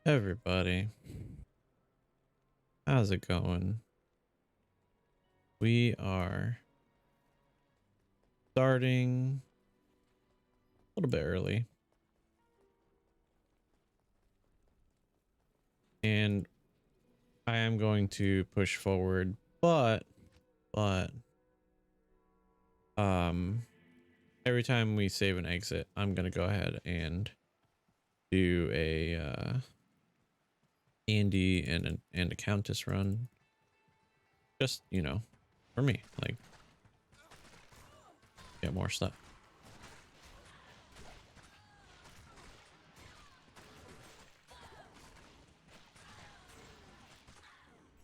Everybody, how's it going? We are starting a little bit early, and I am going to push forward, but um every time we save and exit, I'm gonna go ahead and do a Andy and a Countess run, just for me, like get more stuff.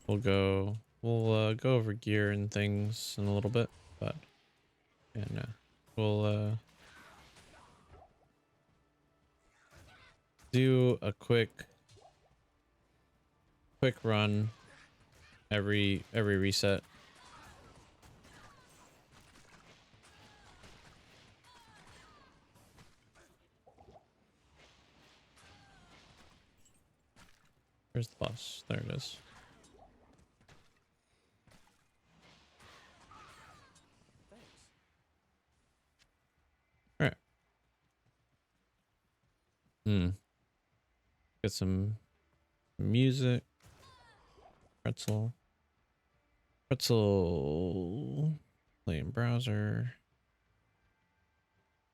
We'll go over gear and things in a little bit, but yeah, no, we'll do a quick run every reset. Where's the boss? There it is. All right. Get some music. Pretzel. Playing browser.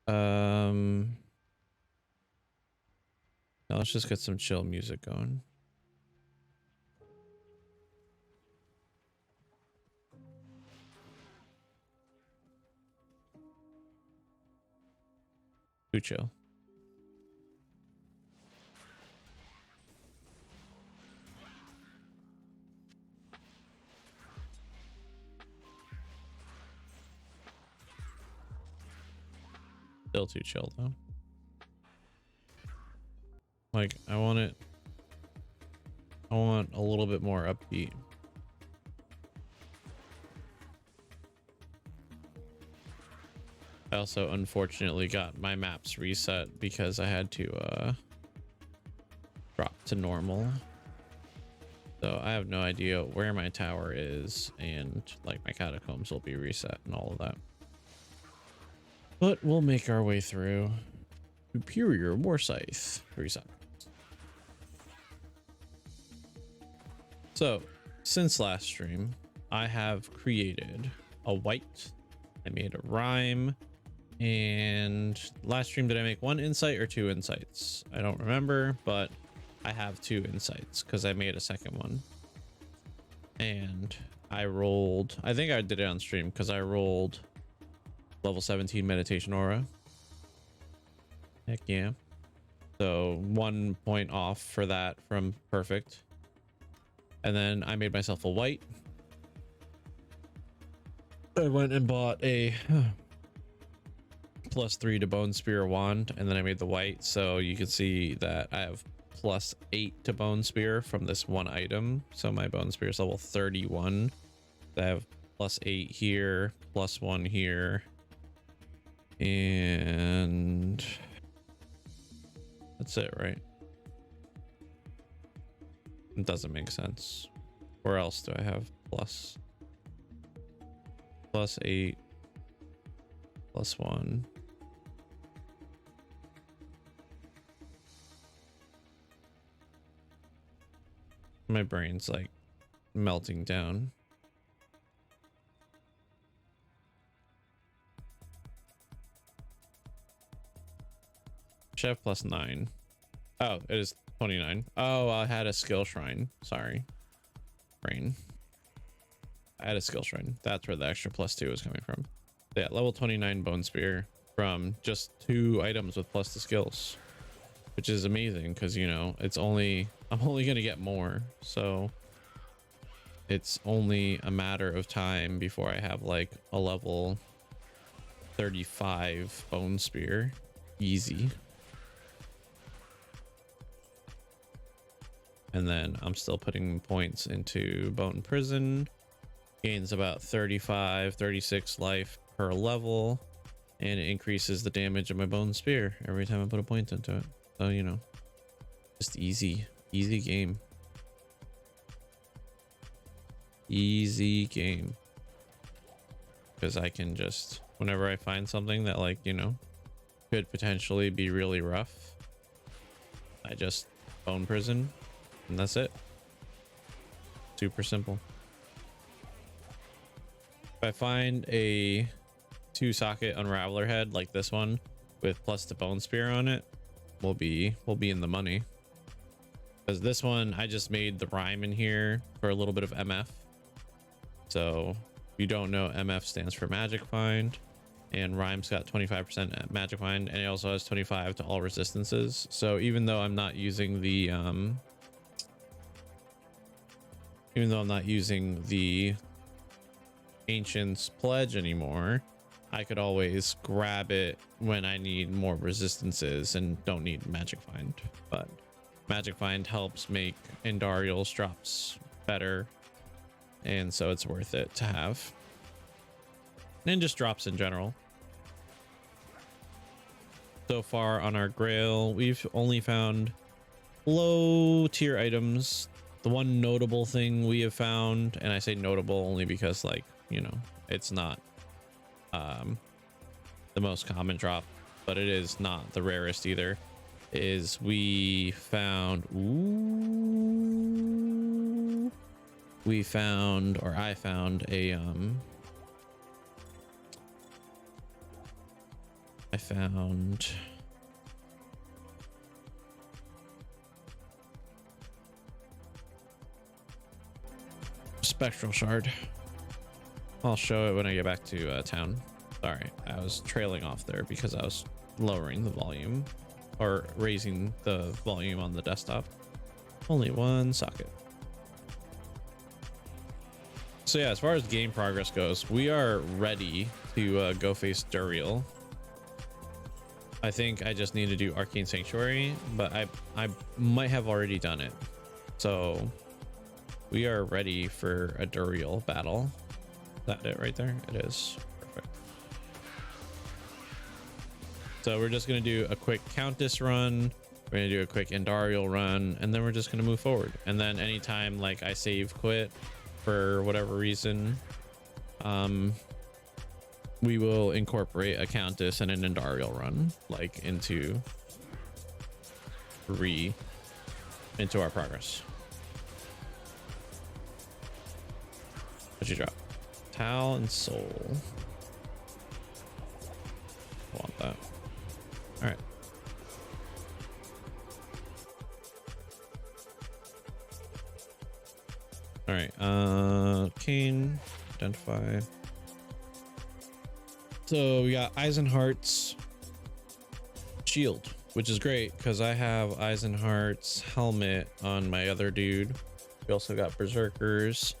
Now let's just get some chill music going. Too chill. Still too chill though. Like I want a little bit more upbeat. I also unfortunately got my maps reset because I had to drop to normal. So I have no idea where my tower is, and like my catacombs will be reset and all of that. But we'll make our way through. Superior War Scythe reset. So since last stream, I have created a white. I made a rhyme. And last stream, did I make one insight or two insights? I don't remember, but I have two insights because I made a second one. And I rolled, I think I did it on stream because I rolled level 17 meditation aura. Heck yeah. So 1 point off for that from perfect. And then I made myself a white. I went and bought a +3 to Bone Spear wand, and then I made the white, so you can see that I have +8 to Bone Spear from this one item. So my Bone Spear is level 31. I have +8 here, +1 here, and that's it, right? It doesn't make sense. Where else do I have +8, +1? My brain's like melting down. Chef +9. Oh, it is 29. Oh, I had a skill shrine. Sorry. Brain. I had a skill shrine. That's where the extra +2 is coming from. Yeah, level 29 Bone Spear from just 2 items with plus the skills, which is amazing because, you know, I'm only going to get more. So it's only a matter of time before I have like a level 35 Bone Spear. Easy. And then I'm still putting points into Bone Prison. Gains about 35, 36 life per level. And it increases the damage of my Bone Spear every time I put a point into it. So, you know, just easy. Easy game. Easy game. Because I can just, whenever I find something that, like, you know, could potentially be really rough, I just bone prison and that's it. Super simple. If I find a 2-socket unraveler head like this one with plus the bone spear on it, we'll be in the money. Because this one, I just made the rhyme in here for a little bit of MF. So if you don't know, MF stands for Magic Find, and rhyme's got 25% at Magic Find, and it also has 25 to all resistances. So even though I'm not using the Ancient's Pledge anymore, I could always grab it when I need more resistances and don't need Magic Find. But Magic Find helps make Andariel's drops better, and so it's worth it to have. And just drops in general. So far on our Grail, we've only found low tier items. The one notable thing we have found, and I say notable only because, like, you know, it's not the most common drop, but it is not the rarest either, is we found I found a spectral shard. I'll show it when I get back to town. Sorry, I was trailing off there because I was lowering the volume or raising the volume on the desktop. Only one socket. So yeah, as far as game progress goes, we are ready to go face Duriel. I think I just need to do Arcane Sanctuary, but I might have already done it. So we are ready for a Duriel battle. Is that it right there? It is. Perfect. So we're just going to do a quick Countess run. We're going to do a quick Andariel run, and then we're just going to move forward. And then anytime like I save quit for whatever reason, we will incorporate a Countess and an Andariel run like into our progress. What'd you drop? Tal and Soul. Want that. All right. All right. Kane, identify. So we got Eisenhart's shield, which is great because I have Eisenhart's helmet on my other dude. We also got Berserkers.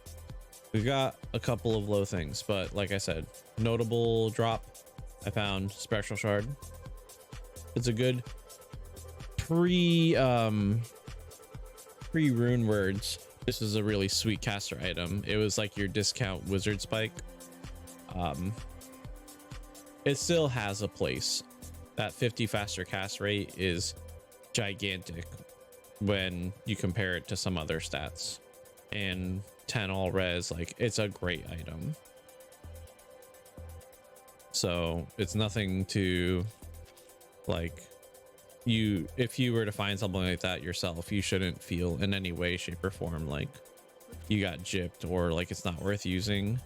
We've got a couple of low things, but like I said, notable drop. I found Spectral Shard. It's a good pre-rune words. This is a really sweet caster item. It was like your discount wizard spike. It still has a place. That 50 faster cast rate is gigantic when you compare it to some other stats. And 10 all res, like, it's a great item. So it's nothing to, like, if you were to find something like that yourself, you shouldn't feel in any way, shape, or form like you got gypped or like it's not worth using.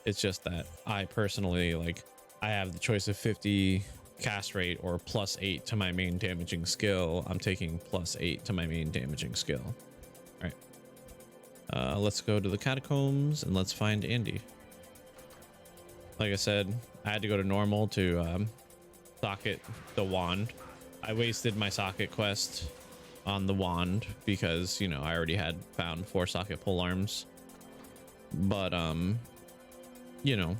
It's just that I personally, like, I have the choice of 50 cast rate or +8 to my main damaging skill. I'm taking +8 to my main damaging skill. All right, let's go to the catacombs and let's find Andy. Like I said, I had to go to normal to socket the wand. I wasted my socket quest on the wand because, you know, I already had found 4 socket pole arms. But you know,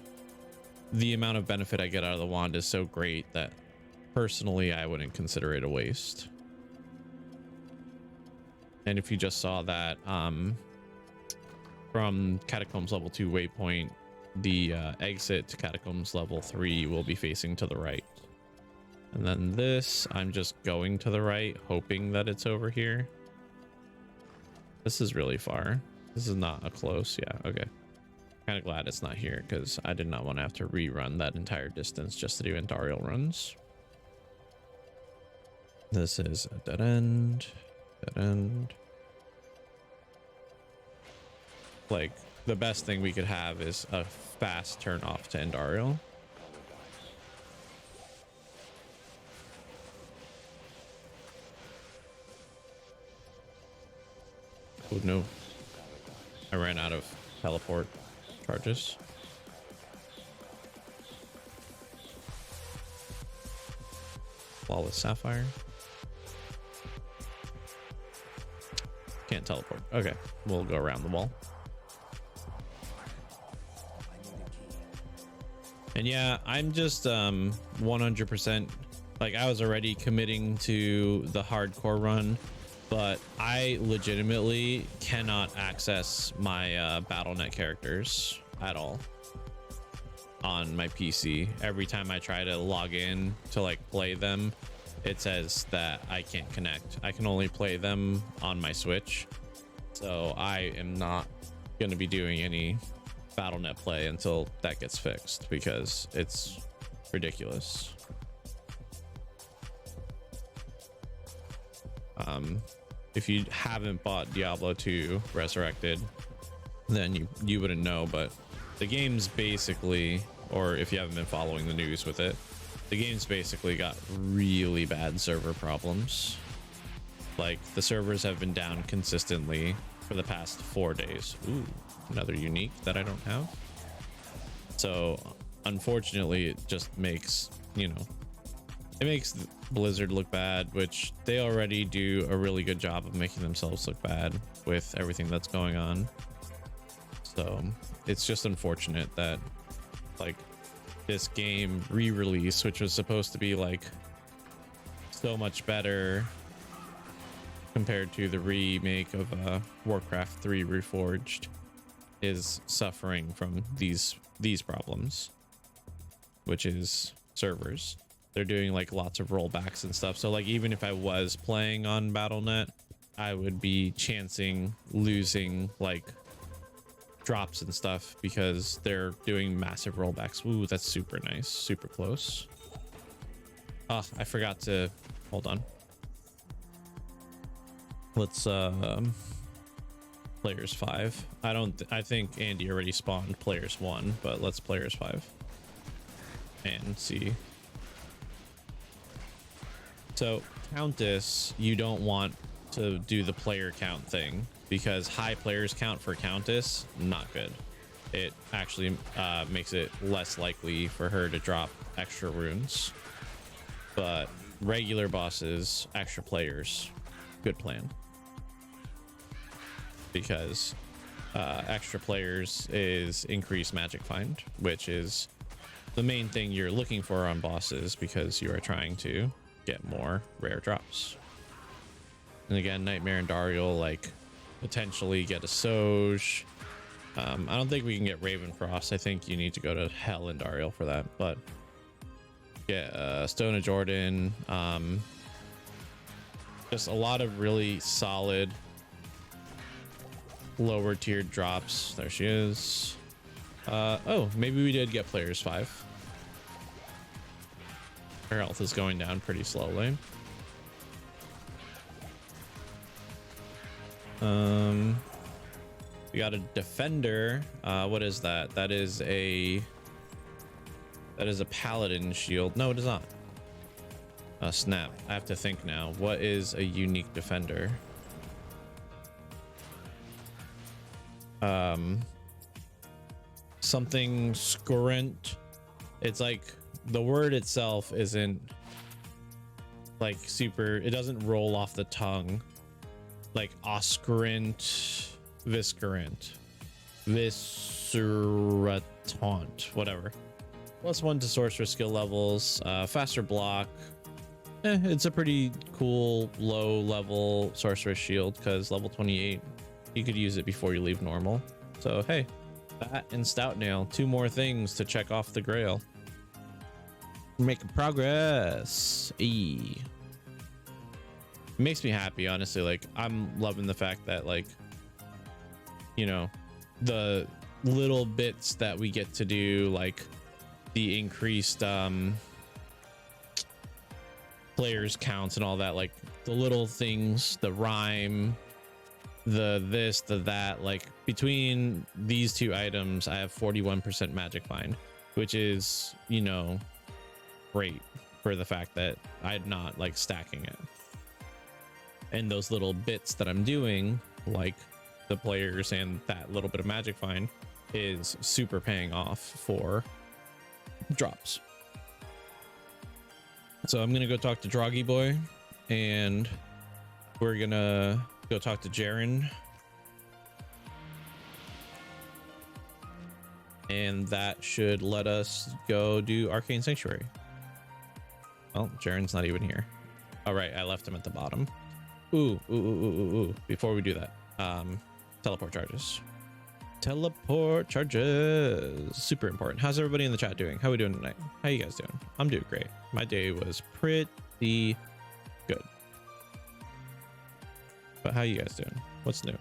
the amount of benefit I get out of the wand is so great that personally I wouldn't consider it a waste. And if you just saw that from Catacombs level 2 waypoint, the exit to Catacombs level 3 will be facing to the right. And then this, I'm just going to the right, hoping that it's over here. This is really far. This is not a close. Yeah, okay. Kind of glad it's not here because I did not want to have to rerun that entire distance just to do Andariel runs. This is a dead end. Dead end. Like, the best thing we could have is a fast turn off to Andariel. Oh no. I ran out of teleport charges. Flawless Sapphire. Can't teleport. Okay, we'll go around the wall. And yeah, I'm just 100%, like, I was already committing to the hardcore run, but I legitimately cannot access my BattleNet characters at all on my PC. Every time I try to log in to like play them, it says that I can't connect. I can only play them on my Switch. So I am not going to be doing any BattleNet play until that gets fixed because it's ridiculous. If you haven't bought Diablo 2 Resurrected, then you wouldn't know, but the game's basically, or if you haven't been following the news with it, the game's basically got really bad server problems. Like, the servers have been down consistently for the past 4 days. Ooh, another unique that I don't have. So unfortunately, it just makes, you know, it makes Blizzard look bad, which they already do a really good job of making themselves look bad with everything that's going on. So it's just unfortunate that, like, this game re-release, which was supposed to be like so much better compared to the remake of Warcraft 3 Reforged, is suffering from these problems, which is servers. They're doing like lots of rollbacks and stuff. So like, even if I was playing on BattleNet, I would be chancing losing like drops and stuff because they're doing massive rollbacks. Ooh, that's super nice. Super close. Ah, I forgot to hold on. Let's players 5. I think Andy already spawned players 1, but let's players 5 and see. So Countess, you don't want to do the player count thing because high players count for Countess, not good. It actually makes it less likely for her to drop extra runes. But regular bosses, extra players, good plan. Because extra players is increased magic find, which is the main thing you're looking for on bosses because you are trying to get more rare drops. And again, Nightmare and Dariel, like, potentially get a Soj. I don't think we can get Ravenfrost. I think you need to go to Hell and Dariel for that, but get Stone of Jordan. Just a lot of really solid lower tiered drops. There she is. Oh, maybe we did get players 5. Her health is going down pretty slowly. We got a defender. What is that? That is a paladin shield. No, it is not. Snap. I have to think now. What is a unique defender? Something scurrent. It's like the word itself isn't like super, it doesn't roll off the tongue. Like oscurant, viscerant, visceratant, whatever. +1 to sorcerer skill levels, faster block. It's a pretty cool low level sorcerer shield because level 28 you could use it before you leave normal. So hey, that and stout nail, 2 more things to check off the grail. Making progress. It makes me happy, honestly. Like, I'm loving the fact that like you know, the little bits that we get to do, like the increased players counts and all that, like the little things, the rhyme, the this, the that, like between these two items I have 41% magic find, which is, you know, great for the fact that I'm not like stacking it. And those little bits that I'm doing, like the players and that little bit of magic find, is super paying off for drops. So I'm gonna go talk to Droggy Boy, and we're gonna go talk to Jaren, and that should let us go do Arcane Sanctuary. Well, Jaren's not even here. All right, I left him at the bottom. Ooh. Before we do that, teleport charges. Teleport charges, super important. How's everybody in the chat doing? How are we doing tonight? How you guys doing? I'm doing great. My day was pretty good. But how you guys doing? What's new?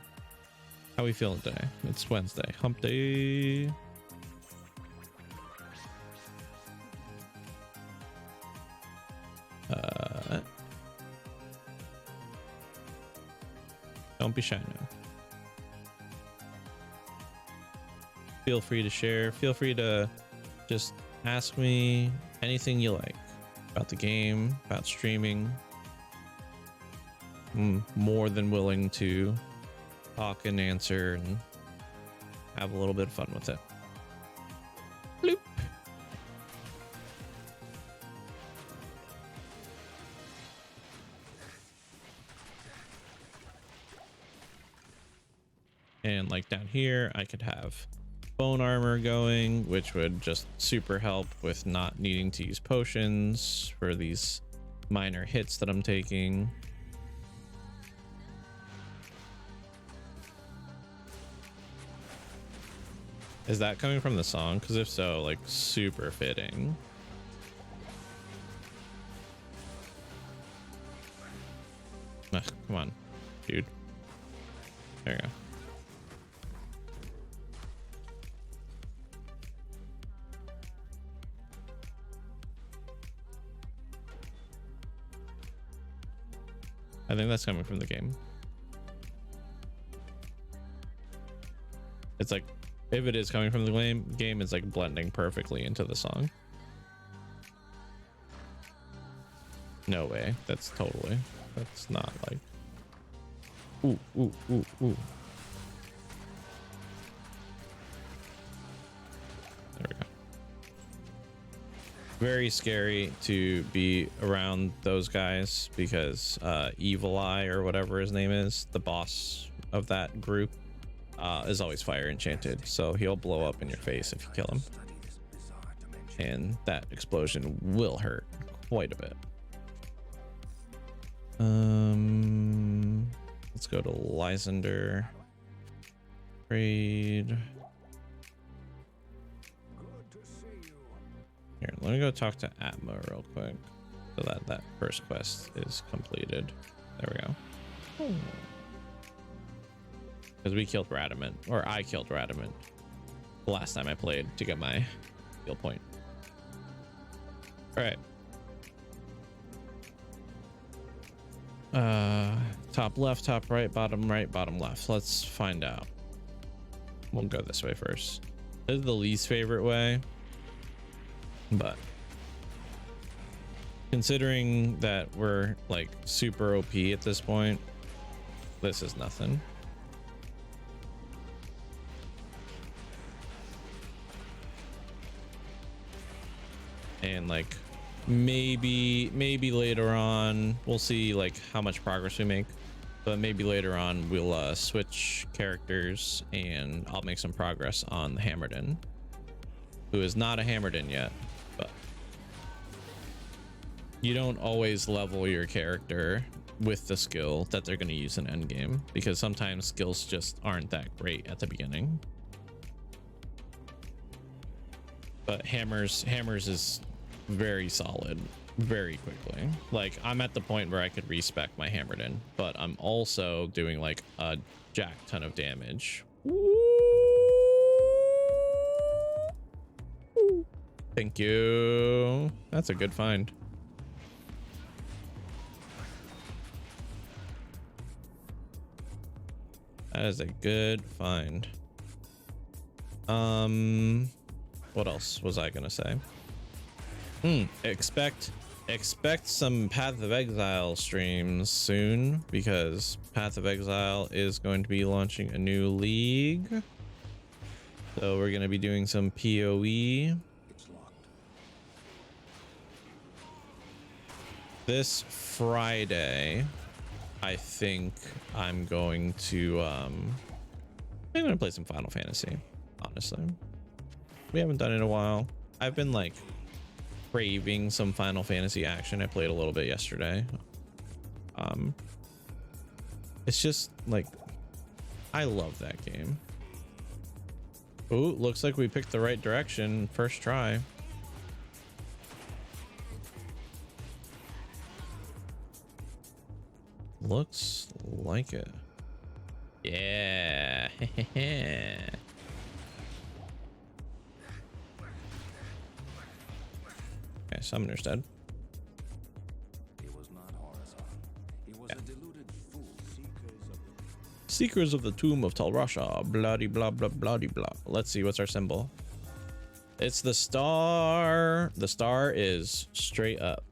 How we feeling today? It's Wednesday, hump day. Don't be shy now. Feel free to share. Feel free to just ask me anything you like about the game, about streaming. I'm more than willing to talk and answer and have a little bit of fun with it. Bloop. And like down here, I could have bone armor going, which would just super help with not needing to use potions for these minor hits that I'm taking. Is that coming from the song? Because if so, like super fitting. Ugh, come on, dude. There you go. I think that's coming from the game. It's like, if it is coming from the game, it's like blending perfectly into the song. No way. That's not like. Ooh. There we go. Very scary to be around those guys because Evil Eye, or whatever his name is, the boss of that group, is always fire enchanted, so he'll blow up in your face if you kill him, and that explosion will hurt quite a bit. Let's go to Lysander. Trade. Here, let me go talk to Atma real quick so that first quest is completed. There we go. Because we killed Radamant, or I killed Radamant the last time I played to get my skill point. All right. Top left, top right, bottom left. Let's find out. We'll go this way first. This is the least favorite way, but considering that we're like super OP at this point, this is nothing. And like maybe later on we'll see like how much progress we make, but maybe later on we'll switch characters and I'll make some progress on the Hammerden, who is not a Hammerden yet. But you don't always level your character with the skill that they're going to use in endgame, because sometimes skills just aren't that great at the beginning. But hammers is very solid very quickly. Like I'm at the point where I could respec my Hammerden, but I'm also doing like a jack ton of damage Thank you. That's a good find. That is a good find. What else was I gonna say? Expect some Path of Exile streams soon, because Path of Exile is going to be launching a new league. So we're gonna be doing some PoE. This Friday, I think I'm going to play some Final Fantasy, honestly. We haven't done it in a while. I've been like craving some Final Fantasy action. I played a little bit yesterday. It's just like, I love that game. Ooh, looks like we picked the right direction first try. Looks like it. Yeah. Okay, Summoner's dead. He was not Horizon. He was a deluded fool. Seekers of the Tomb of Tal Rasha. Bloody blah blah bloody blah. Let's see, what's our symbol? It's the star. The star is straight up.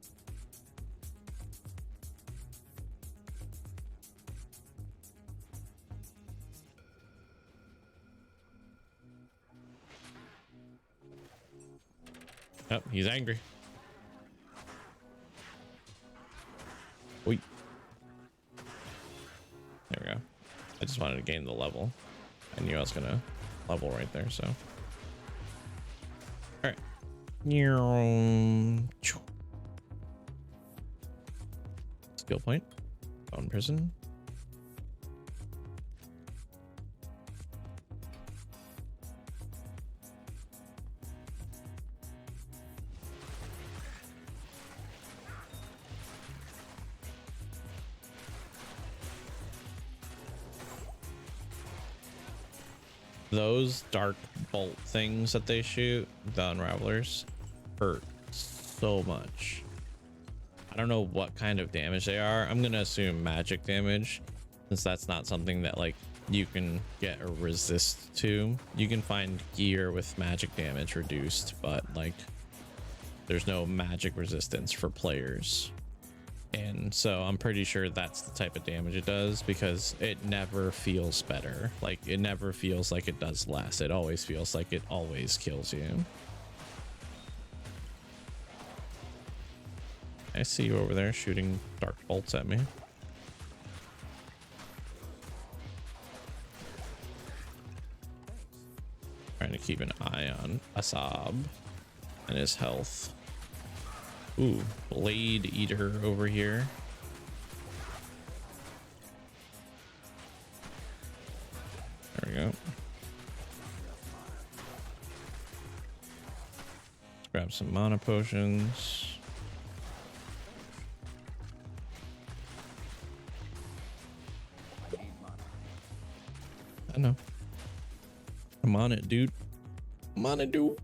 Oh, he's angry. Wait. There we go. I just wanted to gain the level. I knew I was gonna level right there, so. All right. Skill point. Bone prison. Those dark bolt things that they shoot, the unravelers, hurt so much. I don't know what kind of damage they are. I'm gonna assume magic damage, since that's not something that like you can get a resist to. You can find gear with magic damage reduced, but like there's no magic resistance for players. And so I'm pretty sure that's the type of damage it does, because it never feels better. Like it never feels like it does less. It always feels like it always kills you. I see you over there shooting dark bolts at me. Trying to keep an eye on Asab and his health. Ooh, Blade Eater over here. There we go. Let's grab some mana potions. I know. I'm on it, dude. I'm on it, dude.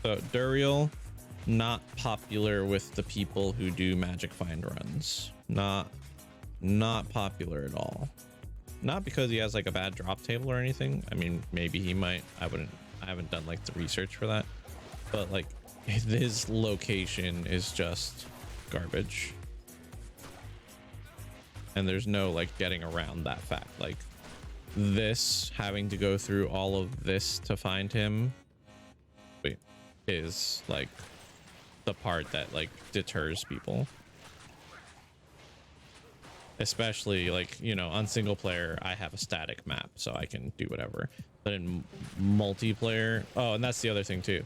So Duriel, not popular with the people who do magic find runs. Not popular at all. Not because he has like a bad drop table or anything. I mean, maybe he might. I haven't done like the research for that. But like his location is just garbage. And there's no like getting around that fact. Like this, having to go through all of this to find him is like the part that like deters people. Especially like, you know, on single player I have a static map so I can do whatever, but in multiplayer, oh, and that's the other thing too,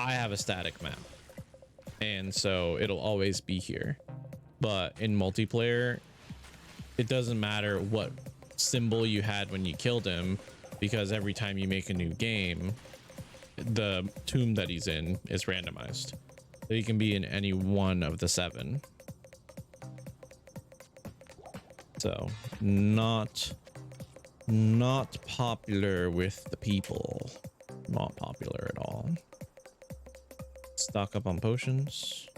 I have a static map and so it'll always be here. But in multiplayer it doesn't matter what symbol you had when you killed him, because every time you make a new game the tomb that he's in is randomized, so he can be in any one of the 7. So not popular with the people. Not popular at all. Stock up on potions.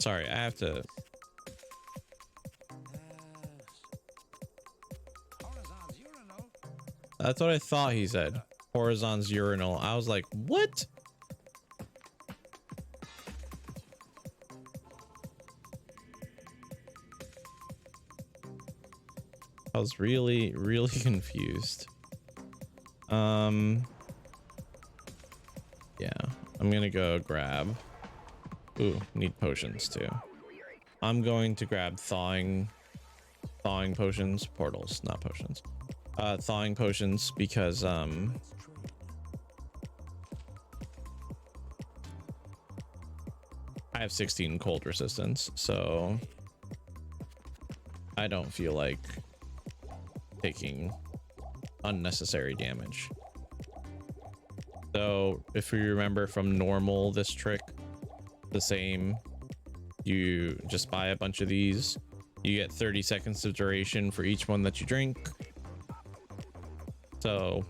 Sorry, I have to. That's what I thought he said. Horizon's urinal. I was like, what? I was really confused. Yeah, I'm gonna go grab. Ooh, need potions too. I'm going to grab thawing potions, portals, not potions. Thawing potions because I have 16 cold resistance, so I don't feel like taking unnecessary damage. So if you remember from normal, this trick, the same, you just buy a bunch of these, you get 30 seconds of duration for each one that you drink. So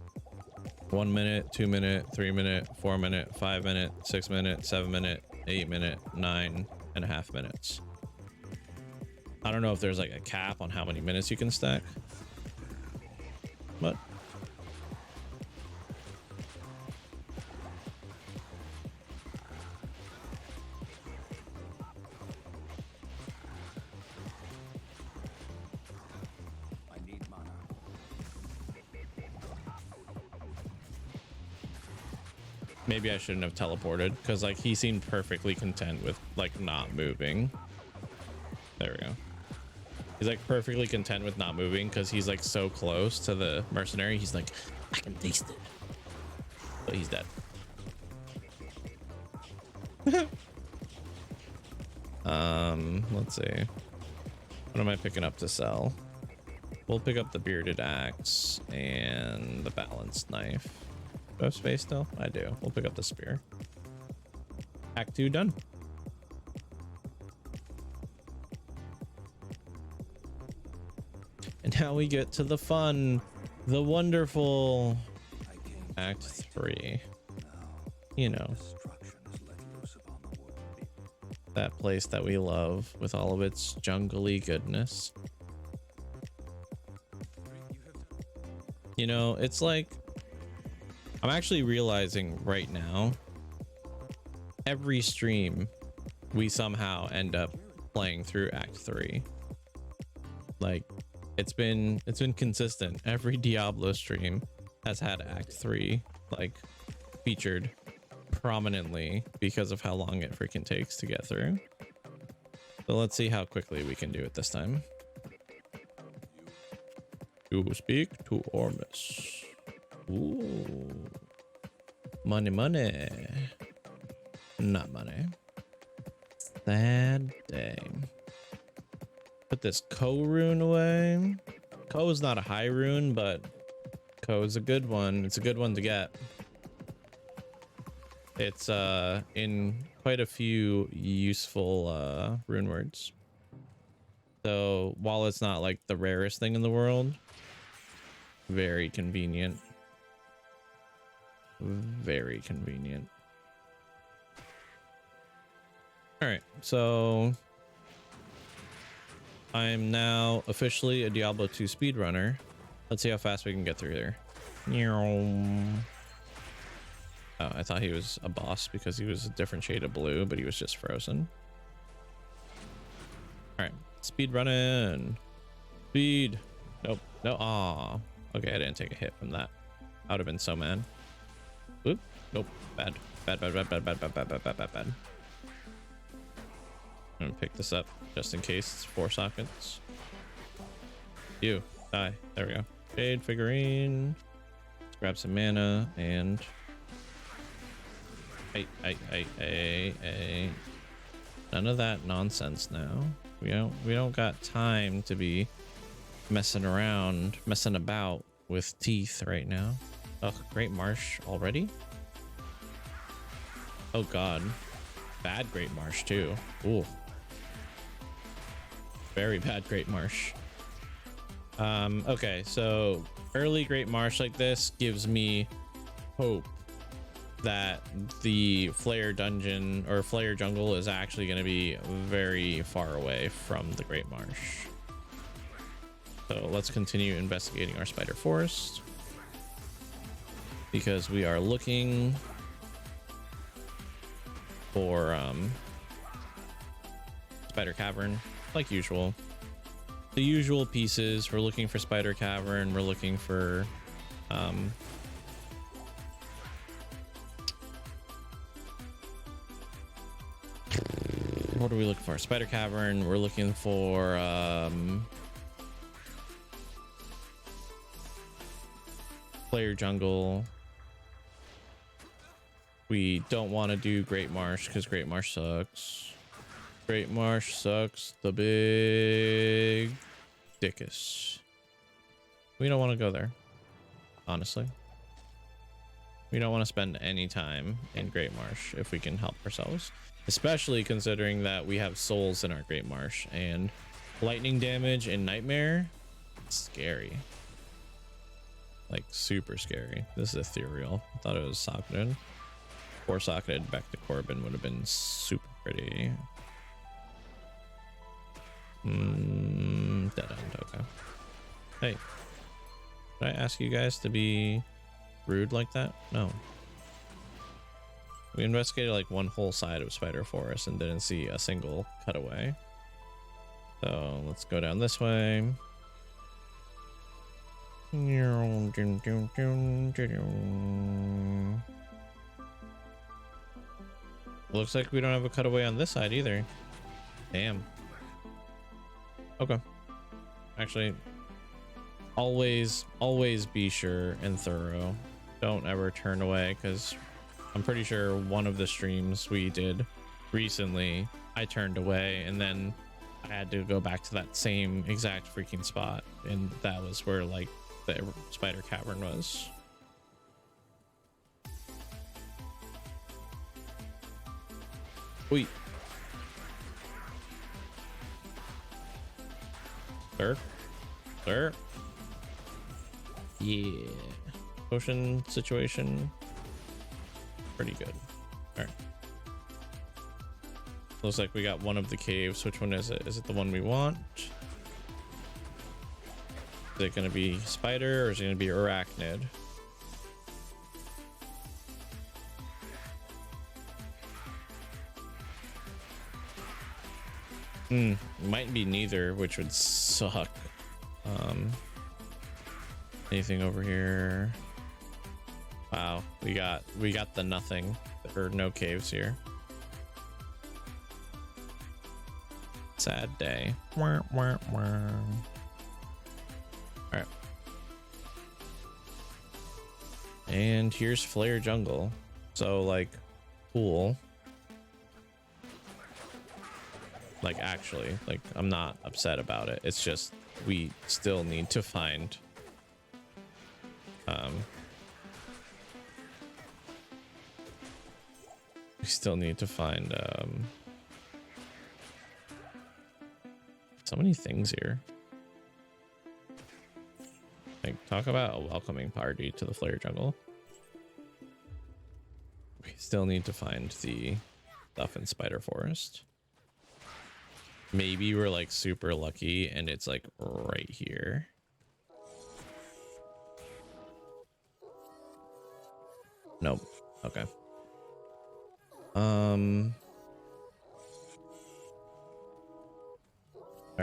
1 minute, 2 minute, 3 minute, 4 minute, 5 minute, 6 minute, 7 minute, 8 minute, 9.5 minutes. I don't know if there's like a cap on how many minutes you can stack, but I need mana. maybe I shouldn't have teleported because like he seemed perfectly content with like not moving. There we go. He's like perfectly content with not moving because he's like so close to the mercenary. He's like, I can taste it. But he's dead. Let's see. What am I picking up to sell? We'll pick up the bearded axe and the balanced knife. Do I have space still? I do. We'll pick up the spear. Act 2 done. And now we get to the fun, the wonderful Act 3. You know, Destruction is let loose upon the world. that place that we love with all of its jungly goodness. You know, it's like, I'm actually realizing right now, every stream we somehow end up playing through Act 3. Like, it's been consistent. Every Diablo stream has had Act 3 like featured prominently because of how long it freaking takes to get through. So let's see how quickly we can do it this time. You speak to Ormus. Ooh. Money. Not money. Sad day. Put this Ko rune away. Ko is not a high rune, but Ko is a good one. It's a good one to get. It's in quite a few useful rune words. So while it's not like the rarest thing in the world, very convenient. Very convenient. All right, so I'm now officially a Diablo 2 speedrunner. Let's see how fast we can get through there. Oh, I thought he was a boss because he was a different shade of blue, but he was just frozen. All right, speed running. Speed. Nope. No. Aw. Okay, I didn't take a hit from that. I would have been so mad. Oop. Nope. Bad. Bad. I'm gonna pick this up just in case. It's 4 sockets. You die. There we go. Jade figurine. Let's grab some mana and. Hey. None of that nonsense now. We don't got time to be messing about with teeth right now. Oh, Great Marsh already? Oh god. Bad Great Marsh too. Ooh. Very bad Great Marsh. Okay, so early Great Marsh like this gives me hope that the Flare Dungeon or Flare Jungle is actually going to be very far away from the Great Marsh. So let's continue investigating our Spider Forest, because we are looking for Spider Cavern like usual. The usual pieces. We're looking for Spider Cavern. We're looking for what are we looking for? Spider Cavern. We're looking for Flare Jungle. We don't want to do Great Marsh because Great Marsh sucks. Great Marsh sucks the big dickus. We don't want to go there, honestly. We don't want to spend any time in Great Marsh if we can help ourselves, especially considering that we have souls in our Great Marsh and lightning damage and Nightmare. It's scary. Like super scary. This is ethereal. I thought it was socketed. Or socketed back to Corbin would have been super pretty. Dead end. Okay. Hey, did I ask you guys to be rude like that? No. We investigated like one whole side of Spider Forest and didn't see a single cutaway. So let's go down this way. Looks like we don't have a cutaway on this side either. Damn. Okay. Actually, always be sure and thorough. Don't ever turn away, because I'm pretty sure one of the streams we did recently, I turned away and then I had to go back to that same exact freaking spot, and that was where like the Spider Cavern was. Wait. Sir. Yeah. Potion situation. Pretty good. All right. Looks like we got one of the caves. Which one is it? Is it the one we want? Is it going to be spider or is it going to be arachnid? Might be neither, which would suck. Anything over here? Wow, we got the nothing, or no caves here. Sad day. All right. And here's Flare Jungle. So like, cool. Like actually, like I'm not upset about it. It's just we still need to find so many things here. Like, talk about a welcoming party to the Flare Jungle. We still need to find the stuff in Spider Forest. Maybe we're like super lucky and it's like right here. Nope. Okay. All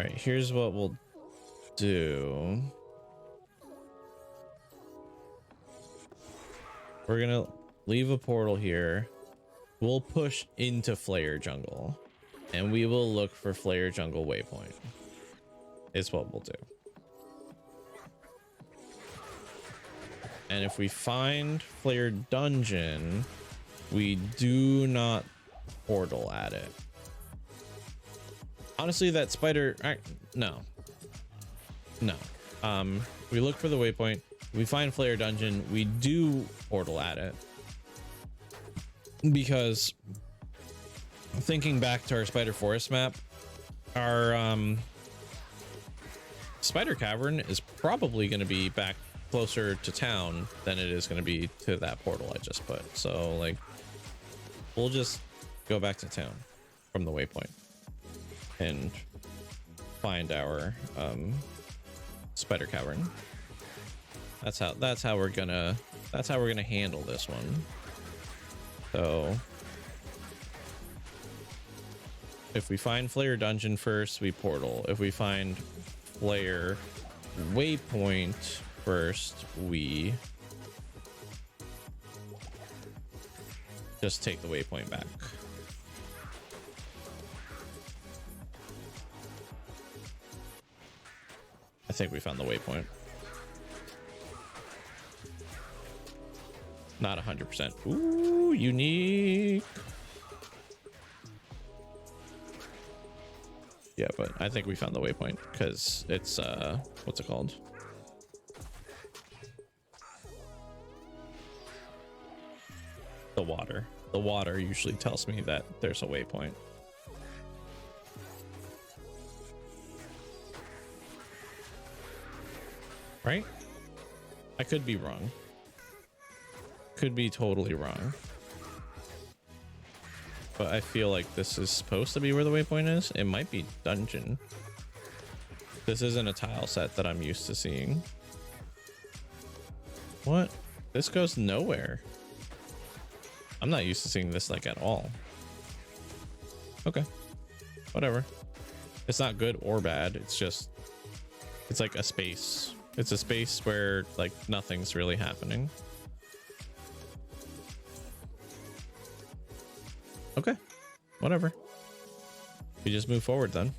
right, here's what we'll do. We're gonna leave a portal here. We'll push into Flare Jungle and we will look for Flare Jungle waypoint. Is what we'll do. And if we find Flare Dungeon, we do not portal at it. Honestly, that spider, no. We look for the waypoint. We find Flare Dungeon. We do portal at it. because thinking back to our Spider Forest map, our Spider Cavern is probably going to be back closer to town than it is going to be to that portal I just put. So like, we'll just go back to town from the waypoint and find our Spider Cavern. That's how we're gonna handle this one. So if we find Flare Dungeon first, we portal. If we find Flare Waypoint first, we just take the waypoint back. I think we found the waypoint. Not 100%. Ooh, unique. Yeah, but I think we found the waypoint because it's what's it called? The water. The water usually tells me that there's a waypoint. Right? I could be wrong. Could be totally wrong. But I feel like this is supposed to be where the waypoint is. It might be dungeon. This isn't a tile set that I'm used to seeing. What? This goes nowhere. I'm not used to seeing this like at all. Okay. Whatever. It's not good or bad. It's just, it's like a space. It's a space where like nothing's really happening. Okay, whatever. We just move forward then.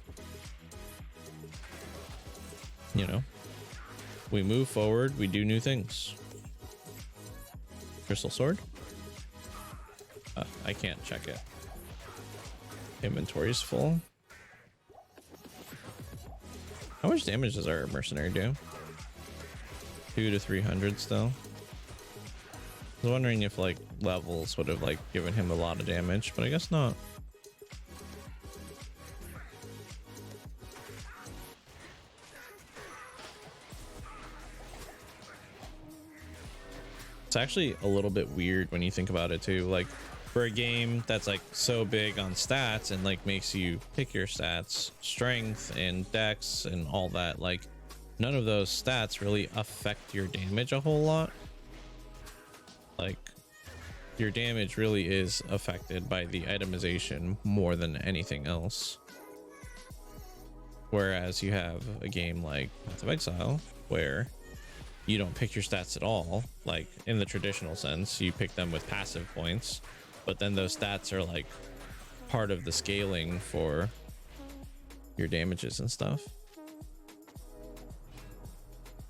You know, we move forward, we do new things. Crystal sword? I can't check it. Inventory's full. How much damage does our mercenary do? 200 to 300 still. I was wondering if like levels would have like given him a lot of damage, but I guess not. It's actually a little bit weird when you think about it too. Like for a game that's like so big on stats and like makes you pick your stats, strength and dex and all that, like none of those stats really affect your damage a whole lot. Like your damage really is affected by the itemization more than anything else. Whereas you have a game like Path of Exile where you don't pick your stats at all. Like in the traditional sense, you pick them with passive points, but then those stats are like part of the scaling for your damages and stuff.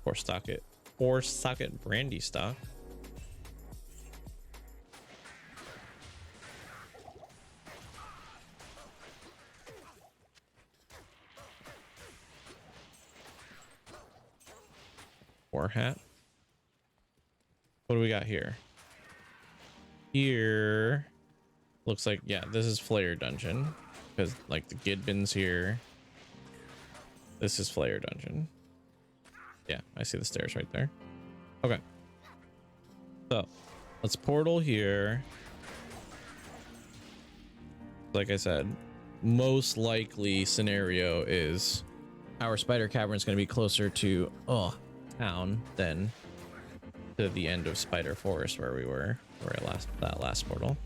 Or socket brandy stock. War hat. What do we got here? Here looks like, yeah, this is Flare Dungeon because like the Gidbin's here. This is Flare Dungeon. Yeah, I see the stairs right there. Okay, so let's portal here. Like I said, most likely scenario is our Spider Cavern is going to be closer to town than to the end of Spider Forest where we were, that last portal.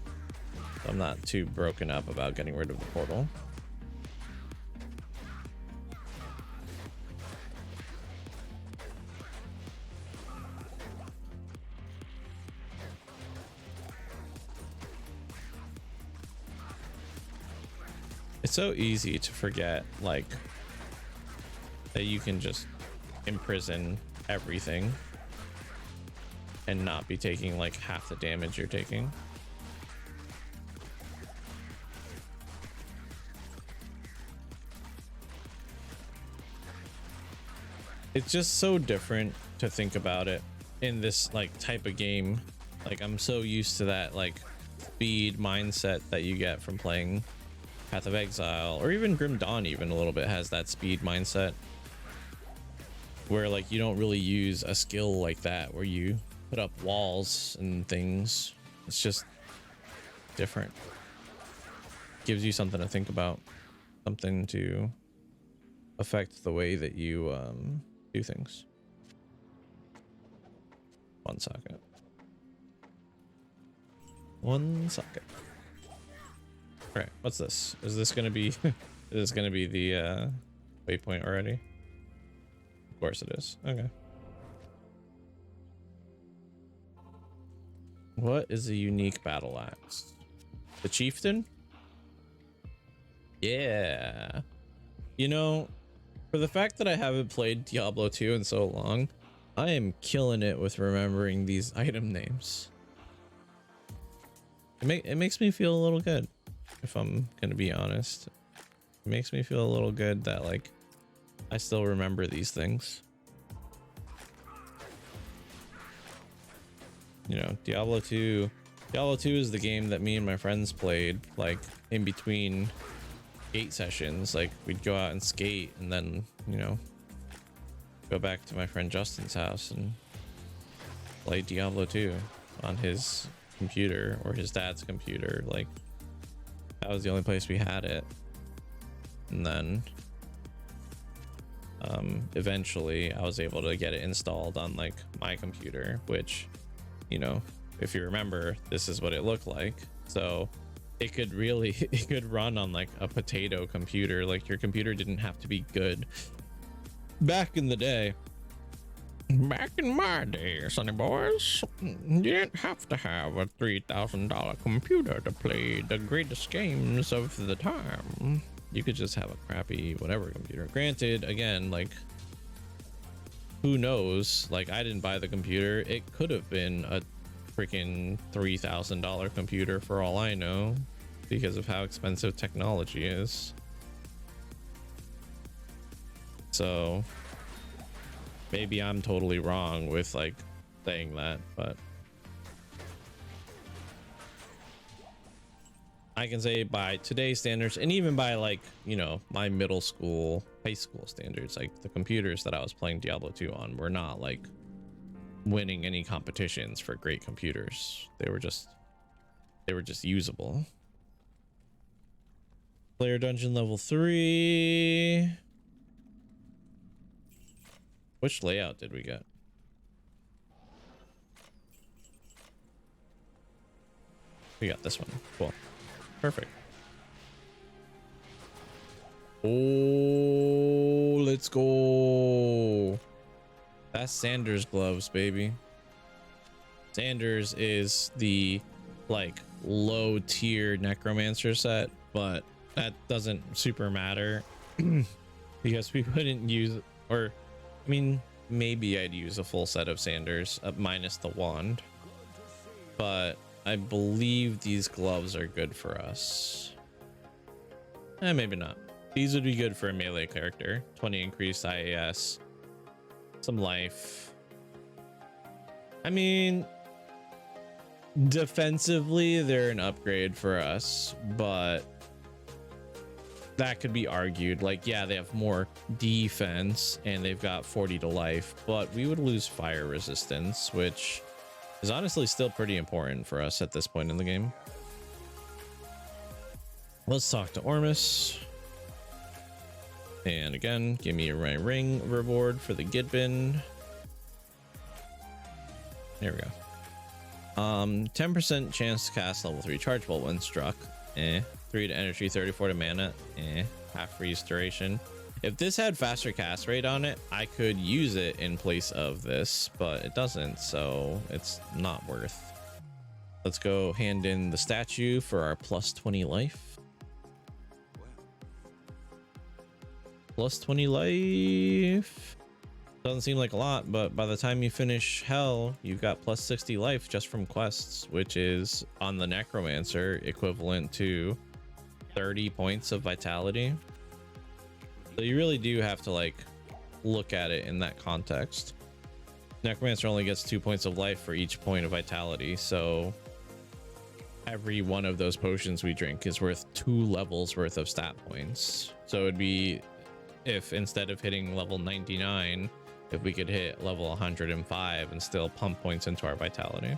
So I'm not too broken up about getting rid of the portal. It's so easy to forget like that you can just imprison everything and not be taking like half the damage you're taking. It's just so different to think about it in this like type of game. Like I'm so used to that like speed mindset that you get from playing Path of Exile, or even Grim Dawn even a little bit has that speed mindset where like you don't really use a skill like that where you put up walls and things. It's just different. Gives you something to think about, something to affect the way that you do things. 1 second. 1 second. All right, what's this? Is this gonna be? Is this gonna be the waypoint already? Of course it is. Okay. What is a unique battle axe? The Chieftain? Yeah. You know, for the fact that I haven't played Diablo 2 in so long, I am killing it with remembering these item names. It makes me feel a little good, if I'm gonna be honest. It makes me feel a little good that like I still remember these things. You know, Diablo 2 is the game that me and my friends played like in between skate sessions. Like we'd go out and skate and then, you know, go back to my friend Justin's house and play Diablo 2 on his computer or his dad's computer. Like that was the only place we had it. And then eventually I was able to get it installed on like my computer, which, you know, if you remember, this is what it looked like. So it could run on like a potato computer. Like your computer didn't have to be good back in the day. Back in my day, sonny boys, you didn't have to have a $3,000 computer to play the greatest games of the time. You could just have a crappy whatever computer. Granted, again, like who knows? Like I didn't buy the computer. It could have been a freaking $3,000 computer for all I know, because of how expensive technology is. So maybe I'm totally wrong with like saying that, but I can say by today's standards, and even by like, you know, my middle school, high school standards, like the computers that I was playing Diablo 2 on were not like winning any competitions for great computers. They were just usable. Player dungeon level 3. Which layout did we get? We got this one. Cool. Perfect. Oh, let's go. That's Sanders gloves, baby. Sanders is the like low tier necromancer set, but that doesn't super matter because we wouldn't use, or I mean, maybe I'd use a full set of Sanders minus the wand, but I believe these gloves are good for us. Maybe not. These would be good for a melee character. 20 increased IAS, some life. I mean, defensively, they're an upgrade for us, but that could be argued. Like, yeah, they have more defense and they've got 40 to life, but we would lose fire resistance, which is honestly still pretty important for us at this point in the game. Let's talk to Ormus. And again, give me a ring reward for the Gidbin. There we go. 10% chance to cast level 3 charge bolt when struck. 3 to energy, 34 to mana. Half freeze duration. If this had faster cast rate on it, I could use it in place of this, but it doesn't, so it's not worth. Let's go hand in the statue for our plus 20 life. Plus 20 life. Doesn't seem like a lot, but by the time you finish Hell, you've got plus 60 life just from quests, which is on the Necromancer equivalent to 30 points of vitality. So you really do have to like look at it in that context. Necromancer only gets 2 points of life for each point of vitality, so every one of those potions we drink is worth 2 levels worth of stat points. So it'd be, if instead of hitting level 99, if we could hit level 105 and still pump points into our vitality.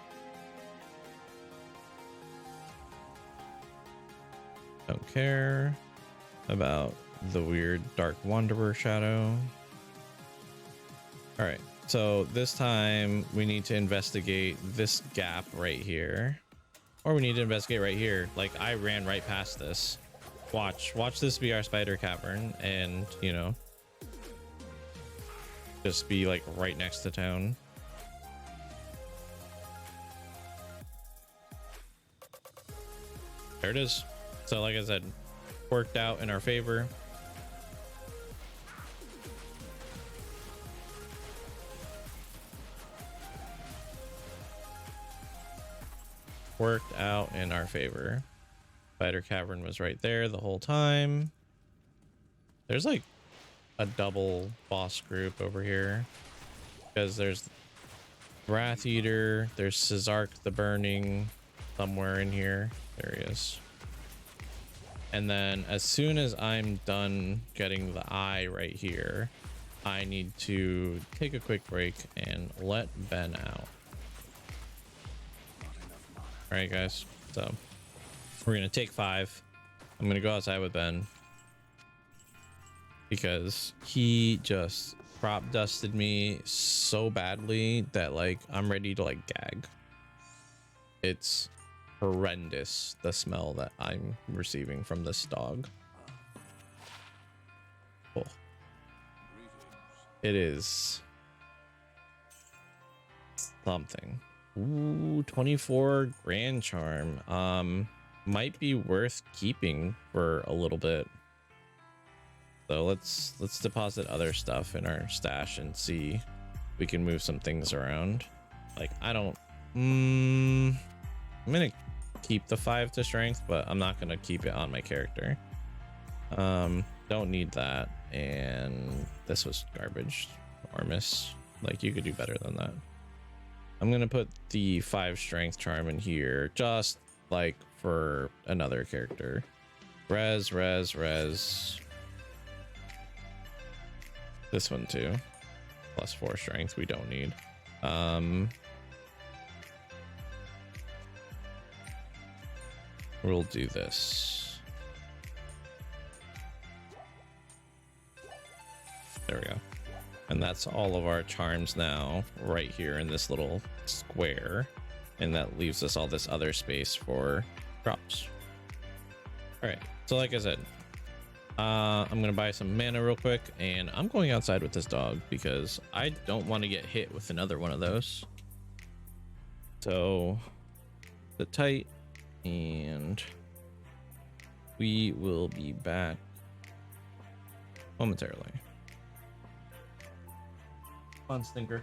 Don't care about the weird Dark Wanderer shadow. All right, so this time we need to investigate this gap right here, or we need to investigate right here. Like, I ran right past this. Watch this be our spider cavern, and you know, just be like right next to town. There it is. So like I said, worked out in our favor. Worked out in our favor. Spider cavern was right there the whole time. There's like a double boss group over here, because there's Wrath Eater, there's Cesark the Burning somewhere in here. There he is. And then as soon as I'm done getting the eye right here, I need to take a quick break and let Ben out. All right, guys. So we're going to take 5. I'm going to go outside with Ben because he just prop dusted me so badly that like I'm ready to like gag. It's horrendous, the smell that I'm receiving from this dog. Oh. It is something. Ooh, 24 grand charm. Might be worth keeping for a little bit. So let's deposit other stuff in our stash and see if we can move some things around. Like, I don't I'm gonna keep the 5 to strength, but I'm not gonna keep it on my character. Don't need that. And this was garbage. Armis, like, you could do better than that. I'm gonna put the 5 strength charm in here, just like for another character. Res. This one too. Plus 4 strength, we don't need. We'll do this. There we go. And that's all of our charms now, right here in this little square. And that leaves us all this other space for drops. All right, so like I said, I'm gonna buy some mana real quick, and I'm going outside with this dog because I don't want to get hit with another one of those. So sit tight, and we will be back momentarily. Come on, Stinker.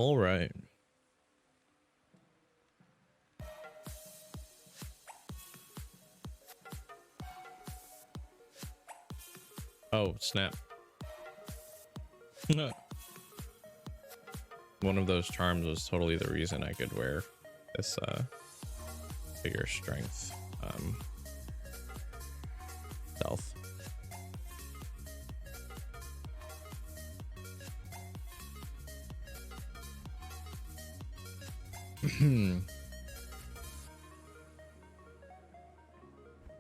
All right. Oh, snap. One of those charms was totally the reason I could wear this bigger strength stealth. Do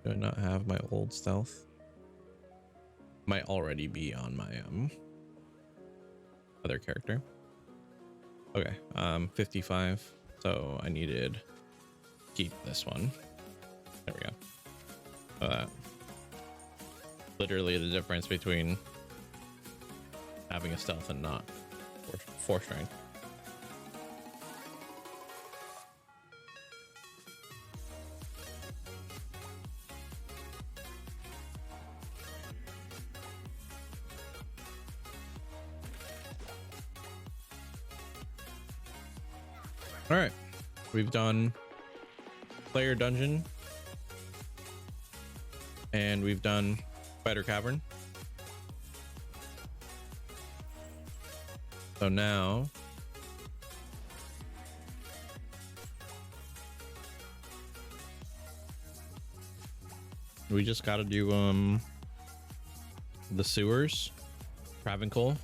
I not have my old stealth? Might already be on my other character. Okay, 55. So I needed keep this one. There we go. Literally the difference between having a stealth and not. Four strength. All right, we've done player dungeon and we've done spider cavern. So now we just got to do the sewers, Travancore.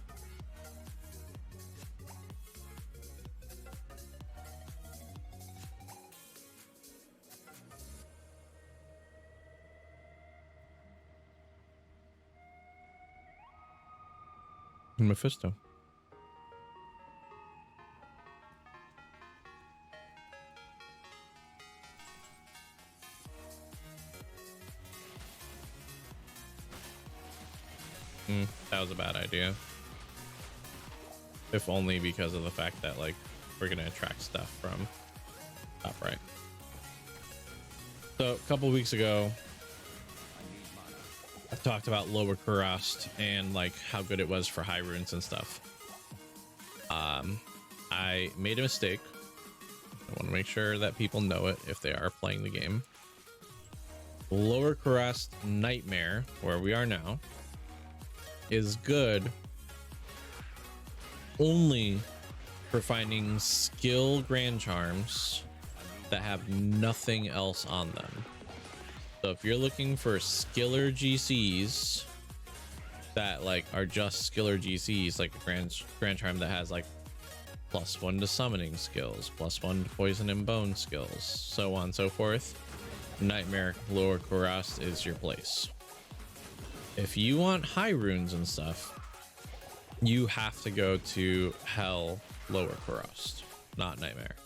Mephisto. That was a bad idea. If only because of the fact that like we're gonna attract stuff from top right. So a couple weeks ago I talked about Lower Kurast and like how good it was for high runes and stuff. I made a mistake. I want to make sure that people know it if they are playing the game. Lower Kurast Nightmare, where we are now, is good only for finding skill grand charms that have nothing else on them. So if you're looking for skiller GCs that like are just skiller GCs, like a grand charm that has like +1 to summoning skills, +1 to poison and bone skills, so on and so forth, Nightmare Lower Kurast is your place. If you want high runes and stuff, you have to go to Hell Lower Kurast, not Nightmare.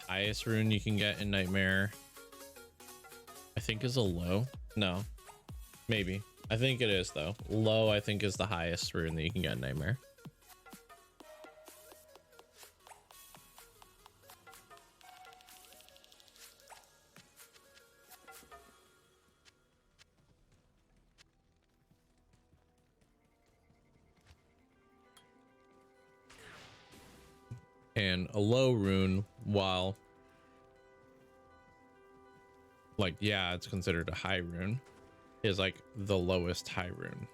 Highest rune you can get in Nightmare, I think, is a low. No, maybe. I think it is though. Low, I think, is the highest rune that you can get in Nightmare. And a low rune, while like, yeah, it's considered a high rune, is like the lowest high rune.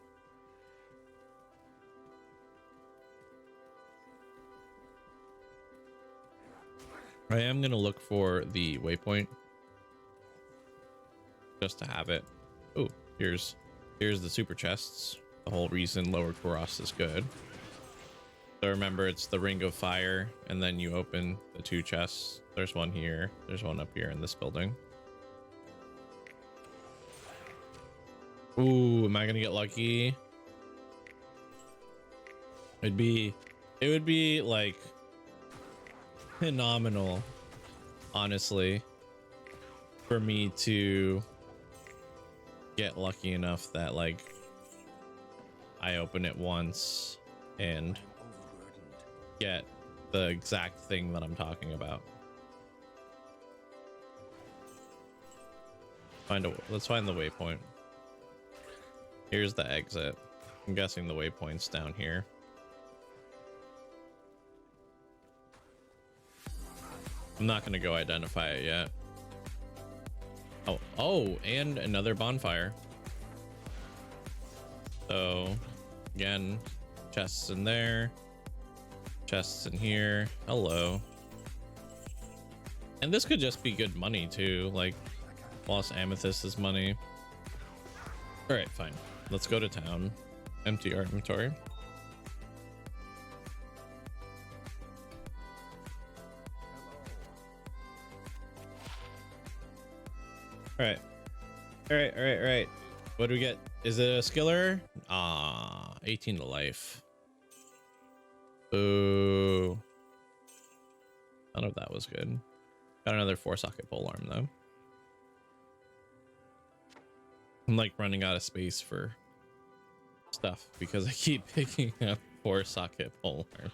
I am going to look for the waypoint just to have it. Oh, here's the super chests. The whole reason Lower Kurast is good. So remember, it's the Ring of Fire, and then you open the 2 chests. There's one here. There's one up here in this building. Ooh, am I gonna get lucky? It would be like phenomenal, honestly, for me to get lucky enough that like I open it once and get the exact thing that I'm talking about. Let's find the waypoint. Here's the exit. I'm guessing the waypoint's down here. I'm not gonna go identify it yet. Oh, and another bonfire. So again, chests in there, chests in here. Hello. And this could just be good money too, like lost amethyst is money. All right, fine. Let's go to town. Empty our inventory. All right. All right. What do we get? Is it a skiller? 18 to life. Boo. None of that was good. Got another 4-socket pole arm though. I'm like running out of space for stuff because I keep picking up 4-socket pole arm.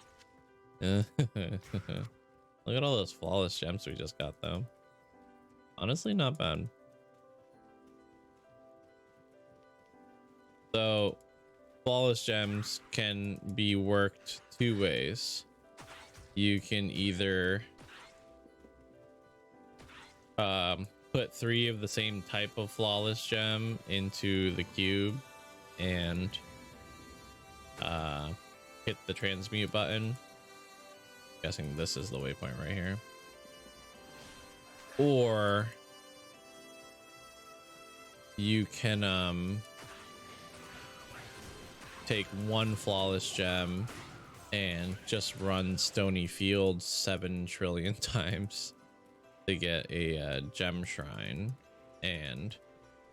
Look at all those flawless gems we just got though. Honestly, not bad. So flawless gems can be worked 2 ways. You can either put 3 of the same type of flawless gem into the cube and hit the transmute button. Guessing this is the waypoint right here. Or you can take 1 flawless gem and just run Stony Fields 7 trillion times to get a gem shrine, and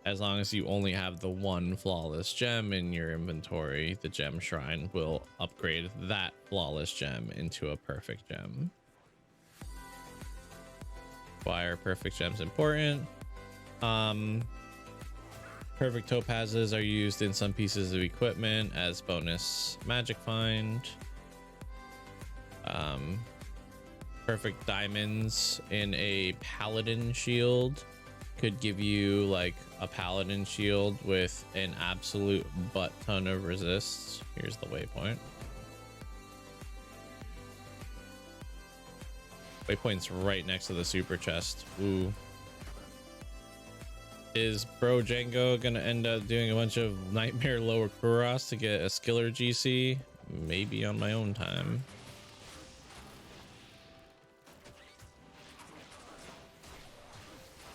as long as you only have the 1 flawless gem in your inventory, the gem shrine will upgrade that flawless gem into a perfect gem. Why are perfect gems important? Perfect topazes are used in some pieces of equipment as bonus magic find. Perfect diamonds in a paladin shield could give you like a paladin shield with an absolute butt ton of resists. Here's the waypoint. Waypoint's right next to the super chest. Ooh. Is Bro Django gonna end up doing a bunch of Nightmare Lower Kuros to get a skiller GC? Maybe on my own time.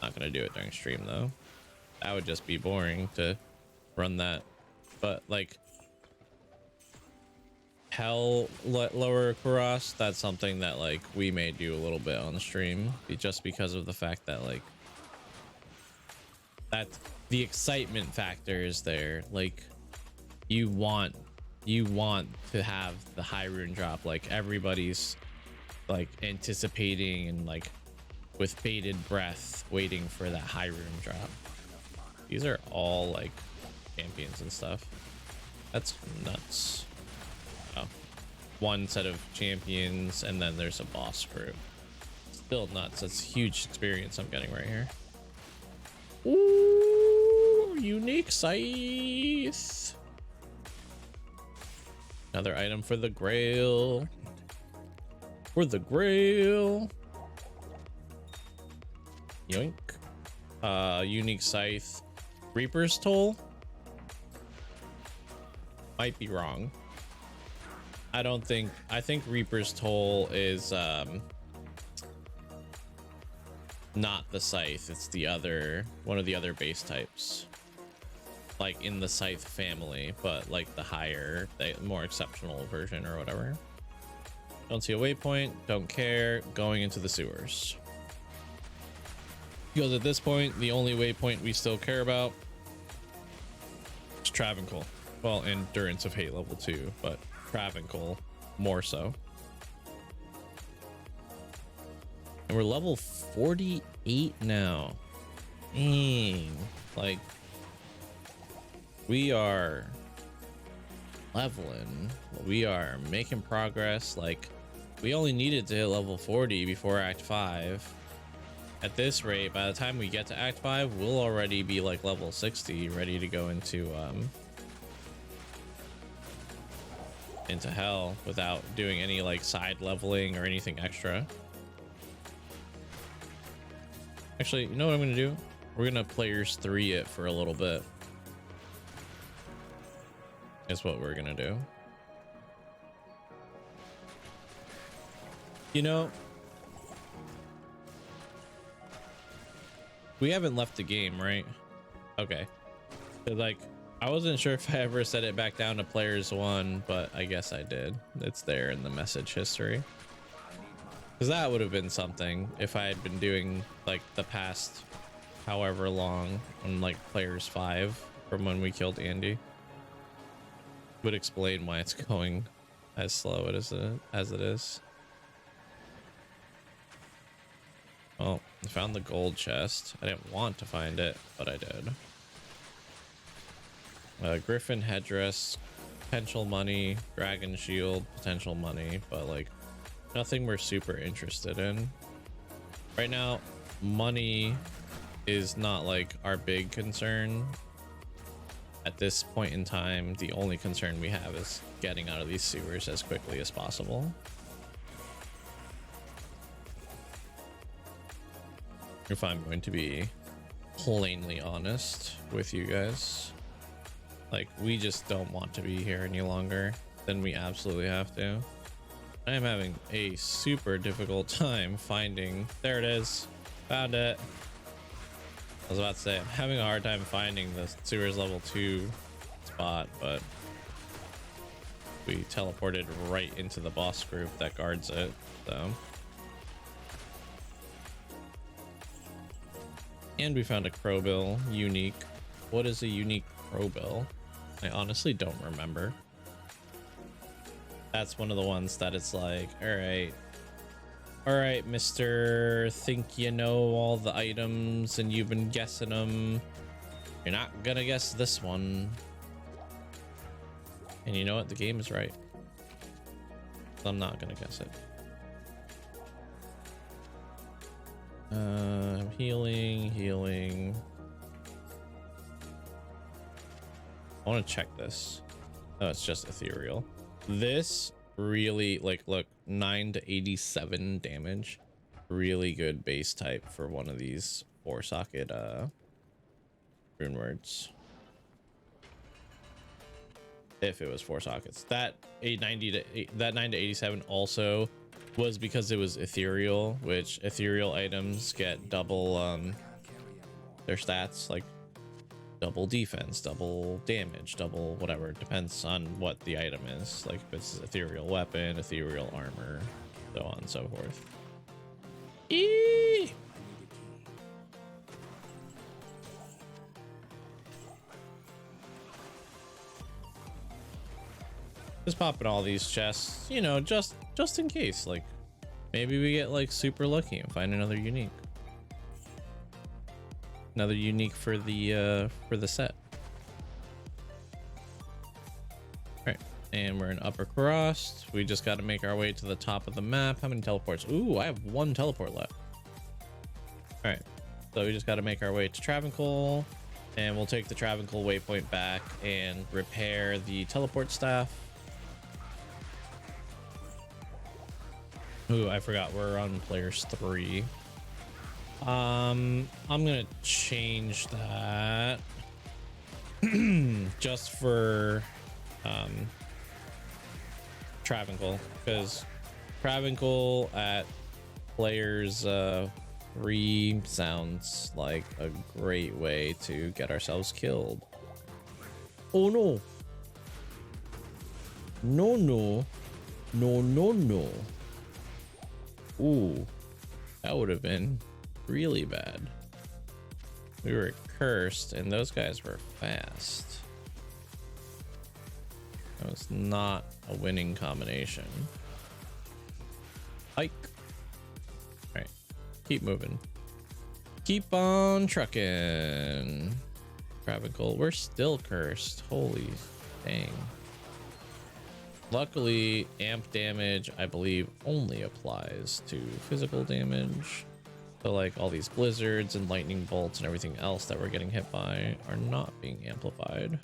Not gonna do it during stream though. That would just be boring to run that. But like Hell Lower Kuros, that's something that like we may do a little bit on stream, just because of the fact that like that the excitement factor is there. Like you want to have the high rune drop, like everybody's like anticipating and like with bated breath waiting for that high rune drop. These are all like champions and stuff. That's nuts. Oh, 1 set of champions and then there's a boss fruit. Still nuts. That's huge experience I'm getting right here. Ooh, unique scythe. Another item for the grail. For the grail. Yoink. Unique scythe. Reaper's Toll? Might be wrong. I think Reaper's Toll is not the scythe, it's the other one of the other base types. Like in the scythe family, but like the higher, the more exceptional version or whatever. Don't see a waypoint, don't care, going into the sewers. Because at this point, the only waypoint we still care about is Travancore. Well, Endurance of Hate level 2, but Travancore more so. And we're level 48 now. Dang. Like, we are leveling. We are making progress. Like, we only needed to hit level 40 before Act 5. At this rate, by the time we get to Act 5, we'll already be like level 60, ready to go into hell without doing any like side leveling or anything extra. Actually, you know what I'm gonna do? We're gonna players 3 it for a little bit. Is what we're gonna do. You know, we haven't left the game, right? Okay. So, like, I wasn't sure if I ever set it back down to players 1, but I guess I did. It's there in the message history. Because that would have been something if I had been doing like the past however long on like players 5 from when we killed Andy. Would explain why it's going as slow as it is. Well, I found the gold chest. I didn't want to find it, but I did. Griffin headdress, potential money, dragon shield, potential money, but like nothing we're super interested in. Right now, money is not like our big concern. At this point in time, the only concern we have is getting out of these sewers as quickly as possible. If I'm going to be plainly honest with you guys, like, we just don't want to be here any longer than we absolutely have to. I am having a super difficult time finding, there it is, found it. I was about to say, I'm having a hard time finding the sewers level 2 spot, but we teleported right into the boss group that guards it, so. And we found a crowbill unique. What is a unique crowbill? I honestly don't remember. That's one of the ones that it's like, all right, Mr. Think you know all the items and you've been guessing them. You're not gonna guess this one. And you know what? The game is right. So I'm not gonna guess it. Healing. I want to check this. Oh, it's just ethereal. This really, like, look, 9 to 87 damage. Really good base type for one of these 4-socket rune words. If it was 4 sockets. That 890 to that 9 to 87 also was because it was ethereal, which ethereal items get double their stats, like double defense, double damage, double whatever. It depends on what the item is. Like if it's ethereal weapon, ethereal armor, so on and so forth. Eee! Just popping all these chests, you know, just in case. Like maybe we get like super lucky and find another unique. Another unique for the set. All right, and we're in Upper Cross. We just got to make our way to the top of the map. How many teleports? Ooh, I have 1 teleport left. All right, so we just got to make our way to Travancore, and we'll take the Travancore waypoint back and repair the teleport staff. Ooh, I forgot we're on players 3. I'm gonna change that just for Travancore, because Travancore at players 3 sounds like a great way to get ourselves killed. Oh no. No. Ooh, that would have been really bad. We were cursed and those guys were fast. That was not a winning combination. Hike. All right, keep moving. Keep on trucking. Travancore, we're still cursed. Holy dang. Luckily, amp damage, I believe, only applies to physical damage. So like all these blizzards and lightning bolts and everything else that we're getting hit by are not being amplified.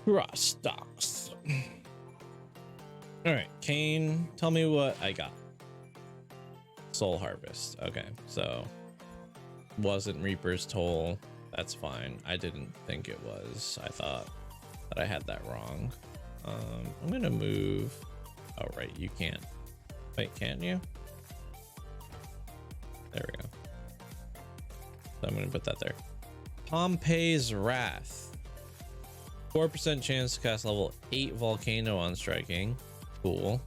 Cross stocks. All right, Kane, tell me what I got. Soul Harvest. Okay, so wasn't Reaper's Toll. That's fine. I didn't think it was. I thought that I had that wrong. I'm gonna move. Oh, right, you can't. Wait, can't you? There we go. So I'm gonna put that there. Pompeii's Wrath. 4% chance to cast level 8 Volcano on striking. Cool.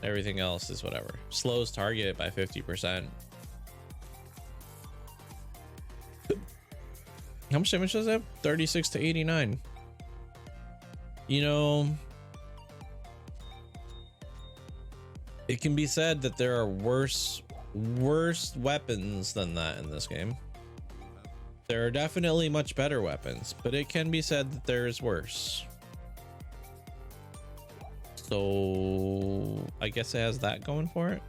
Everything else is whatever. Slows target by 50%. How much damage does it have? 36 to 89. You know, it can be said that there are worse weapons than that in this game. There are definitely much better weapons, but it can be said that there is worse. So I guess it has that going for it.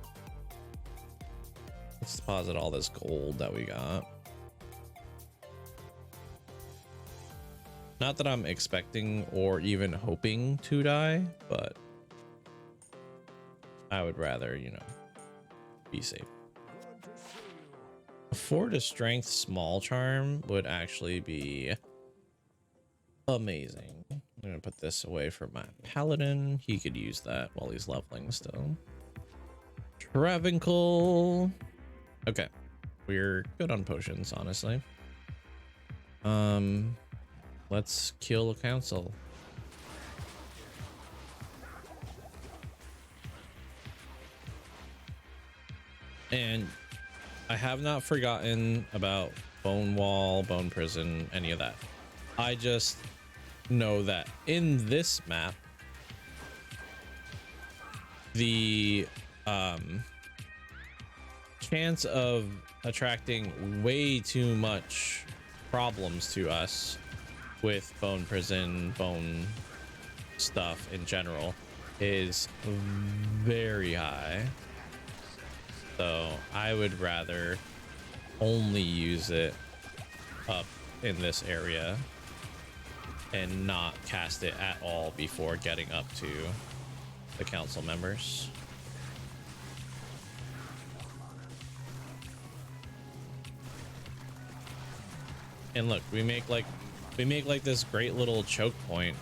Let's deposit all this gold that we got. Not that I'm expecting or even hoping to die, but I would rather, you know, be safe. A 4 to strength small charm would actually be amazing. I'm gonna put this away for my paladin. He could use that while he's leveling still. Travincle. Okay, we're good on potions, honestly. Let's kill a council. And I have not forgotten about Bone Wall, Bone Prison, any of that. I just know that in this map, the chance of attracting way too much problems to us with Bone Prison, bone stuff in general is very high. So I would rather only use it up in this area and not cast it at all before getting up to the council members. And look, we make like this great little choke point.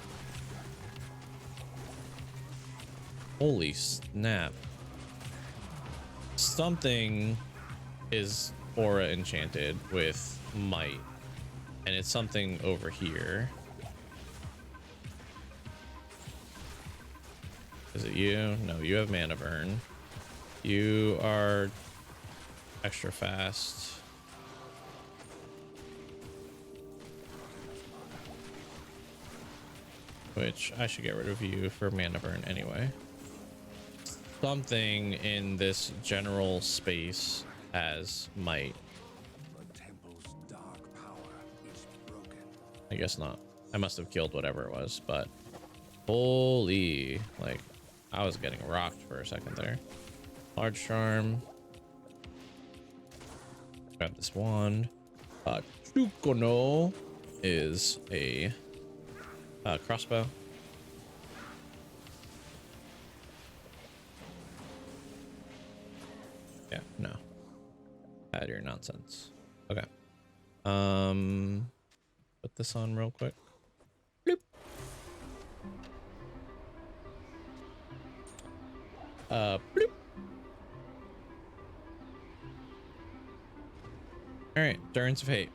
Holy snap. Something is aura enchanted with might, and it's something over here. Is it you? No, you have mana burn. You are extra fast. Which I should get rid of you for mana burn anyway. Something in this general space has might. The temple's dark power is broken. I guess not. I must have killed whatever it was, but holy, like I was getting rocked for a second there. Large charm. Grab this wand. Chukono is a crossbow. Yeah, no. Out of your nonsense. Okay. Put this on real quick. Bloop. Bloop. All right, Durance of Hate.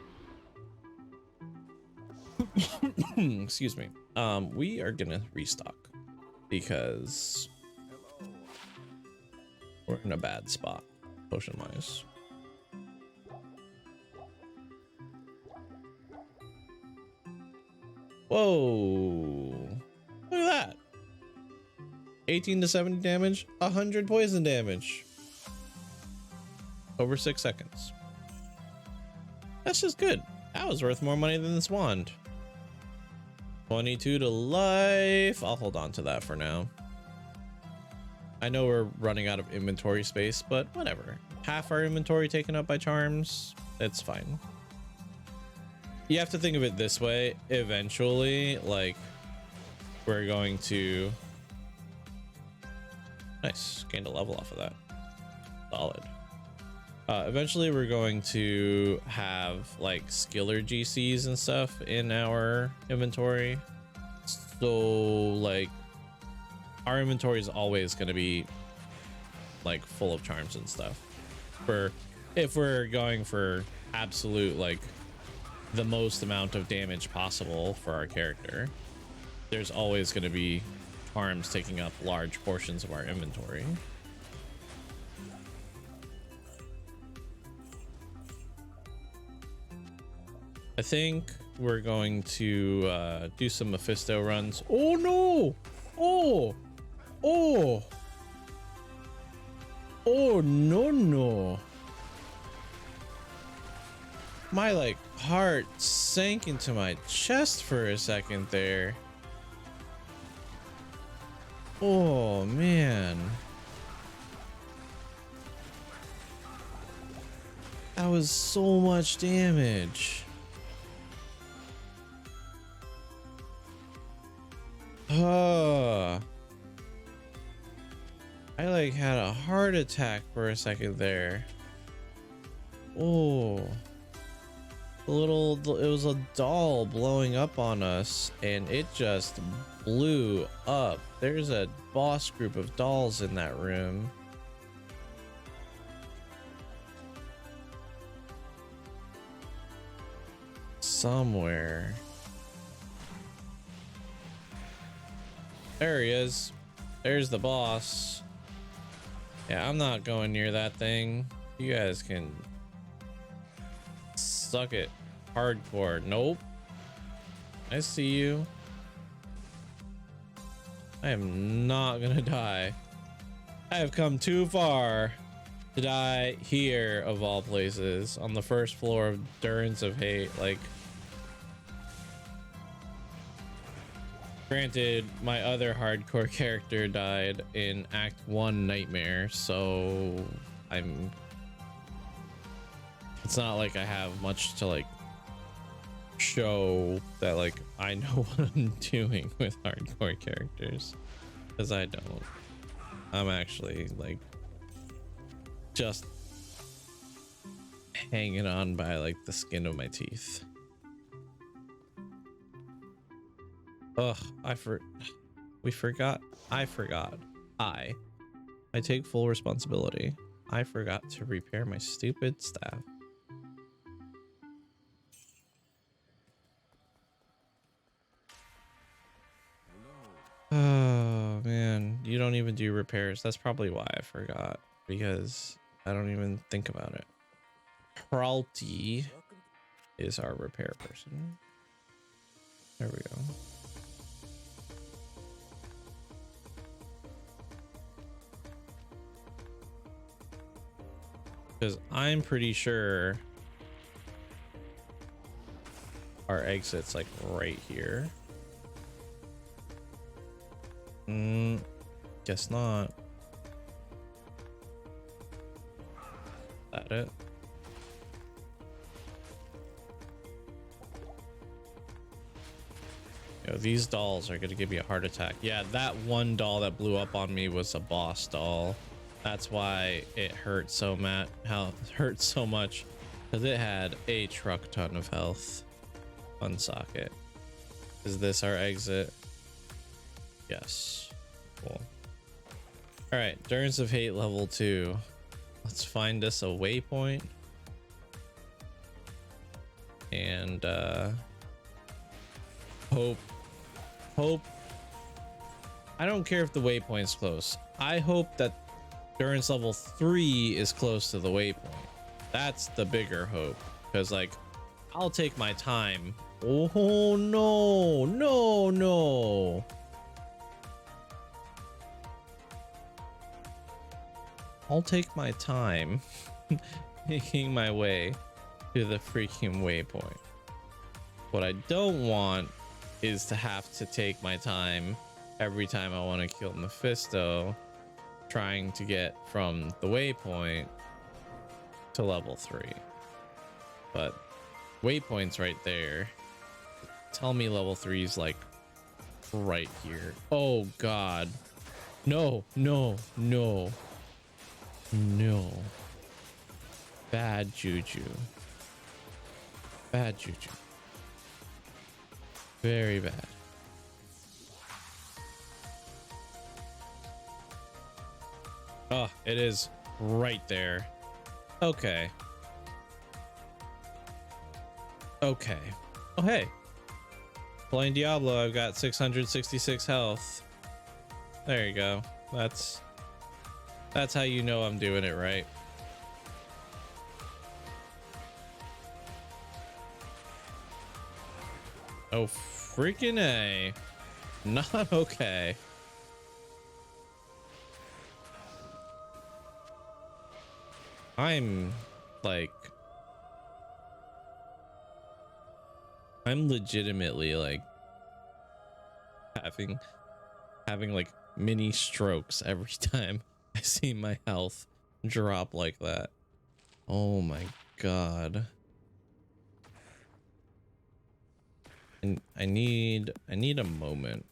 Excuse me. We are gonna restock because we're in a bad spot potion wise. Whoa, look at that. 18 to 70 damage, 100 poison damage over 6 seconds. That's just good. That was worth more money than this wand. 22 to life. I'll hold on to that for now. I know we're running out of inventory space, but whatever. Half our inventory taken up by charms. It's fine. You have to think of it this way. Eventually, like, we're going to... Nice. Gained a level off of that. Solid. Eventually we're going to have like skiller GCs and stuff in our inventory. So like our inventory is always going to be like full of charms and stuff. For if we're going for absolute like the most amount of damage possible for our character, there's always going to be charms taking up large portions of our inventory. I think we're going to do some Mephisto runs. Oh no! Oh! Oh! Oh no no! My like heart sank into my chest for a second there. Oh man. That was so much damage. I like had a heart attack for a second there. Oh, it was a doll blowing up on us and it just blew up. There's a boss group of dolls in that room. Somewhere. There he is. There's the boss. Yeah, I'm not going near that thing. You guys can suck it hardcore. Nope. I see you. I am not gonna die. I have come too far to die here of all places on the first floor of Durance of Hate. Like, granted, my other hardcore character died in Act 1 Nightmare, so it's not like I have much to like show that like I know what I'm doing with hardcore characters, because I don't. I'm actually like just hanging on by like the skin of my teeth. Ugh, I forgot. I take full responsibility. I forgot to repair my stupid staff. Oh man, you don't even do repairs. That's probably why I forgot, because I don't even think about it. Pralty is our repair person. There we go. Because I'm pretty sure our exit's like right here. Guess not. That it? Yo, these dolls are gonna give me a heart attack. Yeah, that one doll that blew up on me was a boss doll. That's why it hurt so much. How it hurt so much, because it had a truck ton of health. Unsocket. Is this our exit? Yes. Cool. All right, Durance of Hate level 2. Let's find us a waypoint. And hope. I don't care if the waypoint's close. I hope that Durance level 3 is close to the waypoint. That's the bigger hope, because like I'll take my time. Oh no, no, no. I'll take my time making my way to the freaking waypoint. What I don't want is to have to take my time every time I want to kill Mephisto, trying to get from the waypoint to level 3. But waypoint's right there. Tell me level 3 is like right here. Oh god. No, no, no. No. Bad juju. Bad juju. Very bad. Oh, it is right there. Okay. Okay. Oh, hey. Playing Diablo, I've got 666 health. There you go. That's how you know I'm doing it right. Oh, freaking A. Not okay. I'm legitimately like having like mini strokes every time I see my health drop like that. Oh my god. And I need a moment.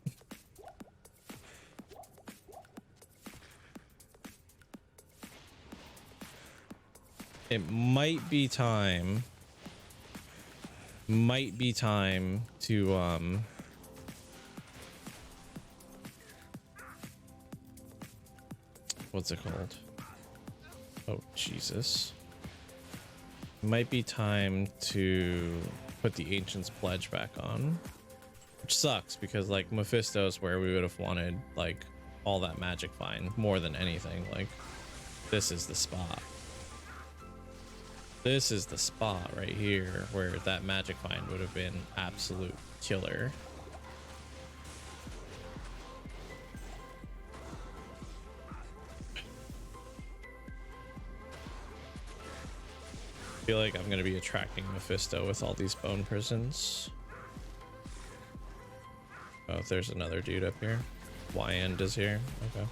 It might be time to what's it called? Oh Jesus. Might be time to put the Ancient's Pledge back on, which sucks because like Mephisto is where we would have wanted like all that magic find more than anything. Like this is the spot. This is the spot right here where that magic find would have been absolute killer. I feel like I'm going to be attracting Mephisto with all these bone prisons. Oh, there's another dude up here. Wyand is here. Okay.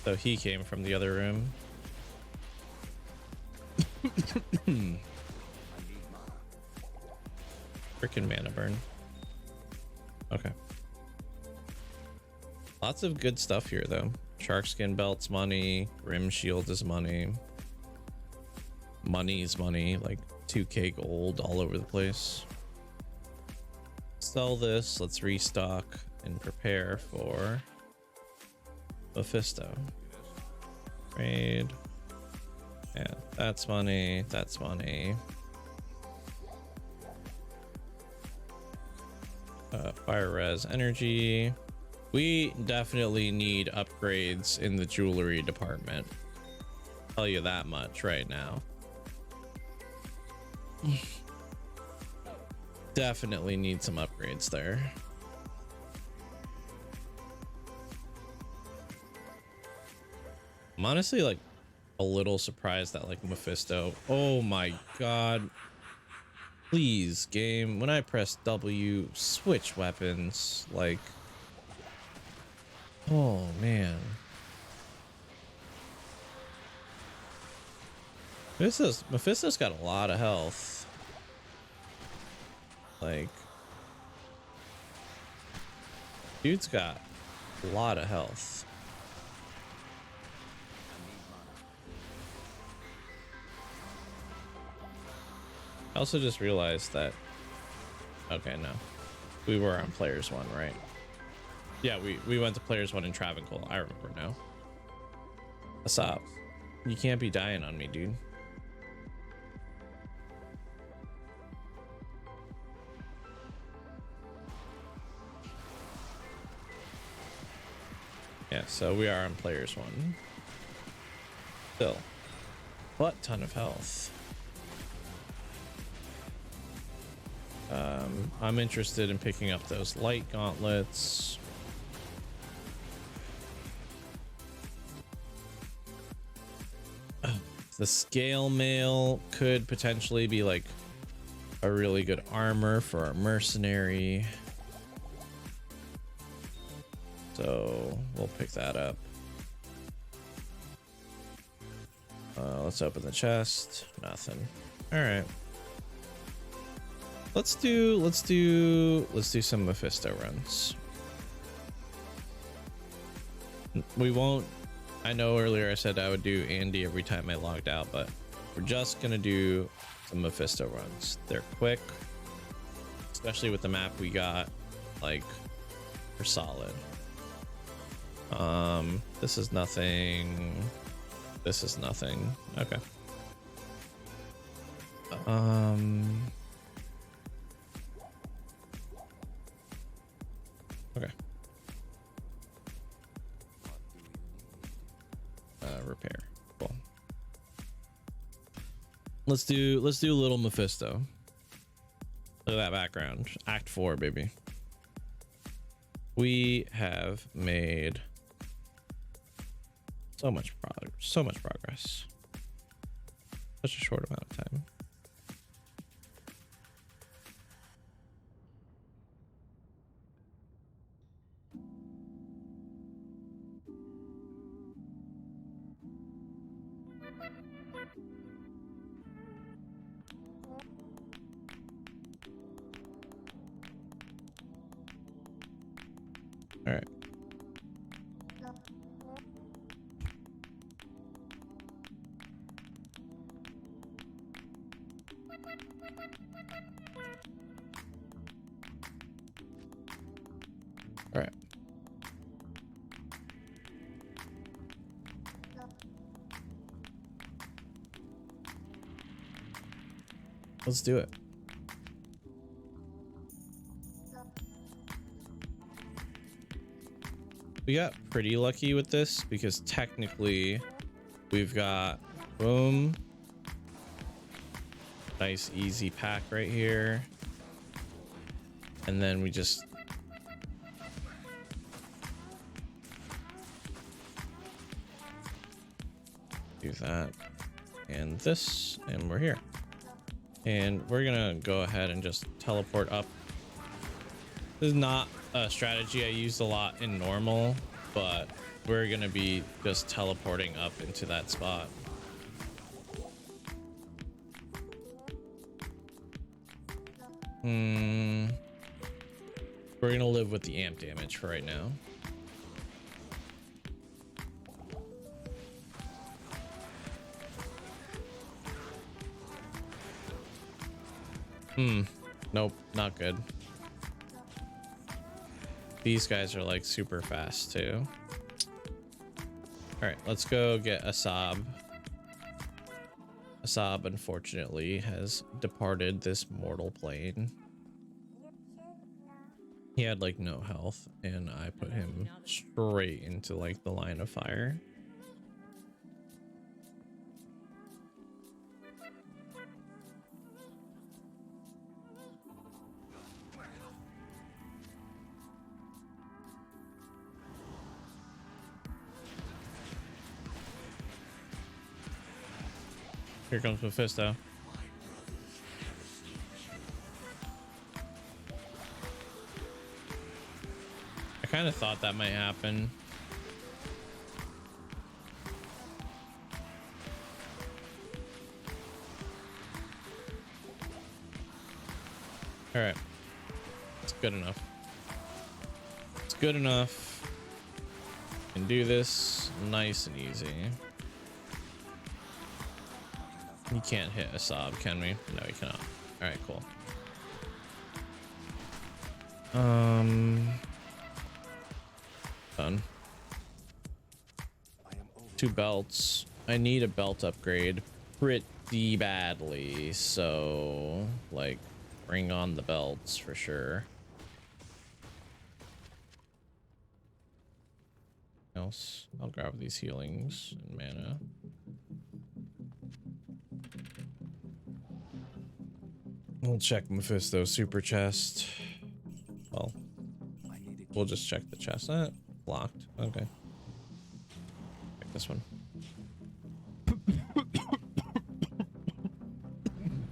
So he came from the other room. Freaking mana burn. Okay. Lots of good stuff here though. Sharkskin belt's money. Grim shield is money. Money's money. Like 2k gold all over the place. Sell this. Let's restock and prepare for Mephisto. Trade. Yeah, that's money. That's money. Fire res energy. We definitely need upgrades in the jewelry department. I'll tell you that much right now. Definitely need some upgrades there. I'm honestly like a little surprised that like Mephisto. Oh my god. Please, game, when I press W, switch weapons. Like, oh man. Mephisto's got a lot of health. Like, dude's got a lot of health. I also just realized that, okay, no, we were on players one, right? Yeah, we went to players one in Travancore. I remember now. What's up? You can't be dying on me, dude. Yeah, so we are on players one. Still, what ton of health. I'm interested in picking up those light gauntlets. The scale mail could potentially be like a really good armor for our mercenary. So we'll pick that up. Let's open the chest. Nothing. All right. Let's do some Mephisto runs. We won't I know earlier I said I would do Andy every time I logged out, but we're just gonna do some Mephisto runs. They're quick, especially with the map we got. Like, we're solid. This is nothing. This is nothing. Okay. Okay. Repair. Cool. Let's do little Mephisto. Look at that background. Act 4, baby. We have made so much progress. Such a short amount of time. All right. All right. Let's do it. We got pretty lucky with this because technically we've got boom, nice easy pack right here, and then we just do that and this, and we're here. And we're gonna go ahead and just teleport up. This is not a strategy I used a lot in normal, but we're gonna be just teleporting up into that spot. We're gonna live with the amp damage for right now. Nope, not good. These guys are like super fast too. All right, let's go get Asab. Asab unfortunately has departed this mortal plane. He had like no health and I put him straight into like the line of fire. Here comes Mephisto. I kind of thought that might happen. All right. It's good enough. It's good enough. Can do this nice and easy. You can't hit Asab, can we? No, we cannot. All right, cool. Done. 2 belts. I need a belt upgrade pretty badly, so like bring on the belts for sure. Else, I'll grab these healings and mana. We'll check Mephisto super chest. Well, we'll just check the chest. Locked. Okay. Check this one.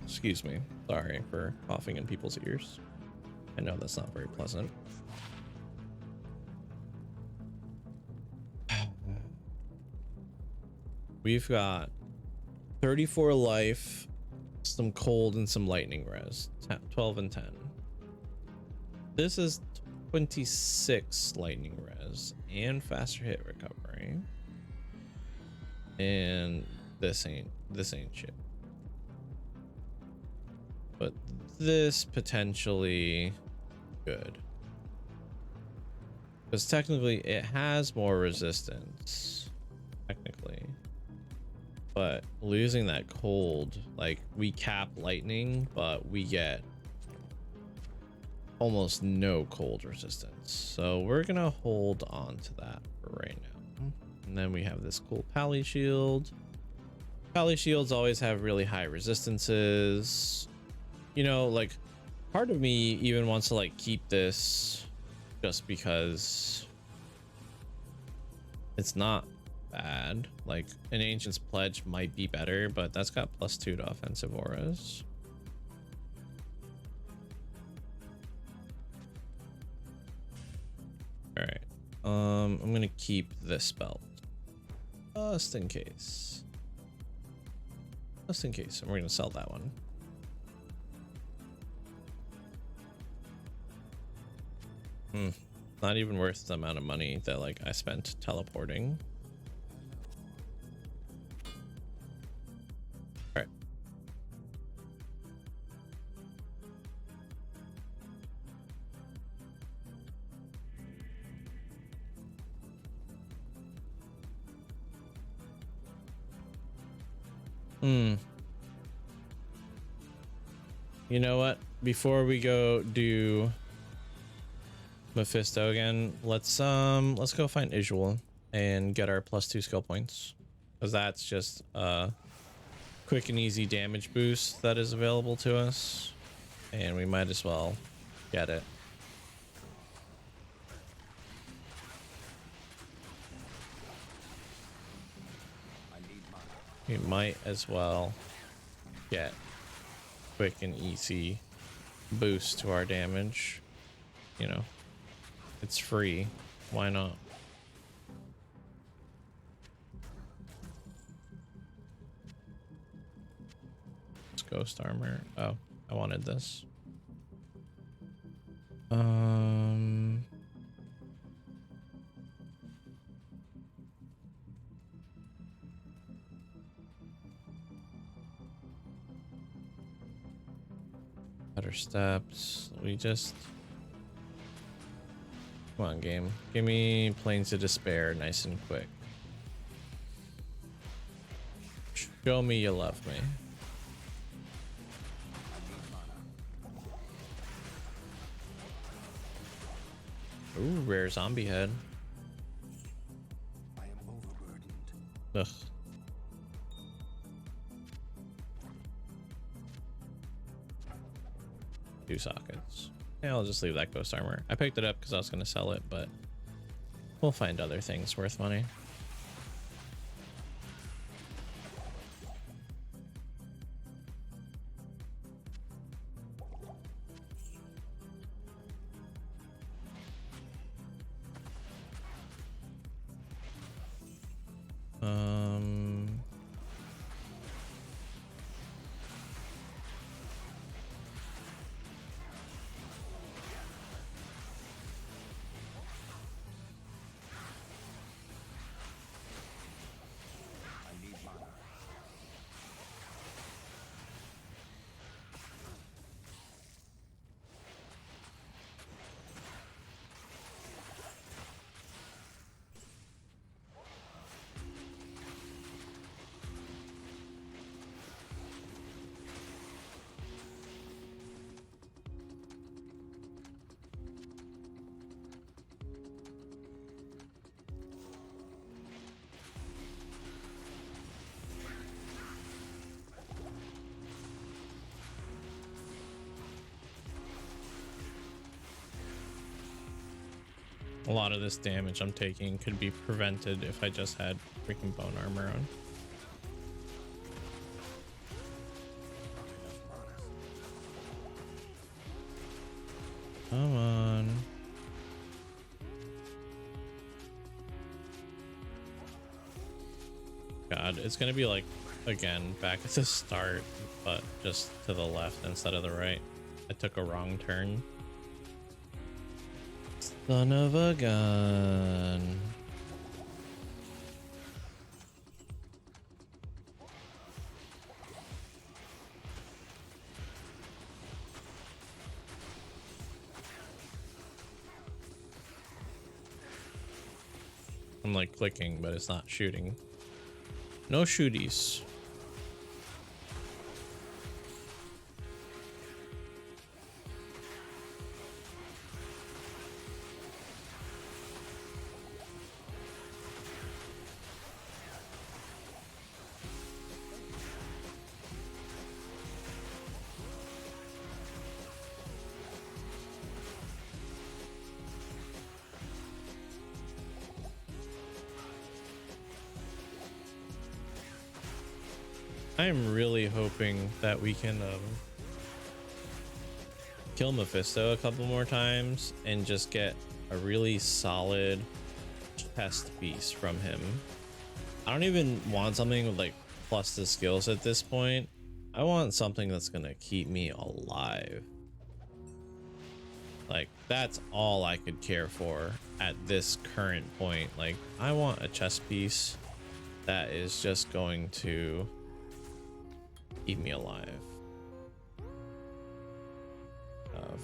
Excuse me. Sorry for coughing in people's ears. I know that's not very pleasant. We've got 34 life, some cold, and some lightning res. 12 and 10. This is 26 lightning res and faster hit recovery. and this ain't shit. But this potentially good. Because technically it has more resistance. Technically. But losing that cold, like we cap lightning, but we get almost no cold resistance. So we're gonna hold on to that for right now. And then we have this cool Pally shield. Pally shields always have really high resistances. You know, like part of me even wants to like keep this just because it's not bad. Like an Ancient's Pledge might be better, but that's got +2 to offensive auras. All right. I'm gonna keep this belt just in case. Just in case, and we're gonna sell that one. Not even worth the amount of money that like I spent teleporting. All right. You know what? Before we go do Mephisto again, let's go find Isuel and get our +2 skill points, because that's just a quick and easy damage boost that is available to us, and we might as well get it. We might as well get quick and easy boost to our damage. You know, it's free. Why not? It's ghost armor. Oh, I wanted this. Better steps. We just... Come on, game. Give me Plains of Despair nice and quick. Show me you love me. Ooh, rare zombie head. I am overburdened. Ugh. Two sockets. Yeah, I'll just leave that ghost armor. I picked it up because I was going to sell it, but we'll find other things worth money. A lot of this damage I'm taking could be prevented if I just had freaking bone armor on. Come on. God, it's gonna be like, again, back at the start, but just to the left instead of the right. I took a wrong turn. Son of a gun. I'm like clicking, but it's not shooting. No shooties. I'm really hoping that we can kill Mephisto a couple more times and just get a really solid chest piece from him. I don't even want something with like plus the skills at this point. I want something that's gonna keep me alive. Like that's all I could care for at this current point. Like I want a chest piece that is just going to keep me alive.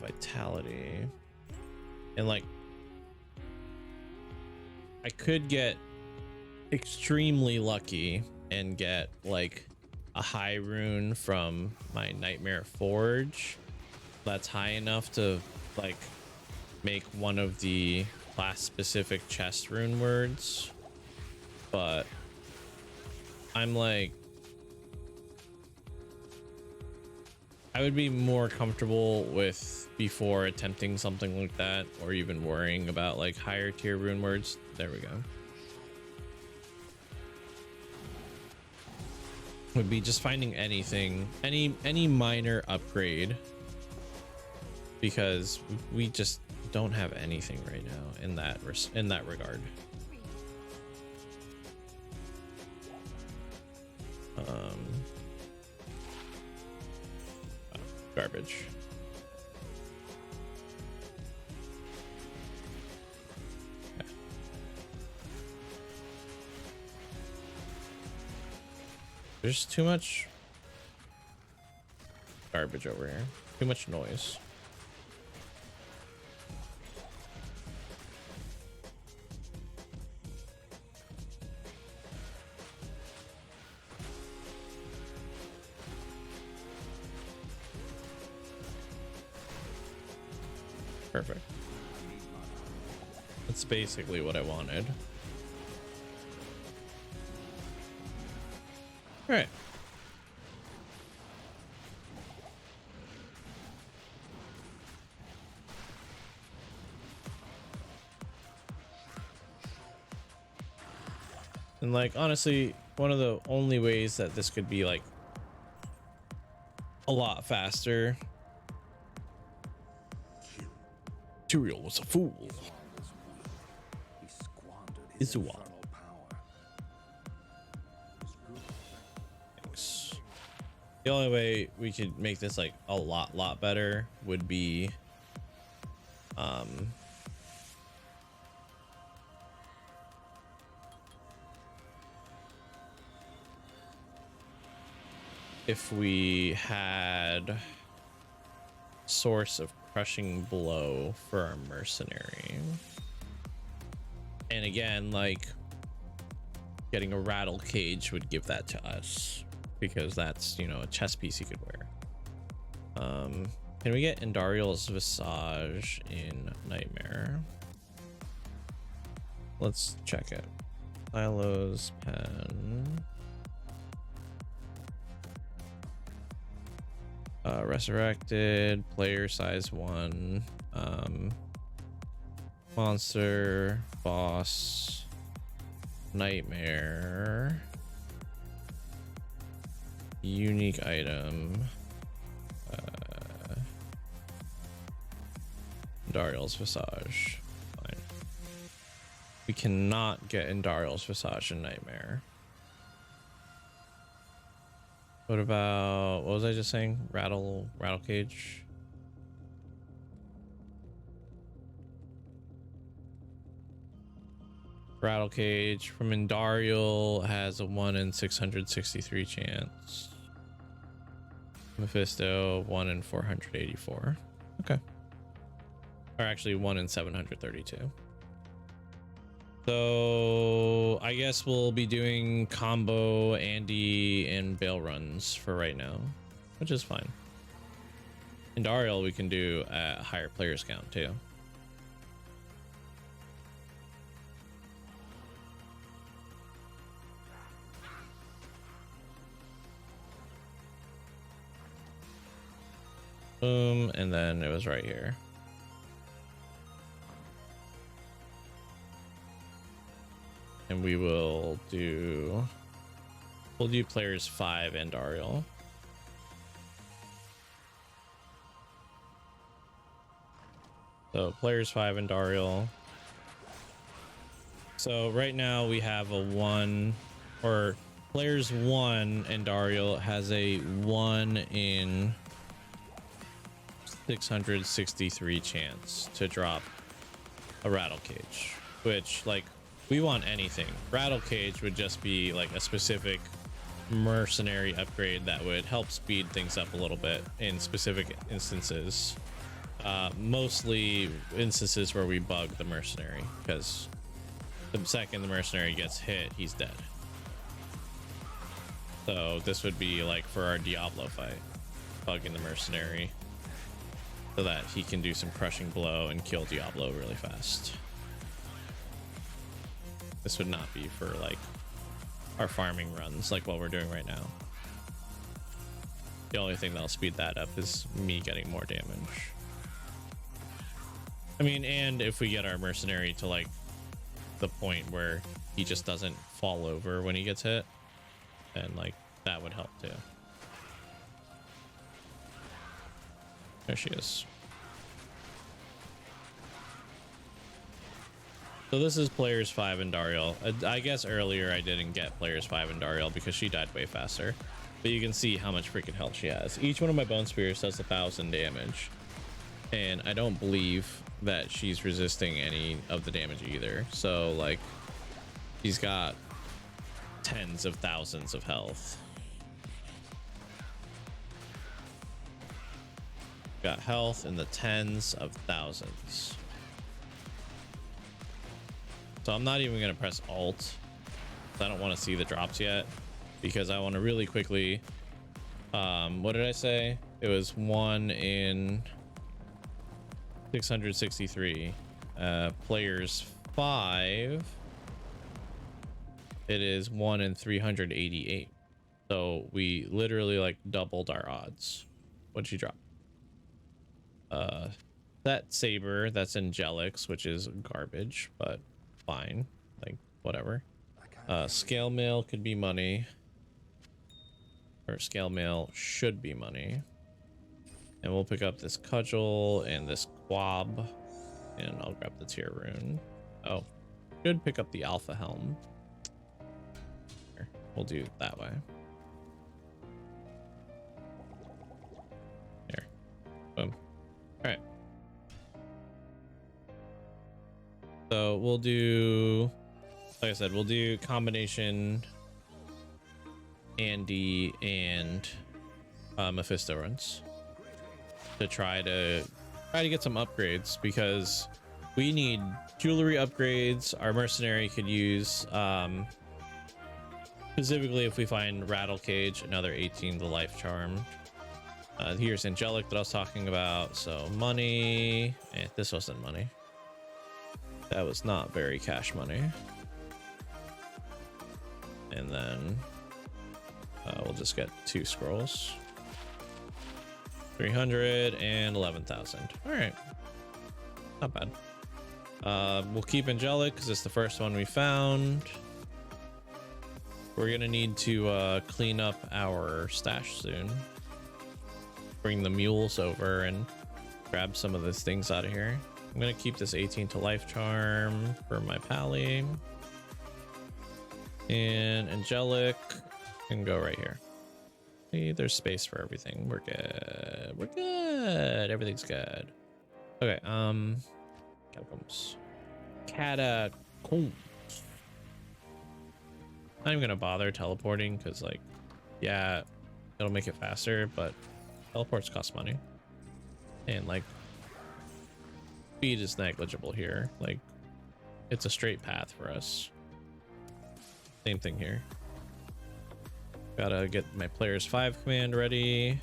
Vitality. And like I could get extremely lucky and get like a high rune from my Nightmare Forge that's high enough to like make one of the class specific chest rune words, but I'm like I would be more comfortable with before attempting something like that or even worrying about like higher tier rune words. There we go. Would be just finding anything, any minor upgrade, because we just don't have anything right now in that regard. Garbage. Okay. There's too much garbage over here. Too much noise. Perfect. That's basically what I wanted. All right. And like, honestly, one of the only ways that this could be like a lot faster. Tyrael was a fool. He squandered Is his a what? infernal power. Thanks. The only way we could make this like a lot better would be if we had source of crushing blow for our mercenary. And again, like getting a rattle cage would give that to us because that's, you know, a chest piece he could wear. Can we get Endariel's Visage in Nightmare? Let's check it. Silo's pen. Resurrected, player size 1, monster, boss, nightmare, unique item, Endariel's Visage. Fine. We cannot get Endariel's Visage in Nightmare. What about, what was I just saying? Rattle cage. Rattle cage from Endariel has a 1 in 663 chance. Mephisto 1 in 484. Okay. Or actually 1 in 732. So I guess we'll be doing combo Andy and Bale runs for right now, which is fine. And Ariel we can do at a higher players count too. Boom, and then it was right here. And we'll do players 5 and Ariel. So players 5 and Ariel. So right now we have a 1, or players 1 and Ariel has a 1 in 663 chance to drop a rattle cage, which, like, we want anything. Rattle cage would just be like a specific mercenary upgrade that would help speed things up a little bit in specific instances. Mostly instances where we bug the mercenary, because the second the mercenary gets hit, he's dead. So this would be like for our Diablo fight, bugging the mercenary so that he can do some crushing blow and kill Diablo really fast. This would not be for like our farming runs like what we're doing right now. The only thing that'll speed that up is me getting more damage. I mean, and if we get our mercenary to like the point where he just doesn't fall over when he gets hit, then like that would help too. There she is. So this is players 5 and Dariel. I guess earlier I didn't get players 5 and Dariel because she died way faster. But you can see how much freaking health she has. Each one of my bone spears does 1,000 damage. And I don't believe that she's resisting any of the damage either. So like, she's got tens of thousands of health. Got health in the tens of thousands. So I'm not even going to press Alt. I don't want to see the drops yet because I want to really quickly, what did I say? It was 1 in 663. Players 5, it is 1 in 388. So we literally like doubled our odds. What'd she drop? That saber, that's Angelix, which is garbage, but fine, like whatever. Scale mail could be money, or scale mail should be money. And we'll pick up this cudgel and this quab, and I'll grab the tier rune. Oh, should pick up the alpha helm. Here, we'll do it that way. Here, boom. All right. So we'll do, like I said, we'll do combination Andy and Mephisto runs to try to get some upgrades, because we need jewelry upgrades. Our mercenary could use specifically if we find rattle cage, another 18 the life charm. Here's angelic that I was talking about. So money, this wasn't money. That was not very cash money. And then we'll just get 2 scrolls. 300 and 11,000. All right, not bad. We'll keep angelic because it's the first one we found. We're gonna need to clean up our stash soon. Bring the mules over and grab some of those things out of here. I'm gonna keep this 18 to life charm for my pally. And angelic can go right here. See, there's space for everything. We're good. We're good. Everything's good. Okay, catacombs. Catacombs. Not even gonna bother teleporting because, like, yeah, it'll make it faster, but teleports cost money. And like, speed is negligible here. Like, it's a straight path for us. Same thing here. Gotta get my players 5 command ready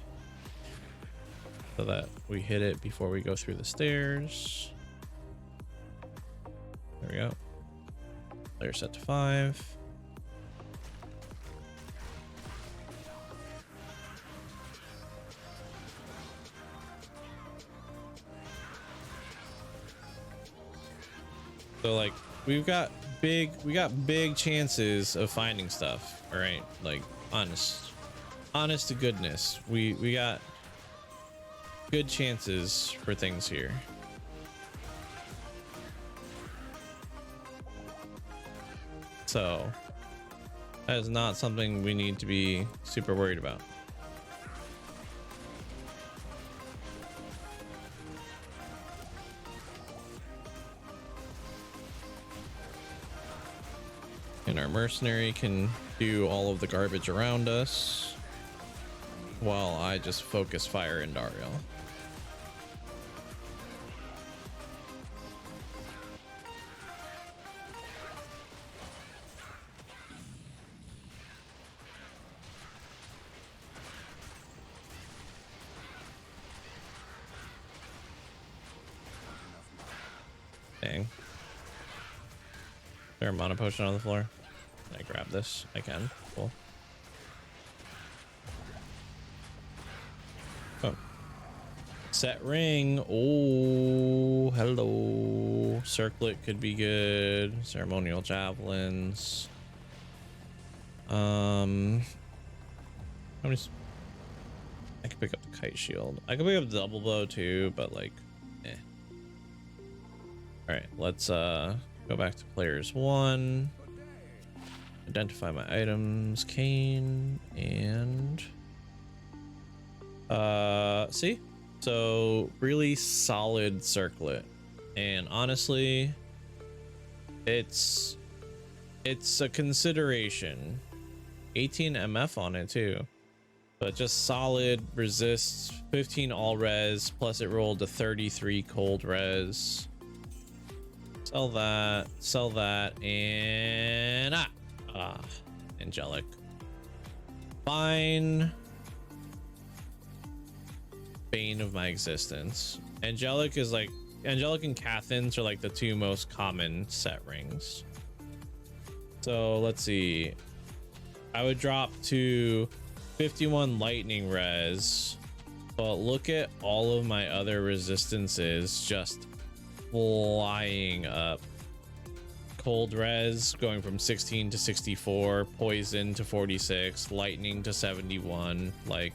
so that we hit it before we go through the stairs. There we go. Player set to 5. So like we got big chances of finding stuff. All right, like honest to goodness, we got good chances for things here. So that is not something we need to be super worried about. And our mercenary can do all of the garbage around us while I just focus fire in Dariel. Dang. Is there a mana potion on the floor? Can I grab this? I can. Cool. Oh. Set ring. Oh, hello. Circlet could be good. Ceremonial javelins. How many? I could pick up the kite shield. I could pick up the double bow too, but like, eh. All right, let's go back to players 1. Identify my items, Cane, and see, so really solid circlet, and honestly, it's a consideration. 18 MF on it too, but just solid, resists 15 all res, plus it rolled a 33 cold res. Sell that, and angelic. Fine. Bane of my existence. Angelic and Cathins are like the 2 most common set rings. So let's see. I would drop to 51 lightning res, but look at all of my other resistances just flying up. Cold res going from 16 to 64, poison to 46, lightning to 71. Like,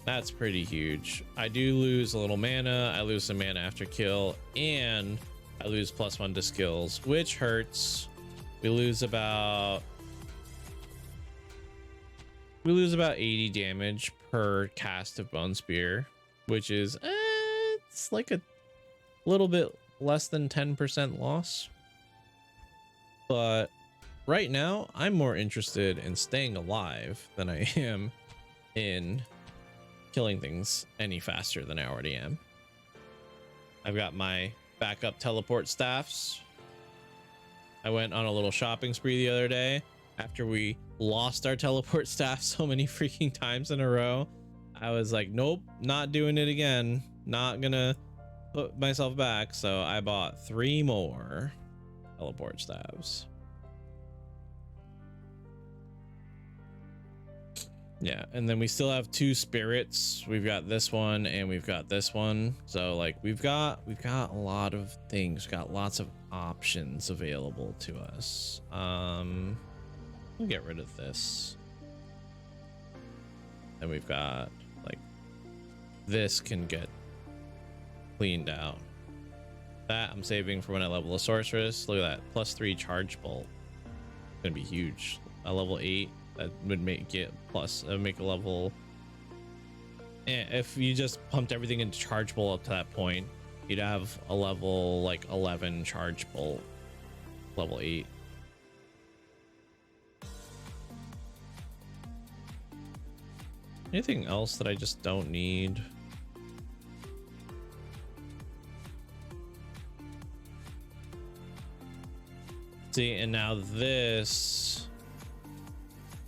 that's pretty huge. I do lose a little mana. I lose some mana after kill, and I lose +1 to skills, which hurts. We lose about 80 damage per cast of Bone Spear, which is it's like a little bit less than 10% loss. But right now I'm more interested in staying alive than I am in killing things any faster than I already am. I've got my backup teleport staffs. I went on a little shopping spree the other day after we lost our teleport staff so many freaking times in a row. I was like, nope, not doing it again. Not gonna put myself back. So I bought 3 more teleport staves. Yeah, and then we still have 2 spirits. We've got this one and we've got this one. So like we've got a lot of things. We've got lots of options available to us. We'll get rid of this. And we've got like this can get cleaned out. That I'm saving for when I level a sorceress. Look at that, +3 charge bolt. It's gonna be huge. A level 8 that would make it make a level. If you just pumped everything into charge bolt up to that point, you'd have a level like 11 charge bolt, level 8. Anything else that I just don't need? See, and now this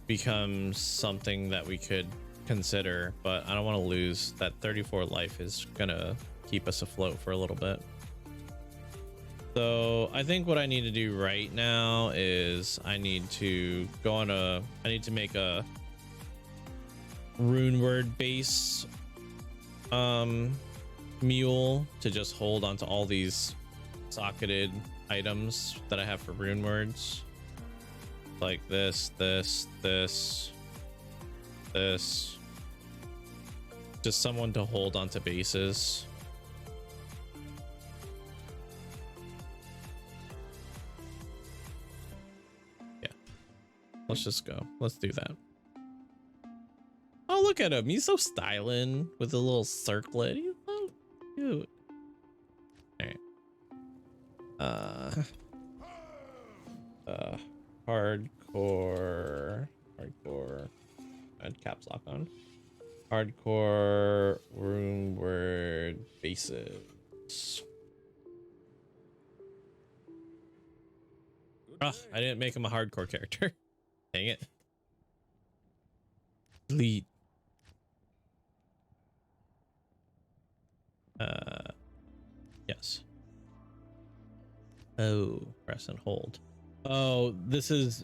becomes something that we could consider, but I don't want to lose that 34 life is gonna keep us afloat for a little bit. So I think what I need to do right now is I need to make a rune word base mule to just hold onto all these socketed items that I have for rune words, like this, just someone to hold onto bases. Yeah, let's just go. Let's do that. Oh, look at him. He's so styling with a little circlet. He's so cute. All right. Hardcore. I had caps lock on. Hardcore rune word bases. Oh, I didn't make him a hardcore character. Dang it. Delete. Yes. Oh, press and hold. Oh, this is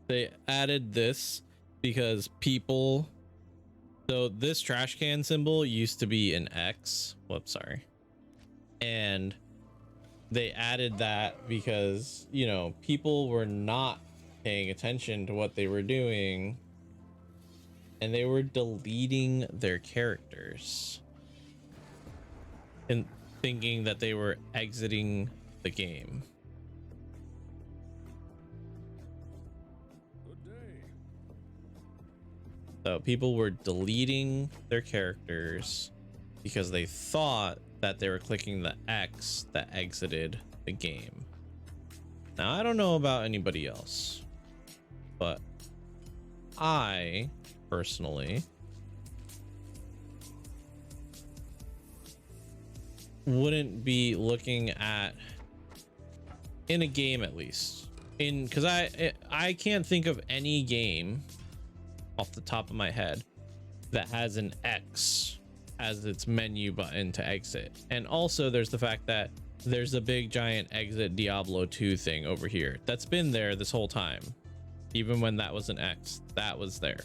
they added this because people, so this trash can symbol used to be an X. Whoops, sorry. And they added that because, you know, people were not paying attention to what they were doing and they were deleting their characters and thinking that they were exiting the game. Good day. So people were deleting their characters because they thought that they were clicking the X that exited the game. Now, I don't know about anybody else, but I personally wouldn't be looking at, in a game at least, because I can't think of any game off the top of my head that has an X as its menu button to exit. And also there's the fact that there's a big giant exit Diablo 2 thing over here that's been there this whole time. Even when that was an X, that was there.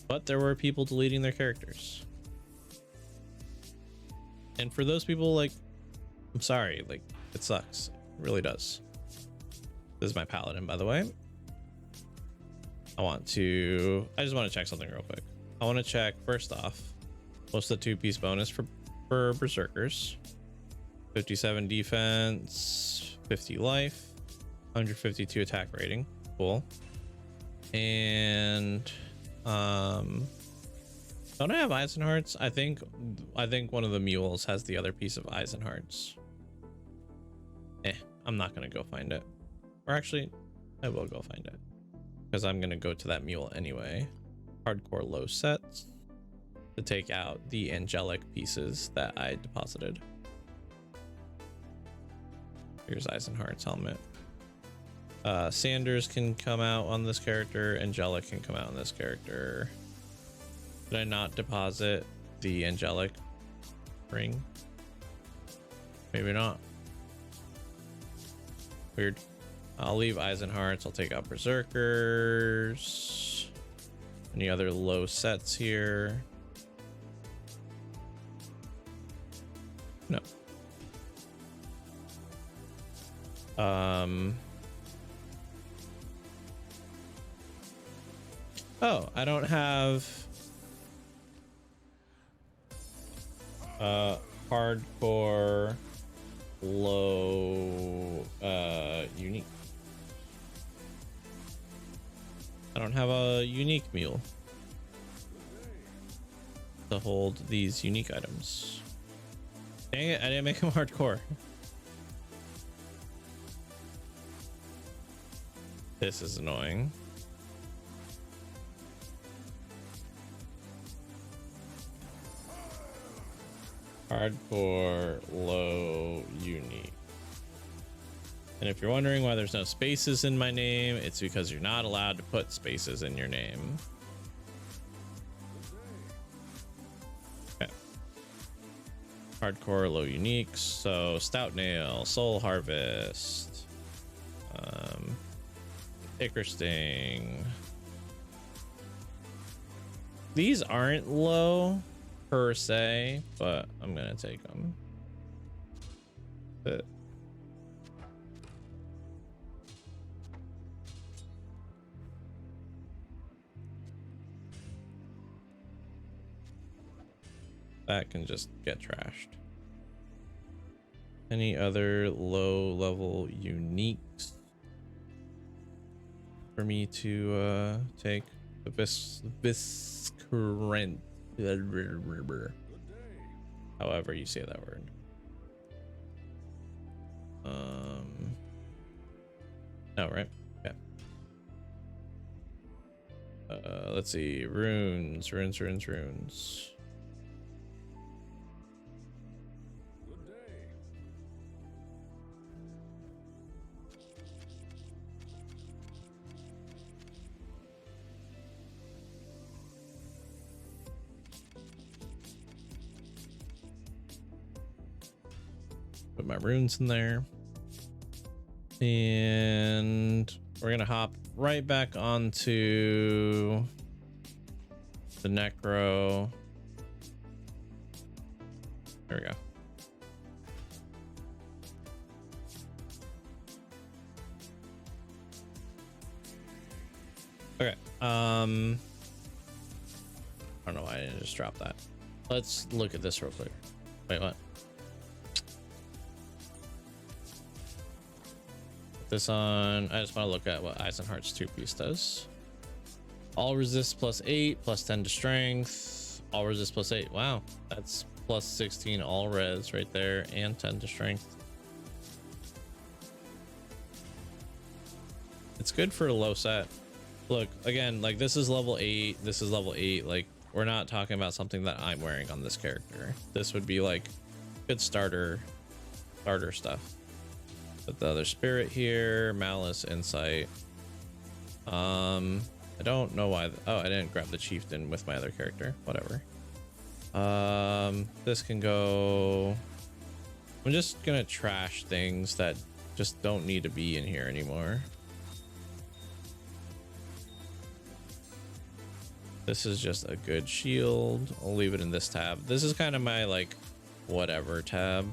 But there were people deleting their characters. And for those people, like, I'm sorry, like, it sucks. It really does. This is my paladin, by the way. I just want to check something real quick. I want to check, first off, what's the 2-piece bonus for berserkers? 57 defense, 50 life, 152 attack rating. Cool. And don't I have Eisenhearts? I think one of the mules has the other piece of Eisenhearts. I'm not gonna go find it. Or actually, I will go find it, because I'm gonna go to that mule anyway. Hardcore low sets to take out the angelic pieces that I deposited. Here's Eisenheart's helmet. Sanders can come out on this character. Angelic can come out on this character. Did I not deposit the angelic ring? Maybe not. Weird. I'll leave Eisenhearts. I'll take out berserkers. Any other low sets here? No. Oh, I don't have hardcore low unique. I don't have a unique mule to hold these unique items. Dang it, I didn't make him hardcore. This is annoying. Hardcore low unique. And if you're wondering why there's no spaces in my name, it's because you're not allowed to put spaces in your name. Okay. Hardcore, low uniques. So Stout Nail, Soul Harvest, Ichor Sting. These aren't low per se, but I'm gonna take them. That can just get trashed. Any other low level uniques for me to take? The Viscurant, however you say that word. No, right? Yeah. Let's see. Runes. Put my runes in there. And we're gonna hop right back onto the Necro. There we go. Okay. I don't know why I didn't just drop that. Let's look at this real quick. Wait, what? This on. I just want to look at what Eisenheart's 2-piece does. All resist +8, +10 to strength. All resist +8. Wow, that's +16 all res right there, and 10 to strength. It's good for a low set. Look, again, like this is level 8. This is level 8. Like we're not talking about something that I'm wearing on this character. This would be like good starter stuff. Put the other spirit here, malice, insight. I don't know why. Oh, I didn't grab the chieftain with my other character. Whatever. This can go. I'm just gonna trash things that just don't need to be in here anymore. This is just a good shield. I'll leave it in this tab. This is kind of my like whatever tab,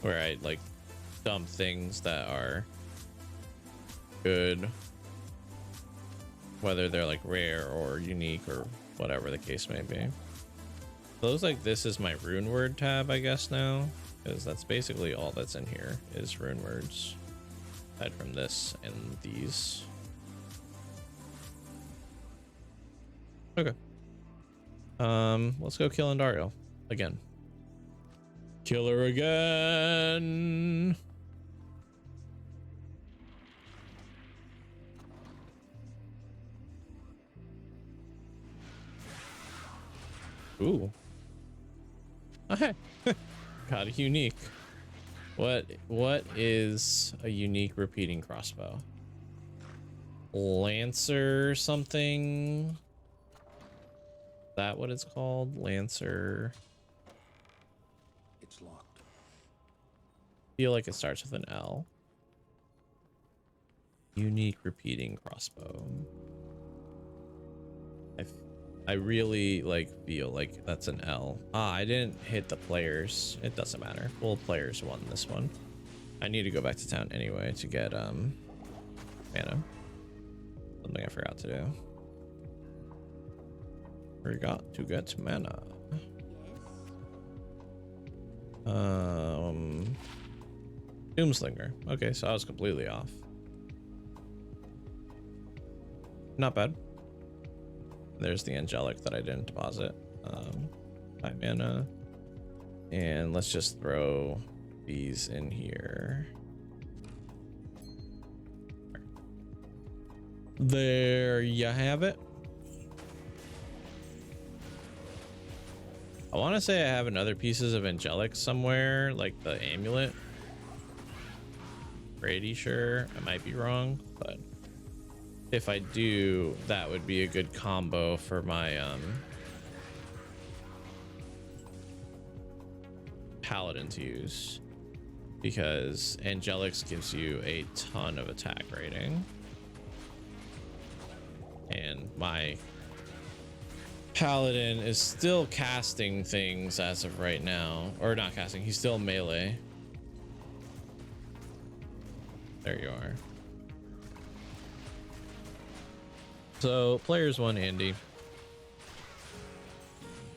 where I like dump things that are good, whether they're like rare or unique or whatever the case may be. So it looks like this is my rune word tab, I guess now, because that's basically all that's in here is rune words, aside from this and these. Okay. Let's go kill Andariel again. Kill her again. Ooh. Okay. Got a unique. What is a unique repeating crossbow? Lancer something? Is that what it's called? Lancer. It's locked. Feel like it starts with an L. Unique repeating crossbow. I really like feel like that's an L. Ah, I didn't hit the players. It doesn't matter. Well, players won this one. I need to go back to town anyway to get mana. Something I forgot to do. Forgot to get mana. Doomslinger. Okay, so I was completely off. Not bad. There's the angelic that I didn't deposit. 5 mana. And let's just throw these in here. There you have it. want to say I have another pieces of angelic somewhere, like the amulet. Pretty sure. I might be wrong, but if I do, that would be a good combo for my paladin to use, because angelics gives you a ton of attack rating, and my paladin is still casting things as of right now, or not casting, he's still melee. There you are. So players one, Andy,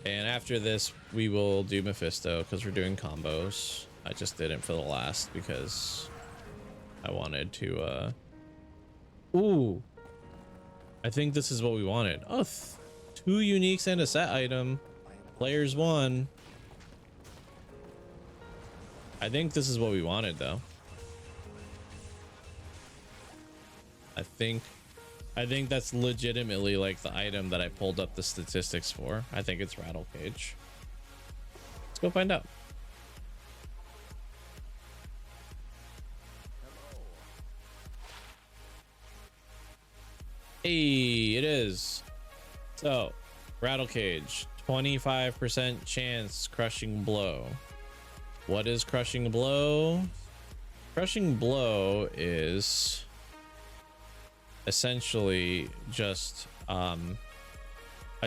and after this we will do Mephisto because we're doing combos. I just didn't for the last because I wanted to ooh, I think this is what we wanted. Oh, 2 uniques and a set item. Players one. I think this is what we wanted though. I think that's legitimately like the item that I pulled up the statistics for. I think it's Rattle Cage. Let's go find out. Hey, it is. So, Rattle Cage, 25% chance crushing blow. What is crushing blow? Crushing blow is essentially just a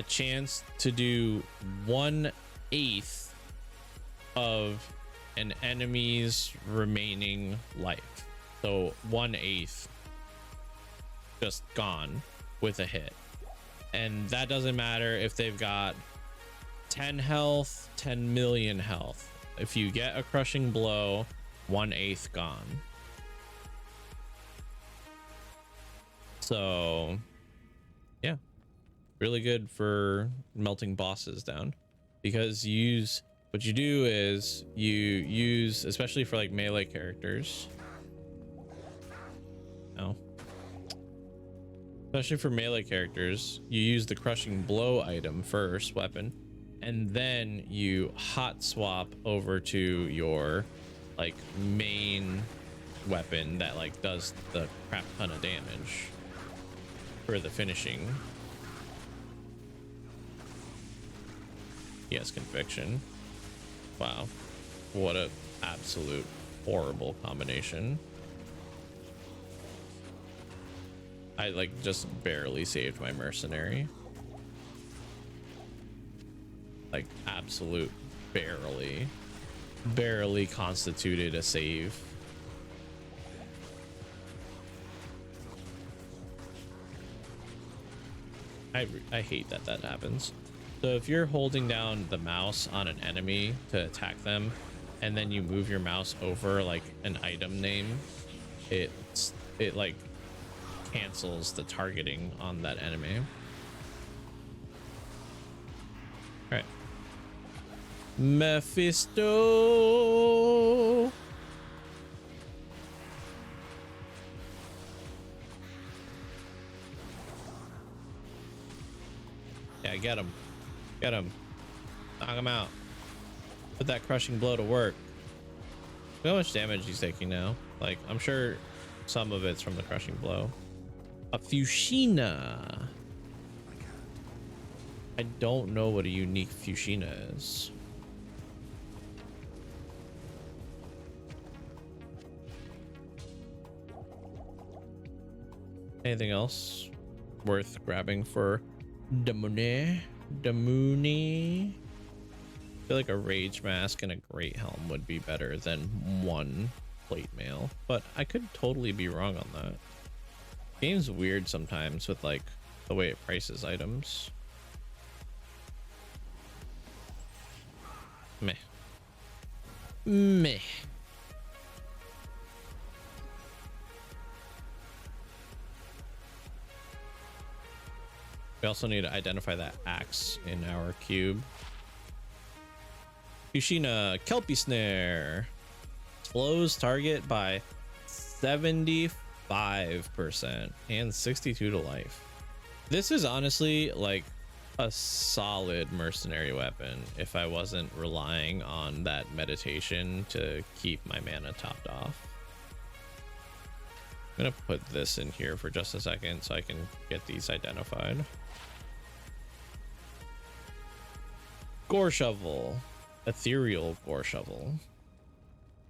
chance to do 1/8 of an enemy's remaining life. So 1/8 just gone with a hit, and that doesn't matter if they've got 10 health, 10 million health. If you get a crushing blow, 1/8 gone. So yeah, really good for melting bosses down, because what you do is you use, especially for like melee characters, especially for melee characters, you use the crushing blow item first, weapon, and then you hot swap over to your like main weapon that like does the crap ton of damage for the finishing. Yes, conviction. Wow, what a absolute horrible combination. I like just barely saved my mercenary. Like absolute barely constituted a save. I hate that happens. So if you're holding down the mouse on an enemy to attack them, and then you move your mouse over like an item name, it like cancels the targeting on that enemy. All right, Mephisto. Yeah, get him. Get him. Knock him out. Put that crushing blow to work. Look how much damage he's taking now. Like, I'm sure some of it's from the crushing blow. A Fushina. I don't know what a unique Fushina is. Anything else worth grabbing for Damune? I feel like a rage mask and a great helm would be better than 1 plate mail, but I could totally be wrong on that. Game's weird sometimes with like the way it prices items. Meh. We also need to identify that axe in our cube. Fushina, Kelpie Snare. Slows target by 75% and 62 to life. This is honestly like a solid mercenary weapon if I wasn't relying on that meditation to keep my mana topped off. I'm gonna put this in here for just a second so I can get these identified. Gore shovel, ethereal gore shovel.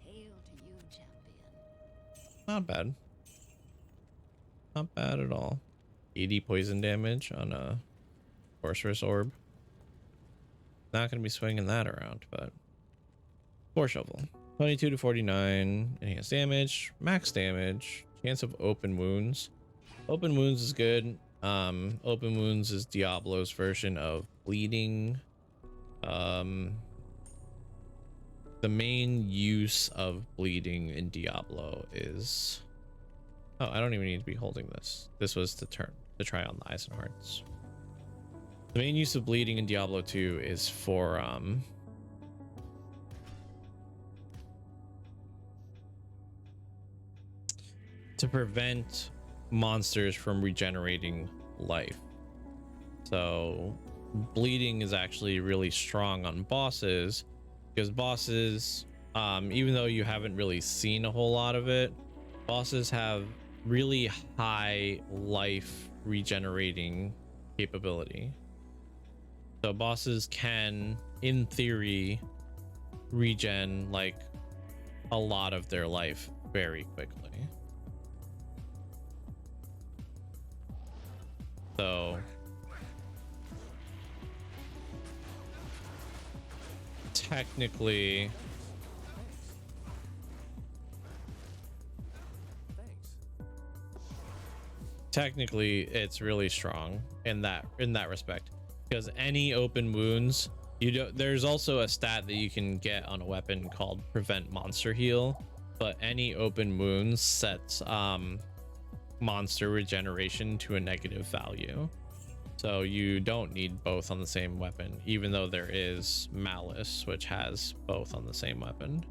Hail to you, champion. Not bad. Not bad at all. 80 poison damage on a sorceress orb. Not gonna be swinging that around, but gore shovel. 22 to 49 enhanced damage, max damage, chance of open wounds. Open wounds is good. Open wounds is Diablo's version of bleeding. The main use of bleeding in Diablo is, oh, I don't even need to be holding this. This was to try on the Eisenharts. The main use of bleeding in Diablo 2 is for to prevent monsters from regenerating life. So bleeding is actually really strong on bosses, because bosses, even though you haven't really seen a whole lot of it, bosses have really high life regenerating capability. So bosses can, in theory, regen like a lot of their life very quickly. So technically, it's really strong in that respect, because any open wounds, there's also a stat that you can get on a weapon called prevent monster heal, but any open wounds sets monster regeneration to a negative value. So you don't need both on the same weapon, even though there is Malice, which has both on the same weapon.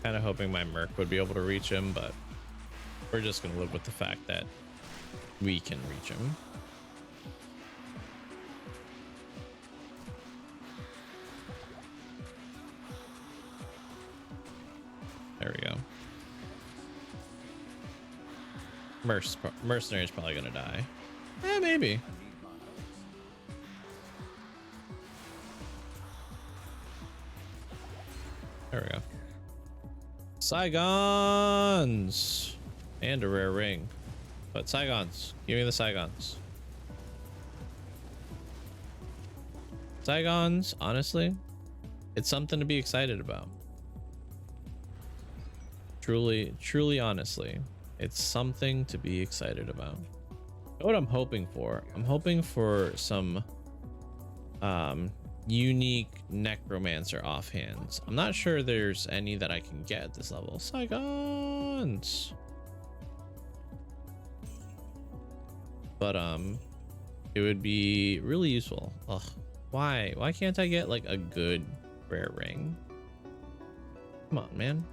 Kind of hoping my Merc would be able to reach him, but we're just going to live with the fact that we can reach him. There we go. Mercenary's probably gonna die. Maybe. There we go. Saigons! And a rare ring. But Saigons. Give me the Saigons. Saigons, honestly, it's something to be excited about. Truly, honestly, it's something to be excited about. You know what I'm hoping for? I'm hoping for some unique necromancer offhands. I'm not sure there's any that I can get at this level. Saigons. But it would be really useful. Ugh, why can't I get like a good rare ring? Come on, man.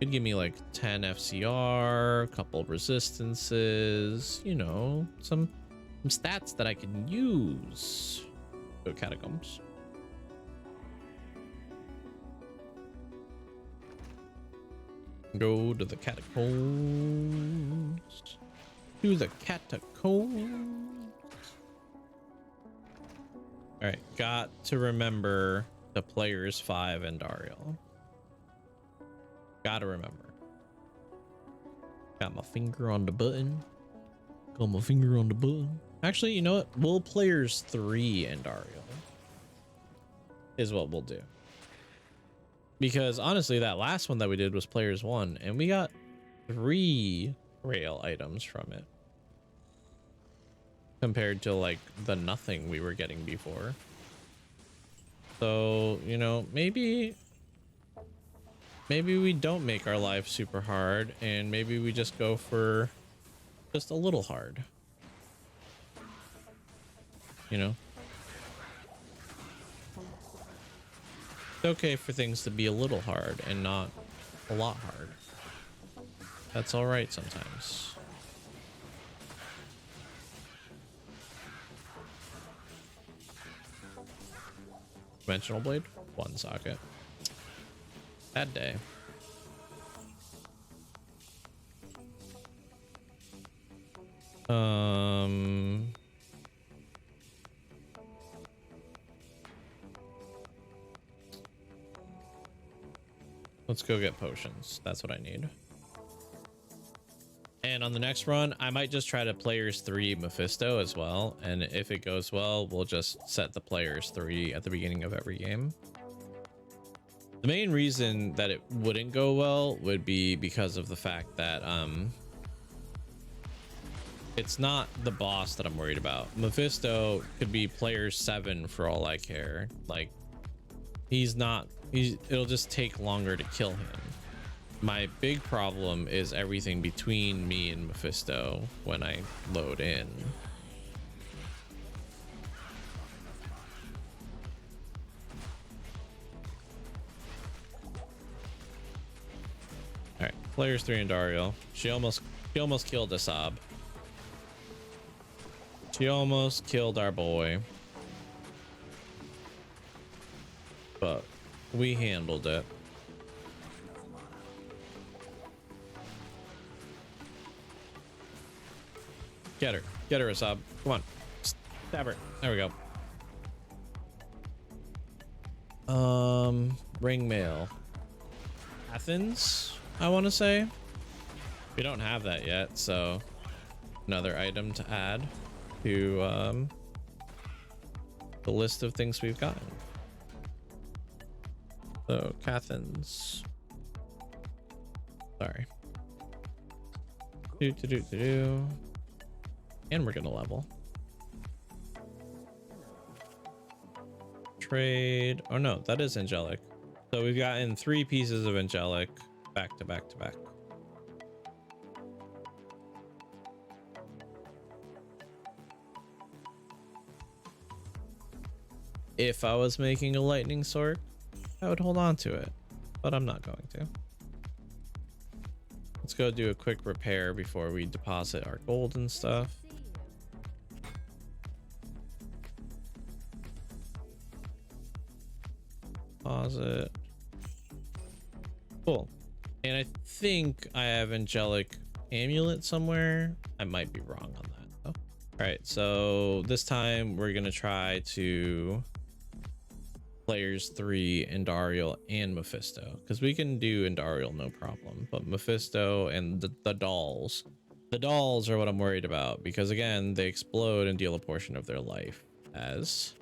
Could give me like 10 FCR, a couple resistances, you know, some stats that I can use. Go catacombs. Go to the catacombs. To the catacombs. All right, got to remember the players 5 and Dariel. Gotta remember. Got my finger on the button. Got my finger on the button. Actually, you know what? We'll players 3 and Dariel is what we'll do. Because honestly, that last one that we did was players 1, and we got 3 rail items from it. Compared to like the nothing we were getting before. So, you know, maybe we don't make our life super hard, and maybe we just go for just a little hard. you know? It's okay for things to be a little hard and not a lot hard. That's all right sometimes. Conventional blade, 1 socket. Bad day. Let's go get potions. That's what I need. And on the next run, I might just try to players 3 Mephisto as well. And if it goes well, we'll just set the players 3 at the beginning of every game. The main reason that it wouldn't go well would be because of the fact that it's not the boss that I'm worried about. Mephisto could be player 7 for all I care. Like, it'll just take longer to kill him. My big problem is everything between me and Mephisto when I load in. All right, players 3 and Dario. She almost killed Asab. She almost killed our boy. But we handled it. Get her, Asab. Come on, stab her. There we go. Ring mail. Athens, I want to say. We don't have that yet, so another item to add to the list of things we've gotten. So Cathans. Sorry. And we're gonna level. Trade. Oh no, that is angelic. So we've gotten 3 pieces of angelic back to back to back. If I was making a lightning sword, I would hold on to it, but I'm not going to. Let's go do a quick repair before we deposit our gold and stuff. Deposit. Cool. And I think I have angelic amulet somewhere. I might be wrong on that though. All right, so this time we're gonna try to players 3 Andariel and Mephisto, because we can do Andariel no problem, but Mephisto and the dolls are what I'm worried about, because again, they explode and deal a portion of their life as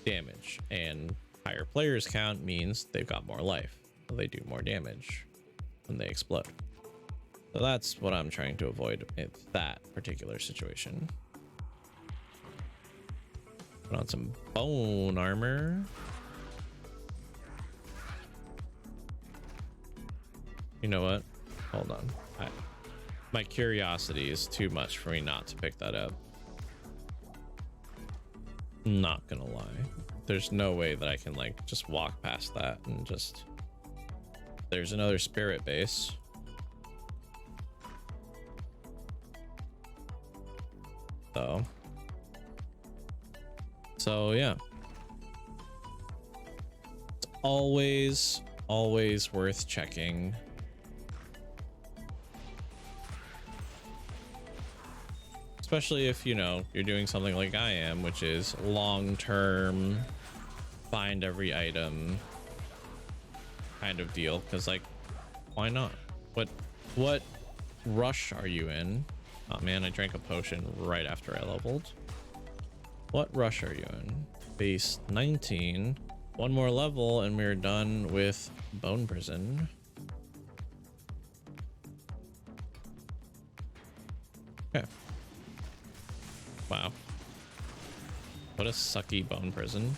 damage, and higher players count means they've got more life, so they do more damage when they explode. So that's what I'm trying to avoid in that particular situation. Put on some bone armor. You know what? Hold on. My curiosity is too much for me not to pick that up. Not gonna lie. There's no way that I can like just walk past that and just... There's another spirit base. So yeah, it's always worth checking. Especially if, you know, you're doing something like I am, which is long-term, find every item kind of deal. Because, like, why not? What rush are you in? Oh man, I drank a potion right after I leveled. What rush are you in? Base 19. One more level and we're done with Bone Prison. Okay. Wow. What a sucky Bone Prison.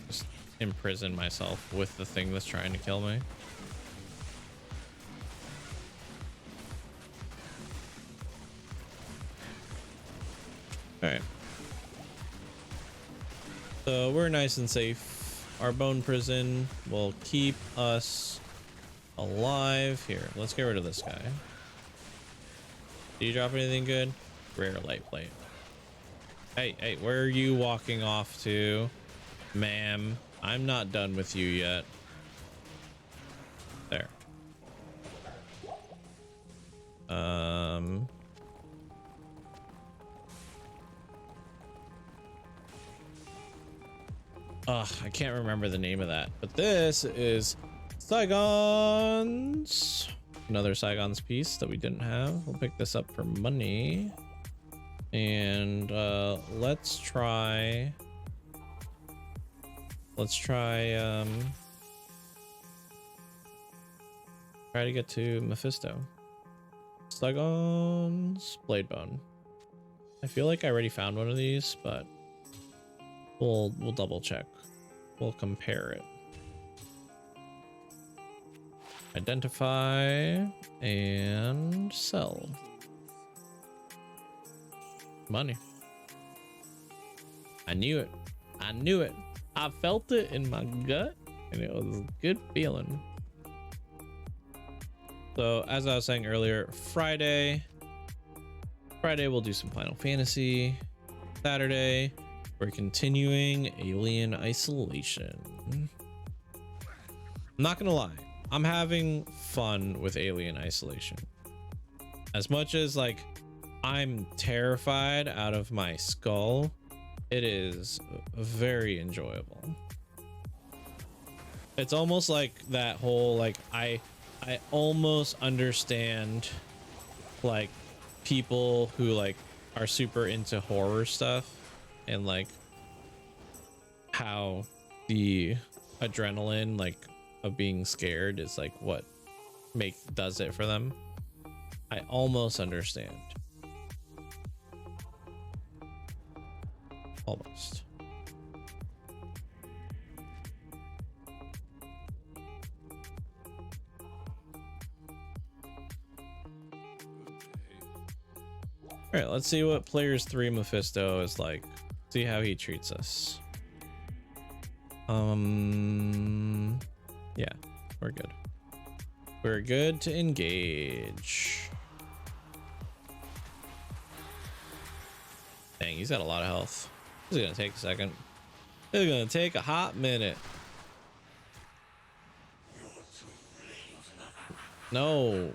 Just imprison myself with the thing that's trying to kill me. All right. So we're nice and safe. Our bone prison will keep us alive. Here, let's get rid of this guy. Do you drop anything good? Rare light plate. Hey, where are you walking off to, ma'am? I'm not done with you yet. There. I can't remember the name of that, but this is Saigon's. Another Saigon's piece that we didn't have. We'll pick this up for money. And let's try try to get to Mephisto. Saigon's blade bone. I feel like I already found one of these, but we'll double check. We'll compare it. Identify and sell. Money. I knew it. I knew it. I felt it in my gut, and it was a good feeling. So as I was saying earlier, Friday we'll do some Final Fantasy. Saturday we're continuing Alien Isolation. I'm not gonna lie, I'm having fun with Alien Isolation. As much as like I'm terrified out of my skull, it is very enjoyable. It's almost like that whole like I almost understand like people who like are super into horror stuff and like how the adrenaline like of being scared is like what does it for them. I almost understand. Almost. All right, let's see what players 3 Mephisto is like. See how he treats us. Yeah, we're good. We're good to engage. Dang, he's got a lot of health. This is gonna take a second. It's gonna take a hot minute. No,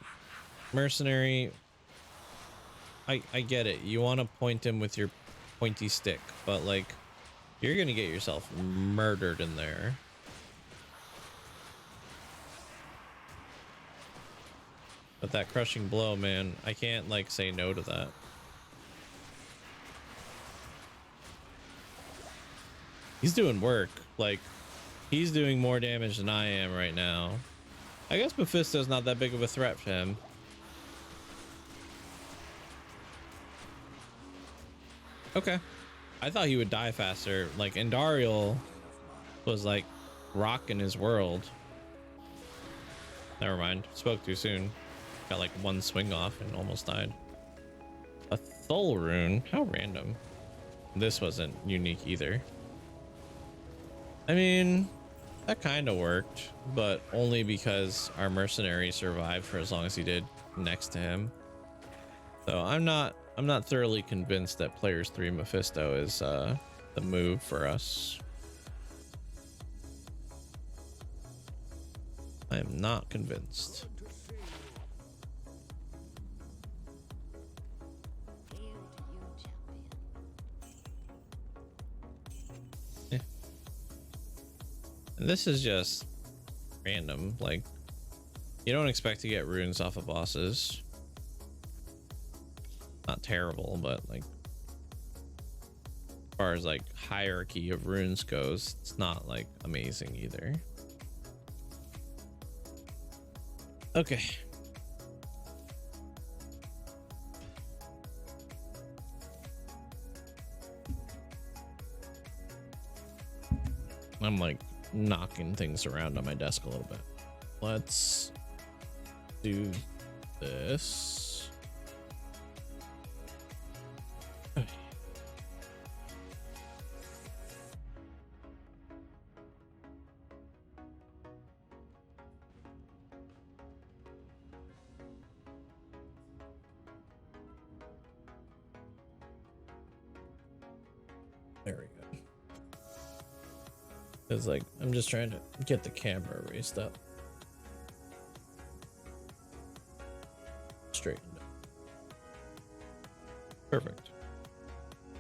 mercenary. I get it. You want to point him with your pointy stick, but like you're gonna get yourself murdered in there. But that crushing blow, man, I can't like say no to that. He's doing work. Like he's doing more damage than I am right now. I guess Mephisto's not that big of a threat for him. Okay. I thought he would die faster. Like Andariel was like rocking his world. Never mind. Spoke too soon. Got like one swing off and almost died. A Thul rune? How random. This wasn't unique either. I mean, that kind of worked, but only because our mercenary survived for as long as he did next to him. So I'm not thoroughly convinced that players 3 Mephisto is the move for us. I am not convinced. And this is just random. Like, you don't expect to get runes off of bosses. Not terrible, but like as far as like hierarchy of runes goes, it's not like amazing either. Okay. I'm like knocking things around on my desk a little bit. Let's do this. There we go. It's like I'm just trying to get the camera raised up. Straightened up. Perfect.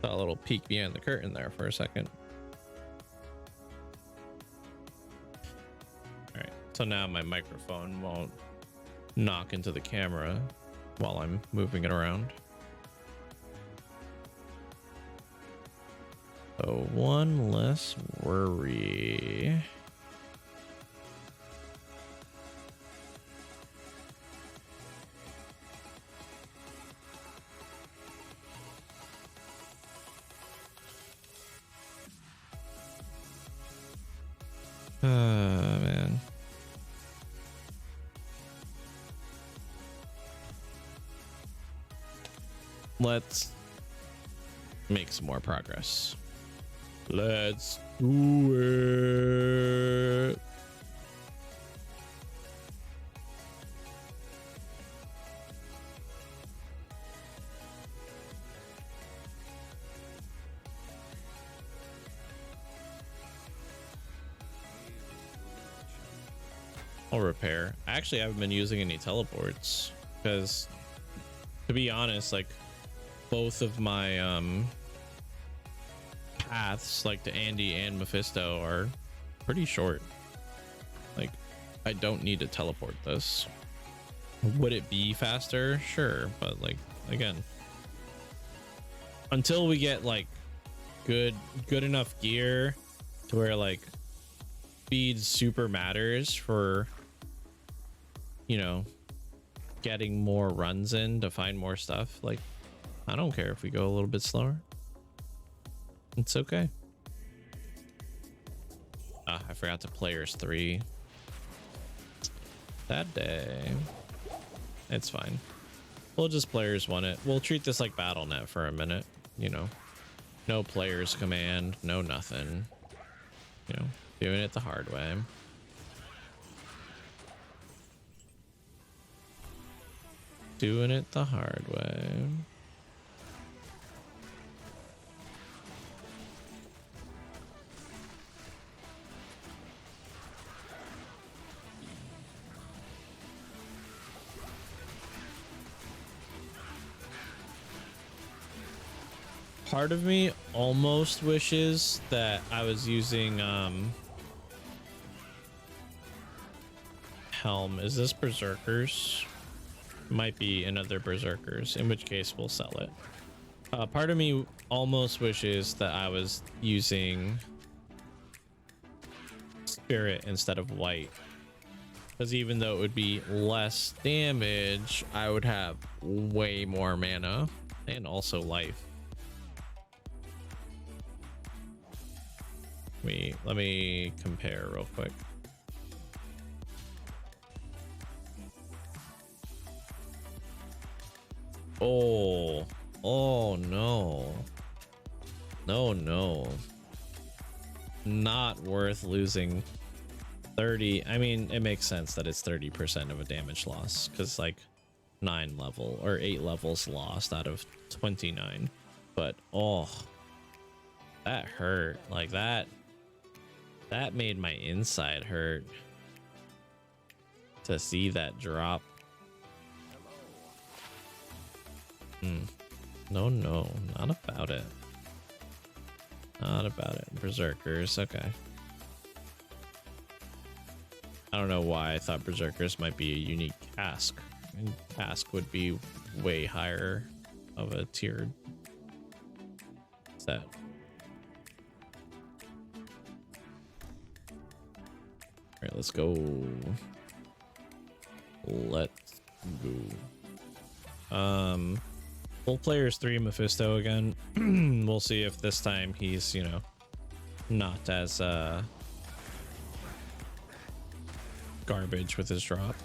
Saw a little peek behind the curtain there for a second. Alright, so now my microphone won't knock into the camera while I'm moving it around. So one less worry. Man. Let's make some more progress. Let's do it. I'll repair. Actually, I haven't been using any teleports because, to be honest, like both of my paths, like to Andy and Mephisto, are pretty short. Like, I don't need to teleport this. Would it be faster? Sure, but like again, until we get like good enough gear to where like speed super matters for, you know, getting more runs in to find more stuff, like I don't care if we go a little bit slower. It's okay. Ah, I forgot to players 3 that day. It's fine. We'll just players 1 it. We'll treat this like BattleNet for a minute, you know. No players command, no nothing. You know, doing it the hard way. Doing it the hard way. Part of me almost wishes that I was using Helm. Is this Berserkers? Might be another Berserkers, in which case we'll sell it. Part of me almost wishes that I was using Spirit instead of White, because even though it would be less damage, I would have way more mana and also life. Let me compare real quick. Oh no. No. Not worth losing 30. I mean, it makes sense that it's 30% of a damage loss, because like 9 level or 8 levels lost out of 29. But oh, that hurt. Like that made my inside hurt to see that drop. No, not about it. Not about it. Berserkers, okay. I don't know why I thought Berserkers might be a unique cask. And cask would be way higher of a tiered set. All right, let's go. Let's go. Full players 3 Mephisto again. We'll see if this time he's, you know, not as garbage with his drop.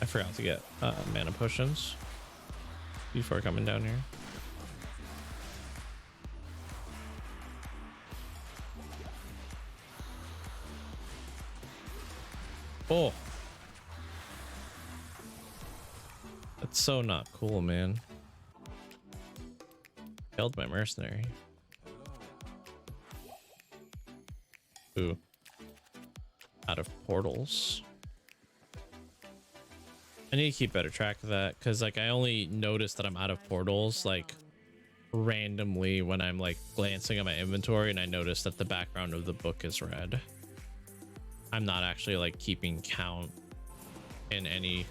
I forgot to get mana potions before coming down here. Oh. That's so not cool, man. Killed my mercenary. Ooh. Out of portals. I need to keep better track of that, because like I only notice that I'm out of portals like randomly when I'm like glancing at my inventory and I notice that the background of the book is red. I'm not actually like keeping count in any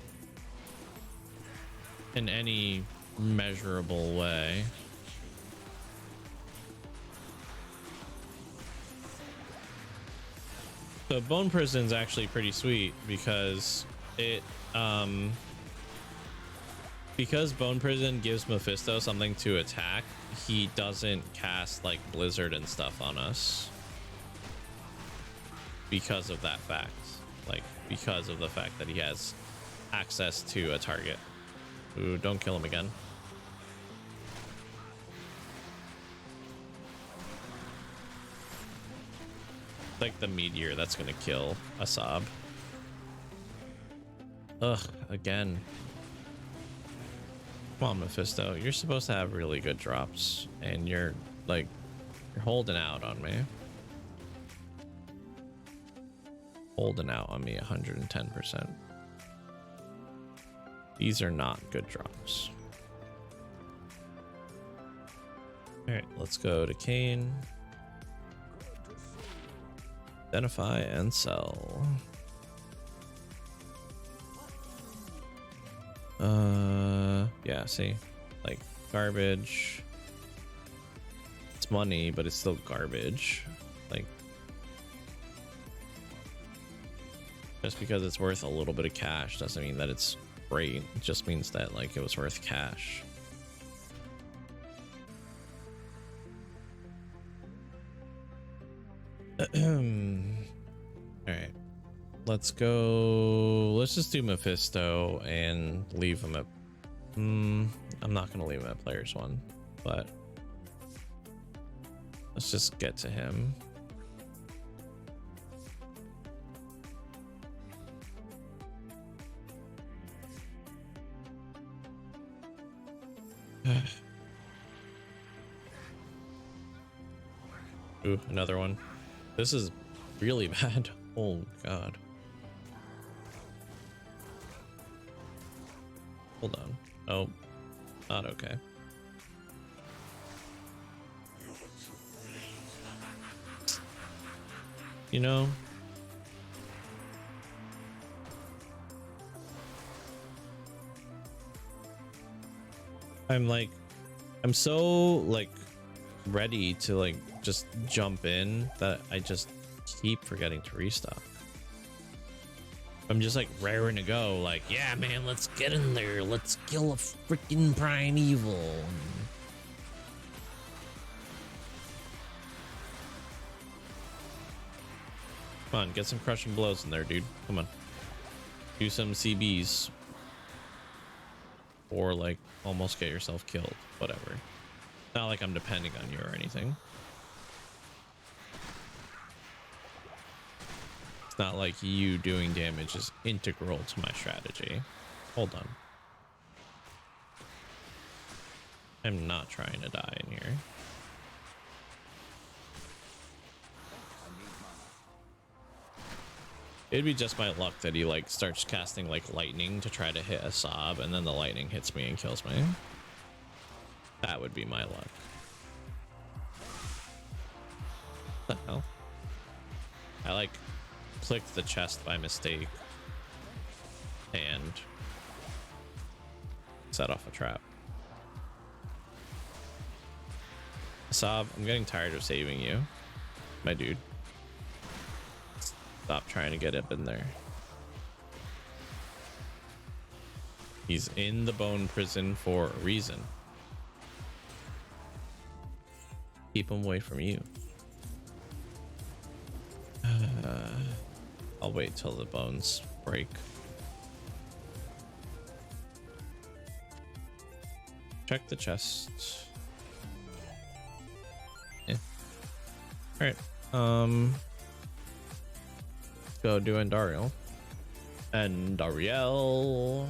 measurable way. So Bone Prison's actually pretty sweet because because Bone Prison gives Mephisto something to attack, he doesn't cast like Blizzard and stuff on us because of that fact. Like because of the fact that he has access to a target. Ooh, don't kill him again. Like the meteor that's gonna kill Asab. Ugh, again. Come on, Mephisto. You're supposed to have really good drops, and you're holding out on me. Holding out on me 110%. These are not good drops. All right, let's go to Kane. Identify and sell. Yeah, see, like garbage. It's money, but it's still garbage. Like, just because it's worth a little bit of cash doesn't mean that it's great. It just means that like it was worth cash. All right, let's go. Let's just do Mephisto and leave him at I'm not gonna leave him at players one, but let's just get to him. Ooh, another one. This is really bad. Oh god. Hold on. Oh, not okay. You know, I'm so like ready to like just jump in that I just keep forgetting to restock. I'm just like raring to go, like, yeah, man, let's get in there. Let's kill a freaking primeval. Come on, get some crushing blows in there, dude. Come on. Do some CBs. Or like almost get yourself killed. Whatever. Not like I'm depending on you or anything. It's not like you doing damage is integral to my strategy. Hold on. I'm not trying to die in here. It'd be just my luck that he like starts casting like lightning to try to hit Asab, and then the lightning hits me and kills me. That would be my luck. What the hell? I like clicked the chest by mistake and set off a trap. Asab, I'm getting tired of saving you, my dude. Stop trying to get up in there. He's in the bone prison for a reason. Keep him away from you. I'll wait till the bones break. Check the chest. Yeah. All right. Go do Andariel. And Ariel.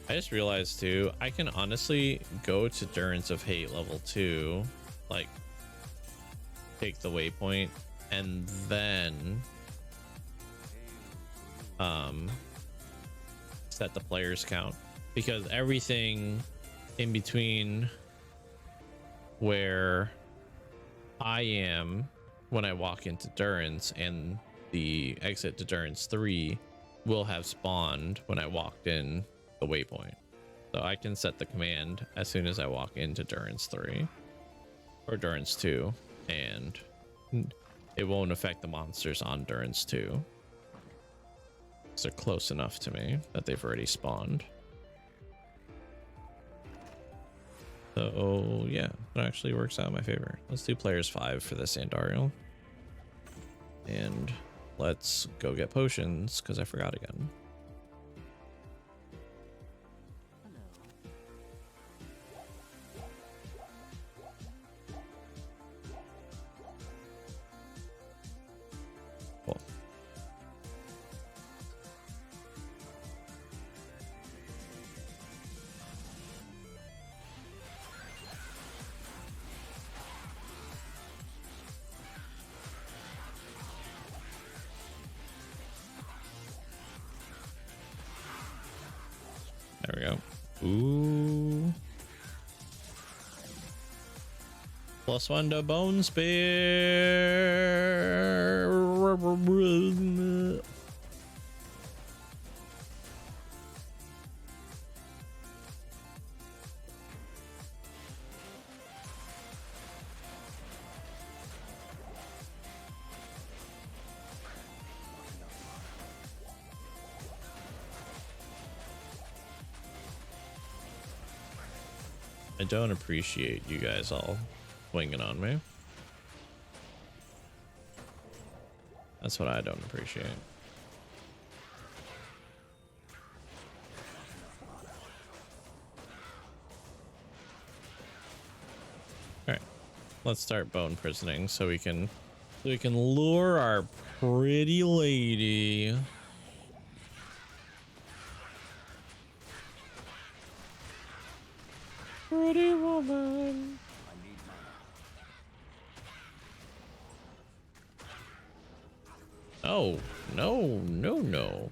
I just realized too, I can honestly go to Durance of Hate level 2, like take the waypoint, and then set the players count, because everything in between where I am when I walk into Durance and the exit to Durance 3 will have spawned when I walked in the waypoint. So I can set the command as soon as I walk into Durance 3 or Durance 2, and it won't affect the monsters on Durance 2. They're close enough to me that they've already spawned. So yeah, it actually works out in my favor. Let's do players 5 for this Andariel. And let's go get potions, because I forgot again. Cool. There we go. Ooh. +1 to Bone Spear. I don't appreciate you guys all swinging on me. That's what I don't appreciate. All right, let's start bone prisoning so we can lure our pretty lady. Pretty woman. Oh, no, no, no.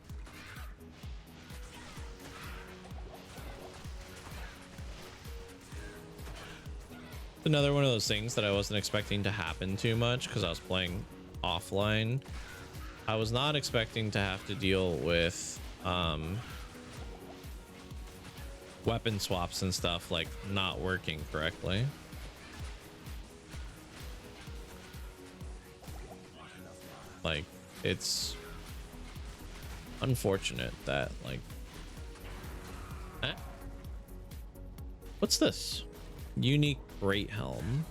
Another one of those things that I wasn't expecting to happen too much because I was playing offline. I was not expecting to have to deal with weapon swaps and stuff like not working correctly. Like, it's unfortunate that like what's this? Unique Great Helm.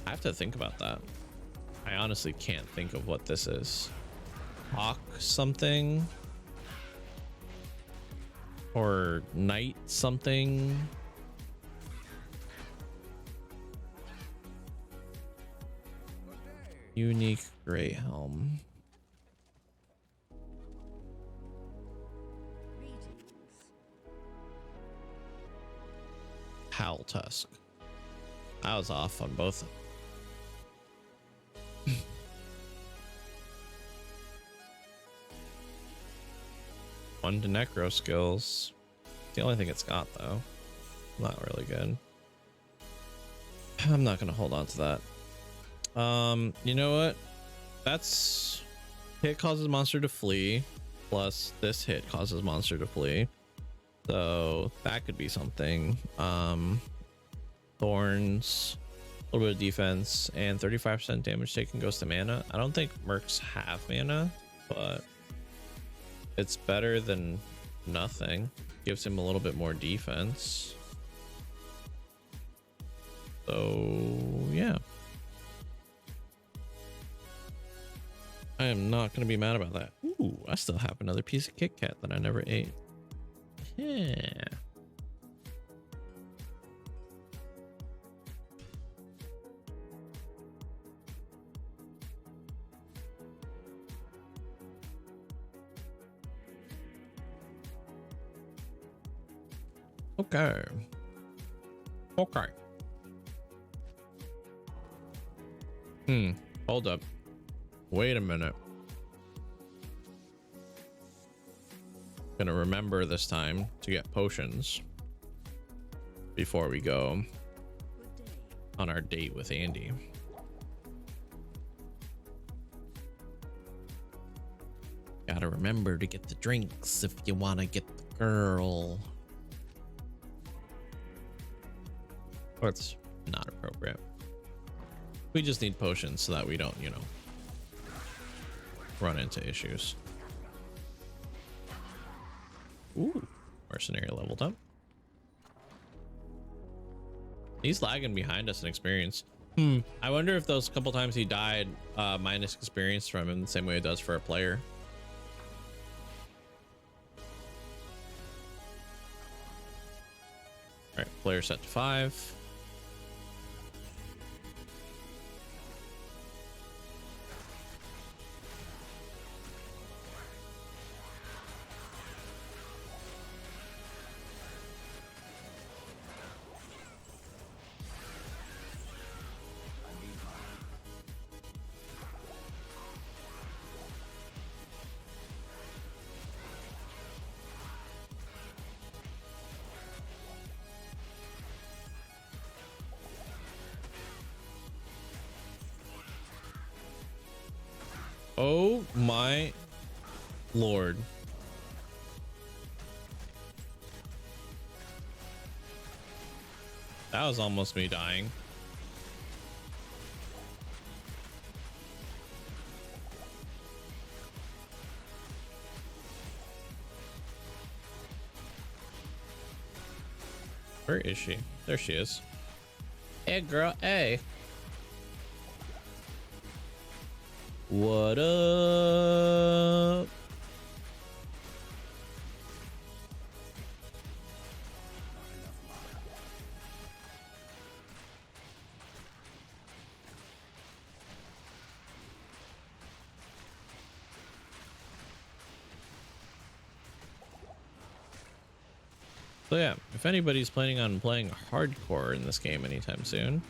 I have to think about that. I honestly can't think of what this is. Hawk something or Knight something. Unique Great Helm. Howl Tusk. I was off on both. One to necro skills. The only thing it's got though. Not really good. I'm not gonna hold on to that. You know what? That's hit causes monster to flee, plus this hit causes monster to flee. So that could be something. Thorns, a little bit of defense, and 35% damage taken goes to mana. I don't think mercs have mana, but it's better than nothing. Gives him a little bit more defense. So yeah. I am not going to be mad about that. Ooh, I still have another piece of Kit Kat that I never ate. Yeah. Okay. Okay. Hold up. Wait a minute. Gonna remember this time to get potions before we go on our date with Andy. Gotta remember to get the drinks if you want to get the girl. That's not appropriate. We just need potions so that we don't, you know, run into issues. Ooh, mercenary leveled up. He's lagging behind us in experience. I wonder if those couple times he died minus experience from him the same way it does for a player. All right, player set to 5. Oh my lord. That was almost me dying. Where is she? There she is. Hey girl, hey. What up? So yeah, if anybody's planning on playing hardcore in this game anytime soon,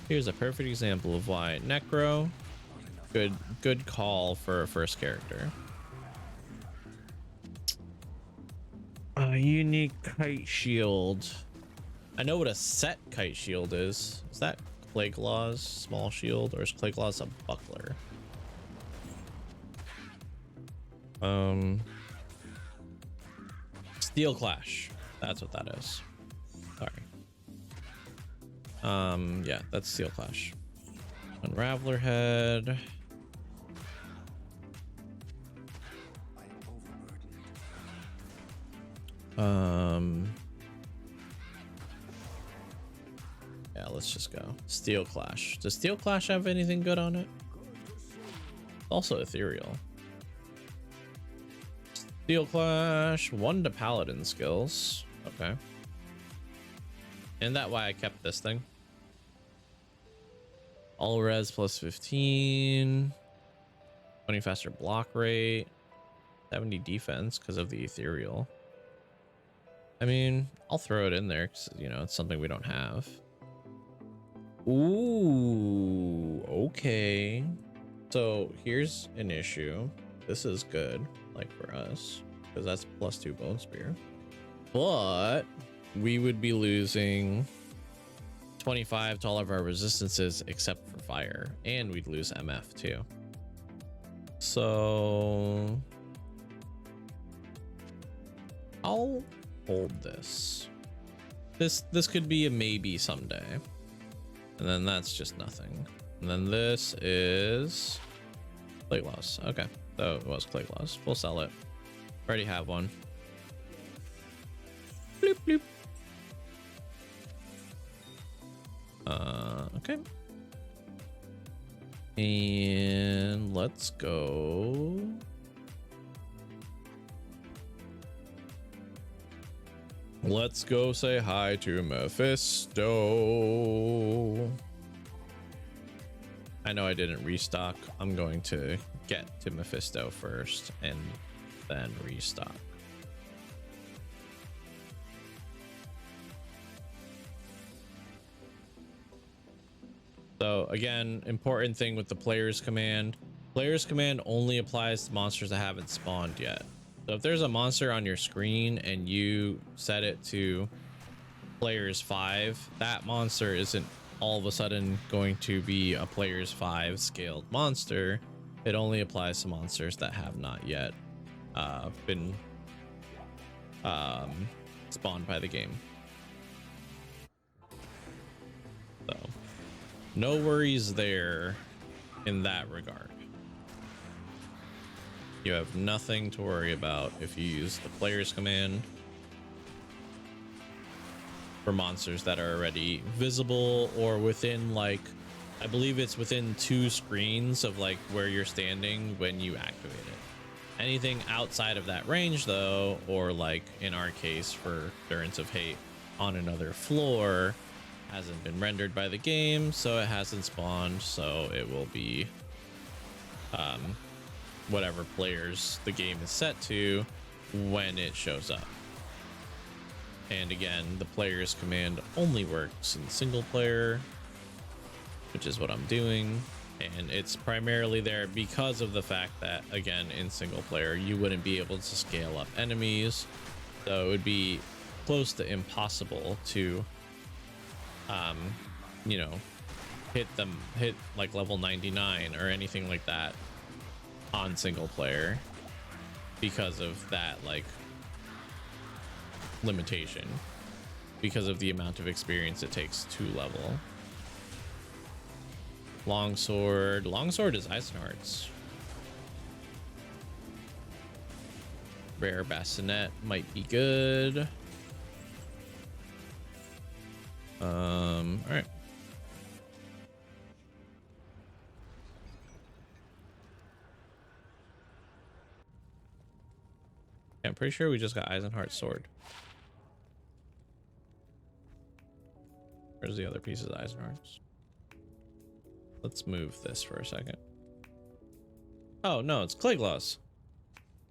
here's a perfect example of why Necro, good call for a first character. A unique kite shield. I know what a set kite shield is. Is that Claylaw's small shield, or is Claylaw's a buckler? Steel Clash. That's what that is. Sorry. Yeah, that's Steel Clash. Unraveler head. Yeah, let's just go. Steel Clash. Does Steel Clash have anything good on it? Also ethereal. Steel Clash, 1 to Paladin skills. Okay. And that why I kept this thing. All res plus 15. 20 faster block rate. 70 defense because of the ethereal. I mean, I'll throw it in there because, you know, it's something we don't have. Ooh, okay. So here's an issue. This is good, like for us, because that's +2 bone spear. But we would be losing 25 to all of our resistances except for fire, and we'd lose MF too. So I'll hold this. This could be a maybe someday. And then that's just nothing. And then this is Claylaw's. Okay, so it was Claylaw's. We'll sell it. Already have one. Bloop, bloop. Okay. And let's go. Let's go say hi to Mephisto. I know I didn't restock. I'm going to get to Mephisto first and then restock. So again, important thing with the player's command. Player's command only applies to monsters that haven't spawned yet. So if there's a monster on your screen and you set it to player's 5, that monster isn't all of a sudden going to be a player's 5 scaled monster. It only applies to monsters that have not yet been spawned by the game. So no worries there in that regard. You have nothing to worry about if you use the player's command for monsters that are already visible or within, like, I believe it's within 2 screens of like where you're standing when you activate it. Anything outside of that range though, or like in our case for Endurance of Hate on another floor, hasn't been rendered by the game, so it hasn't spawned, so it will be whatever players the game is set to when it shows up. And again, the player's command only works in single player, which is what I'm doing, and it's primarily there because of the fact that, again, in single player you wouldn't be able to scale up enemies, so it would be close to impossible to you know, hit like level 99 or anything like that on single player because of that, like, limitation, because of the amount of experience it takes to level. Longsword is Eisenhart's. Rare bassinet might be good. All right. Yeah, I'm pretty sure we just got Eisenhart's sword. Where's the other pieces of Eisenhart's? Let's move this for a second. Oh no, it's Clayglass.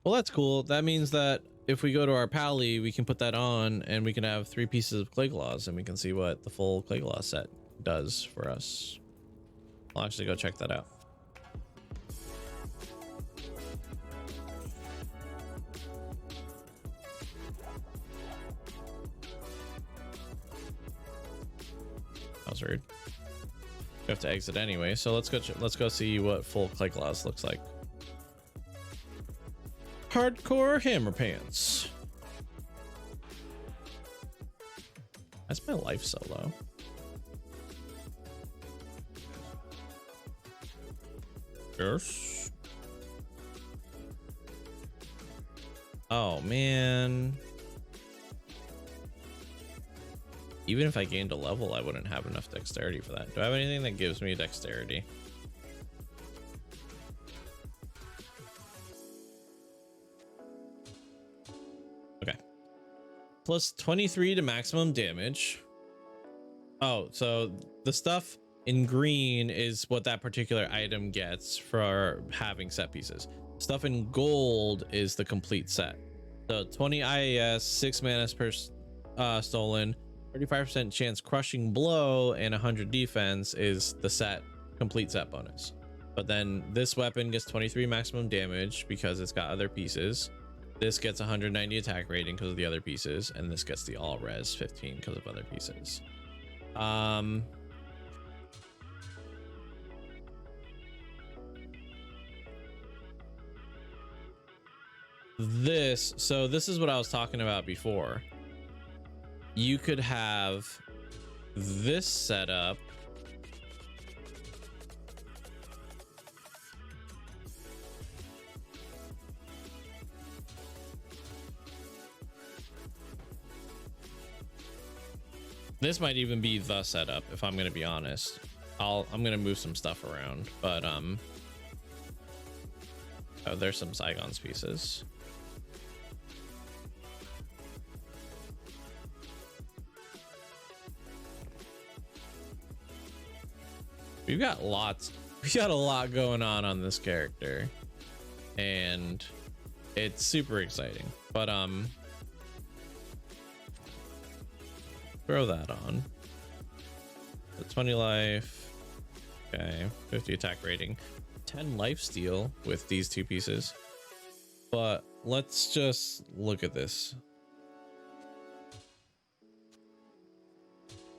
Well, that's cool. That means that if we go to our Pally, we can put that on and we can have 3 pieces of Clayglass and we can see what the full Clayglass set does for us. I'll actually go check that out. That was rude. We have to exit anyway, so let's go see what full Clayglass looks like. Hardcore hammer pants. That's my life so low. Yes. Oh man. Even if I gained a level, I wouldn't have enough dexterity for that. Do I have anything that gives me dexterity? Okay. Plus 23 to maximum damage. Oh, so the stuff in green is what that particular item gets for having set pieces. Stuff in gold is the complete set. So 20 IAS, 6 mana per stolen, 35% chance crushing blow, and 100 defense is the set complete set bonus. But then this weapon gets 23 maximum damage because it's got other pieces. This gets 190 attack rating because of the other pieces, and this gets the all res 15 because of other pieces. This is what I was talking about before. You could have this setup this might even be the setup, if I'm gonna be honest. I'm gonna move some stuff around, but oh, there's some Saigon's pieces. We got a lot going on this character, and it's super exciting. But throw that on. The 20 life, Okay, 50 attack rating, 10 life steal with these two pieces. But let's just look at this.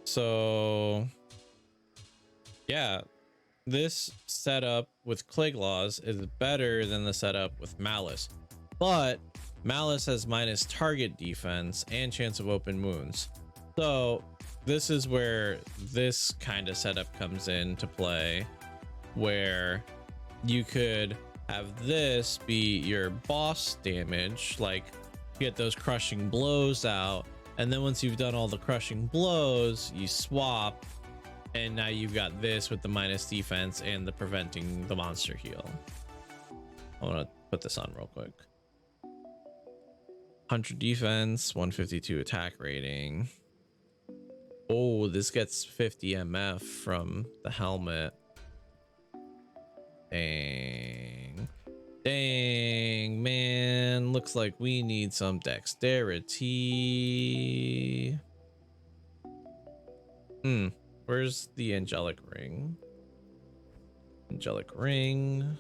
So yeah, this setup with Clayglaws is better than the setup with Malice, but Malice has minus target defense and chance of open wounds. So this is where this kind of setup comes into play, where you could have this be your boss damage, like get those crushing blows out, and then once you've done all the crushing blows, you swap, and now you've got this with the minus defense and the preventing the monster heal. I want to put this on real quick. 100 defense, 152 attack rating. Oh, this gets 50 MF from the helmet. Dang. Dang, man. Looks like we need some dexterity. Where's the angelic ring? Angelic ring.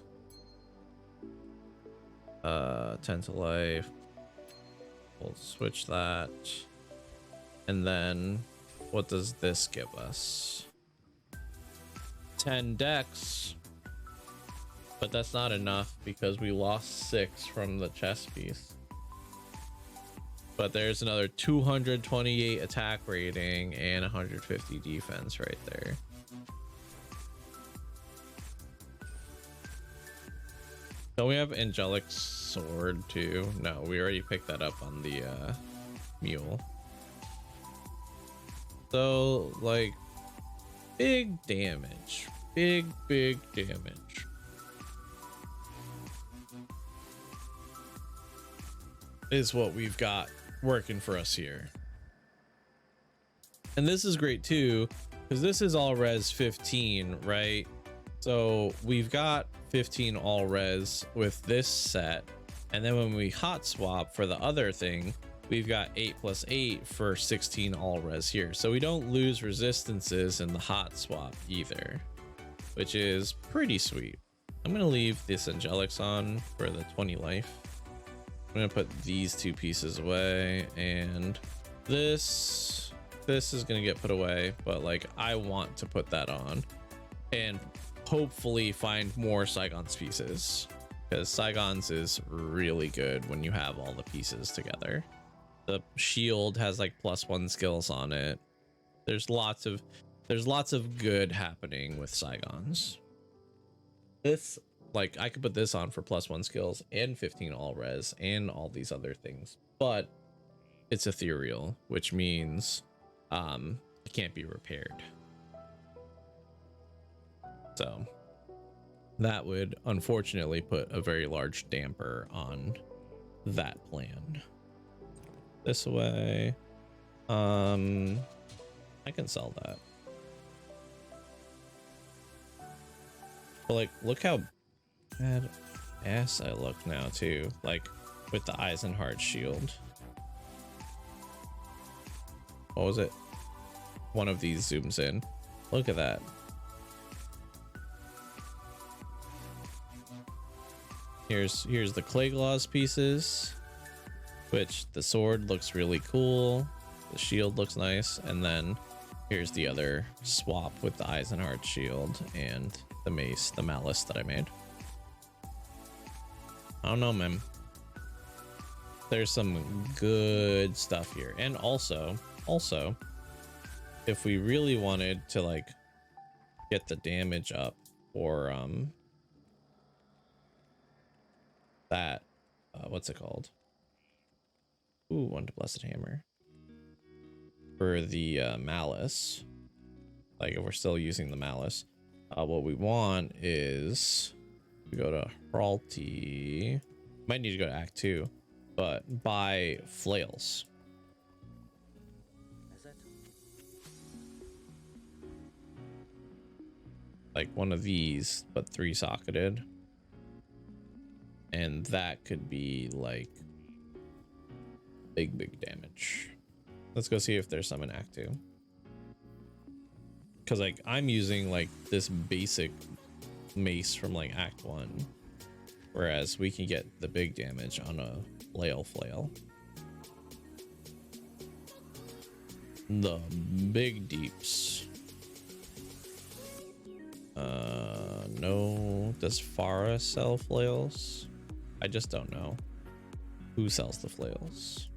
10 to life. We'll switch that. And then what does this give us? 10 dex. But that's not enough because we lost 6 from the chest piece. But there's another 228 attack rating and 150 defense right there. Don't we have angelic sword too? No, we already picked that up on the mule. So like big damage, big damage. Is what we've got working for us here. And this is great too, because this is all res 15, right? So we've got 15 all res with this set, and then when we hot swap for the other thing, we've got 8+8 for 16 all res here. So we don't lose resistances in the hot swap either, which is pretty sweet. I'm gonna leave this angelics on for the 20 life. I'm gonna put these two pieces away, and this is gonna get put away, but like I want to put that on and hopefully find more Saigon's pieces, because Saigon's is really good when you have all the pieces together. The shield has like +1 skills on it. There's lots of good happening with Saigon's. This, like, I could put this on for +1 skills and 15 all res and all these other things, but it's ethereal, which means it can't be repaired. So that would unfortunately put a very large damper on that plan. This way, I can sell that. But like, look how bad ass I look now too, like with the Eisenhart shield. What was it? One of these zooms in. Look at that. Here's the Clayglaws pieces, which the sword looks really cool. The shield looks nice, and then here's the other swap with the Eisenhart shield and the mace, the malice that I made. I don't know, man. There's some good stuff here. And also, if we really wanted to like get the damage up for that, what's it called? Ooh, one to blessed hammer. For the malice, like if we're still using the malice, what we want is we go to Hralti. Might need to go to Act 2, but buy flails. Like one of these, but 3-socketed. And that could be like big damage. Let's go see if there's some in Act 2. because like I'm using like this basic mace from like Act 1, whereas we can get the big damage on a flail. The big deeps. No. Does Farah sell flails? I just don't know who sells the flails.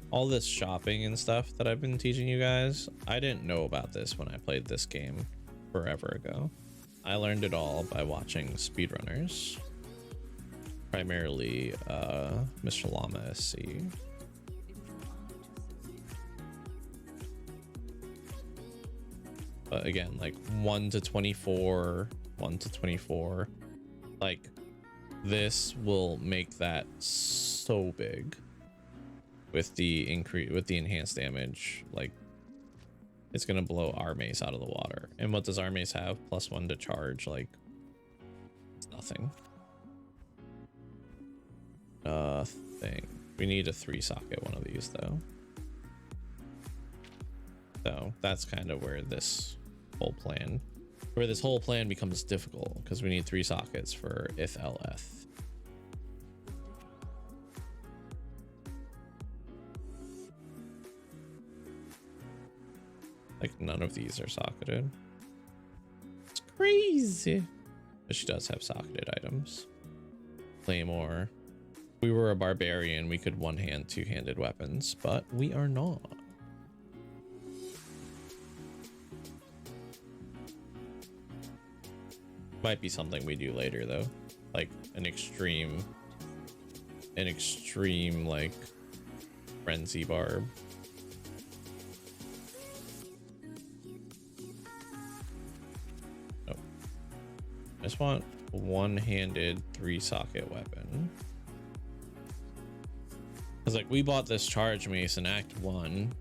All this shopping and stuff that I've been teaching you guys, I didn't know about this when I played this game forever ago. I learned it all by watching speedrunners, primarily Mr. Llama SC. But again, like 1 to 24, 1 to 24, like this will make that so big with the increase, with the enhanced damage. Like it's gonna blow our mace out of the water. And what does our mace have? +1 to charge. Like it's nothing. Thing. We need a 3-socket one of these though. So that's kind of where this whole plan becomes difficult, because we need 3 sockets for if LF. Like none of these are socketed. It's crazy. But she does have socketed items. Claymore. If we were a barbarian, we could one-hand, two-handed weapons, but we are not. Might be something we do later though, like an extreme like frenzy barb. Oh, I just want a one-handed 3-socket weapon, because like we bought this charge mace in Act 1,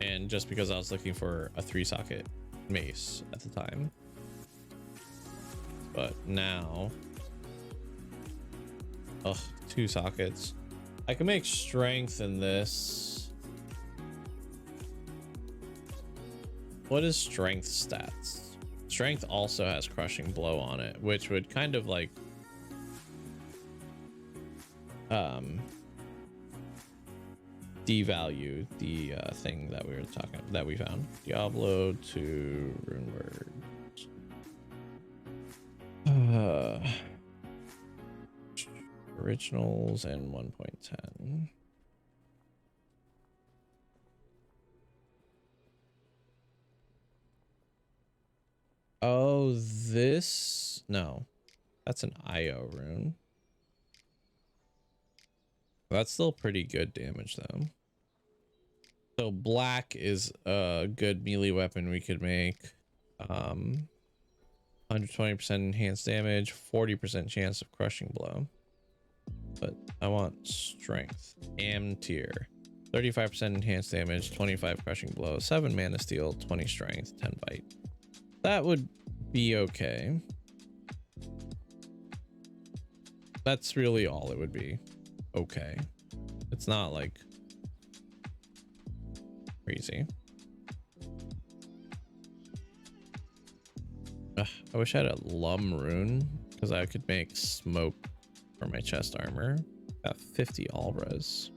and just because I was looking for a 3-socket mace at the time. But now, 2 sockets. I can make strength in this. What is strength stats? Strength also has crushing blow on it, which would kind of like devalue the thing that we found. Diablo to Runeward. Originals and 1.10. Oh, this? No, that's an IO rune. That's still pretty good damage though. So black is a good melee weapon we could make. 120% enhanced damage, 40% chance of crushing blow. But I want strength. Am tier. 35% enhanced damage, 25 crushing blow, 7 mana steel, 20 strength, 10 bite. That would be okay. That's really all it would be. Okay. It's not like crazy. I wish I had a Lum rune, because I could make smoke for my chest armor. Got 50 all res.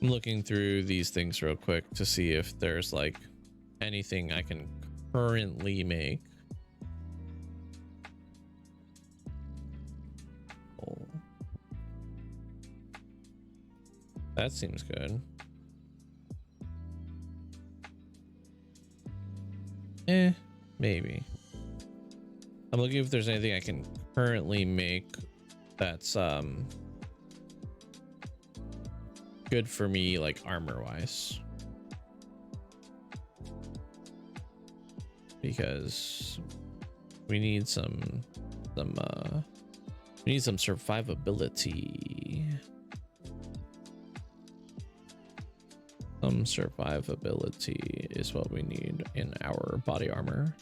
I'm looking through these things real quick to see if there's like anything I can currently make. Oh. That seems good. Maybe. I'm looking if there's anything I can currently make that's good for me, like armor wise, because we need some survivability. Some survivability is what we need in our body armor.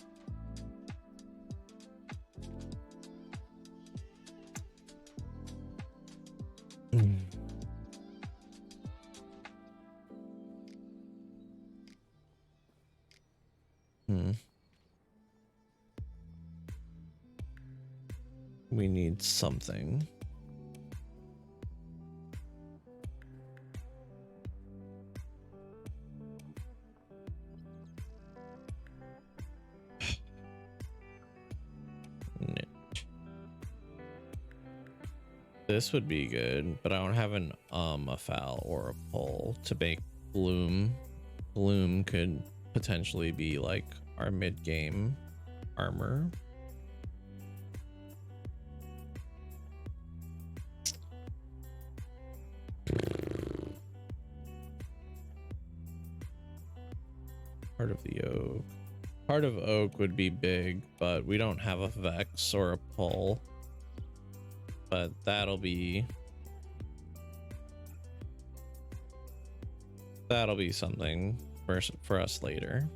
We need something. Knit. This would be good, but I don't have a foul or a pull to make bloom. Bloom could potentially be like our mid-game armor. Heart of the Oak. Heart of Oak would be big, but we don't have a Vex or a pull. But that'll be something for us later.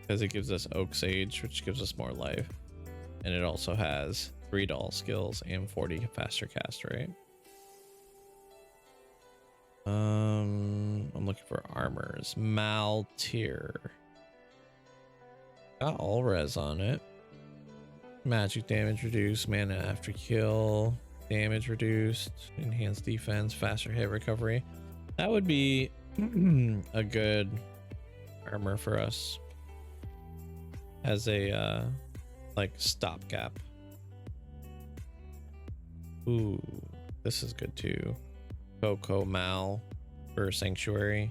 Because it gives us Oak Sage, which gives us more life. And it also has 3 doll skills and 40 faster cast rate. I'm looking for armors. Maltyr. Got all res on it. Magic damage reduced, mana after kill, damage reduced, enhanced defense, faster hit recovery. That would be a good armor for us as a like stopgap. Ooh, this is good too. Coco Mal for Sanctuary.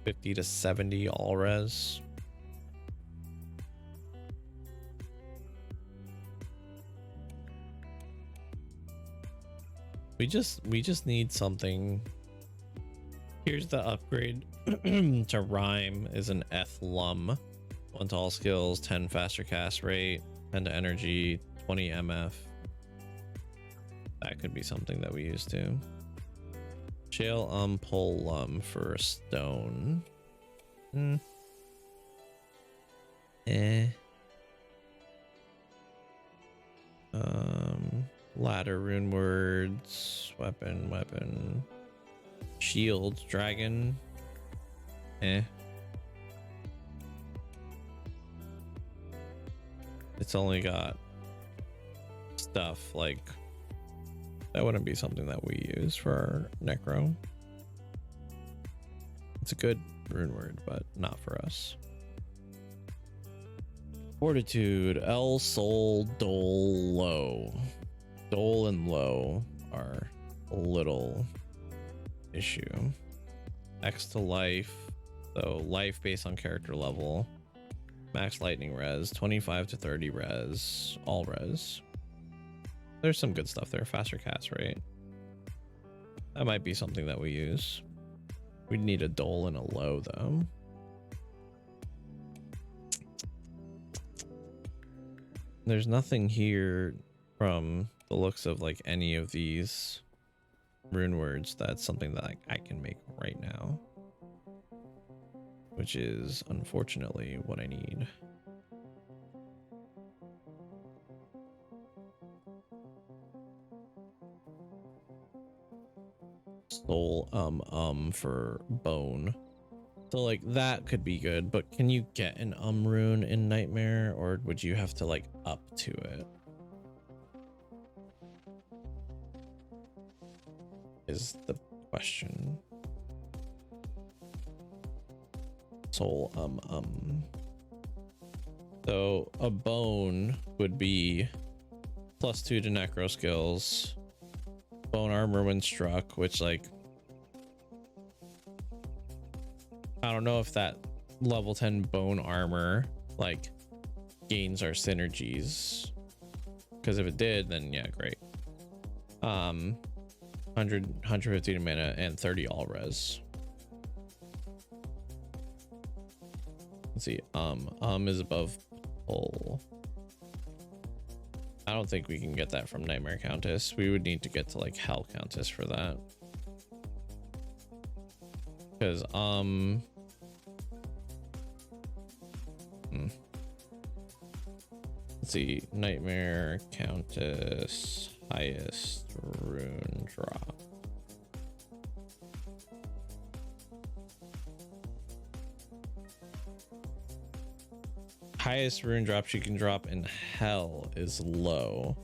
50 to 70 all res. We just need something. Here's the upgrade to Rhyme is an Ethlum. 1 to all skills, 10 faster cast rate, 10 to energy, 20 MF. That could be something that we use too. Shale Pull for stone. Ladder rune words, weapon, shield, dragon. It's only got stuff like that. Wouldn't be something that we use for our necro. It's a good rune word, but not for us. Fortitude, El Sol, Dole, Low. Dole and Low are a little issue. X to life, so life based on character level. Max lightning res, 25 to 30 res, all res. There's some good stuff there. Faster cast rate. That might be something that we use. We'd need a Dole and a Low though. There's nothing here from the looks of like any of these rune words that's something that I can make right now, which is unfortunately what I need. Soul for bone. So like that could be good, but can you get an rune in Nightmare, or would you have to like up to it? Is the question. Soul So a bone would be +2 to necro skills. Bone armor when struck, which like I don't know if that level 10 bone armor like gains our synergies, because if it did, then yeah, great. 150 mana and 30 all res. Let's see. Is above pull. I don't think we can get that from Nightmare Countess. We would need to get to like Hell Countess for that. Because let's see, Nightmare Countess highest rune drop. highest rune drops you can drop in hell is low,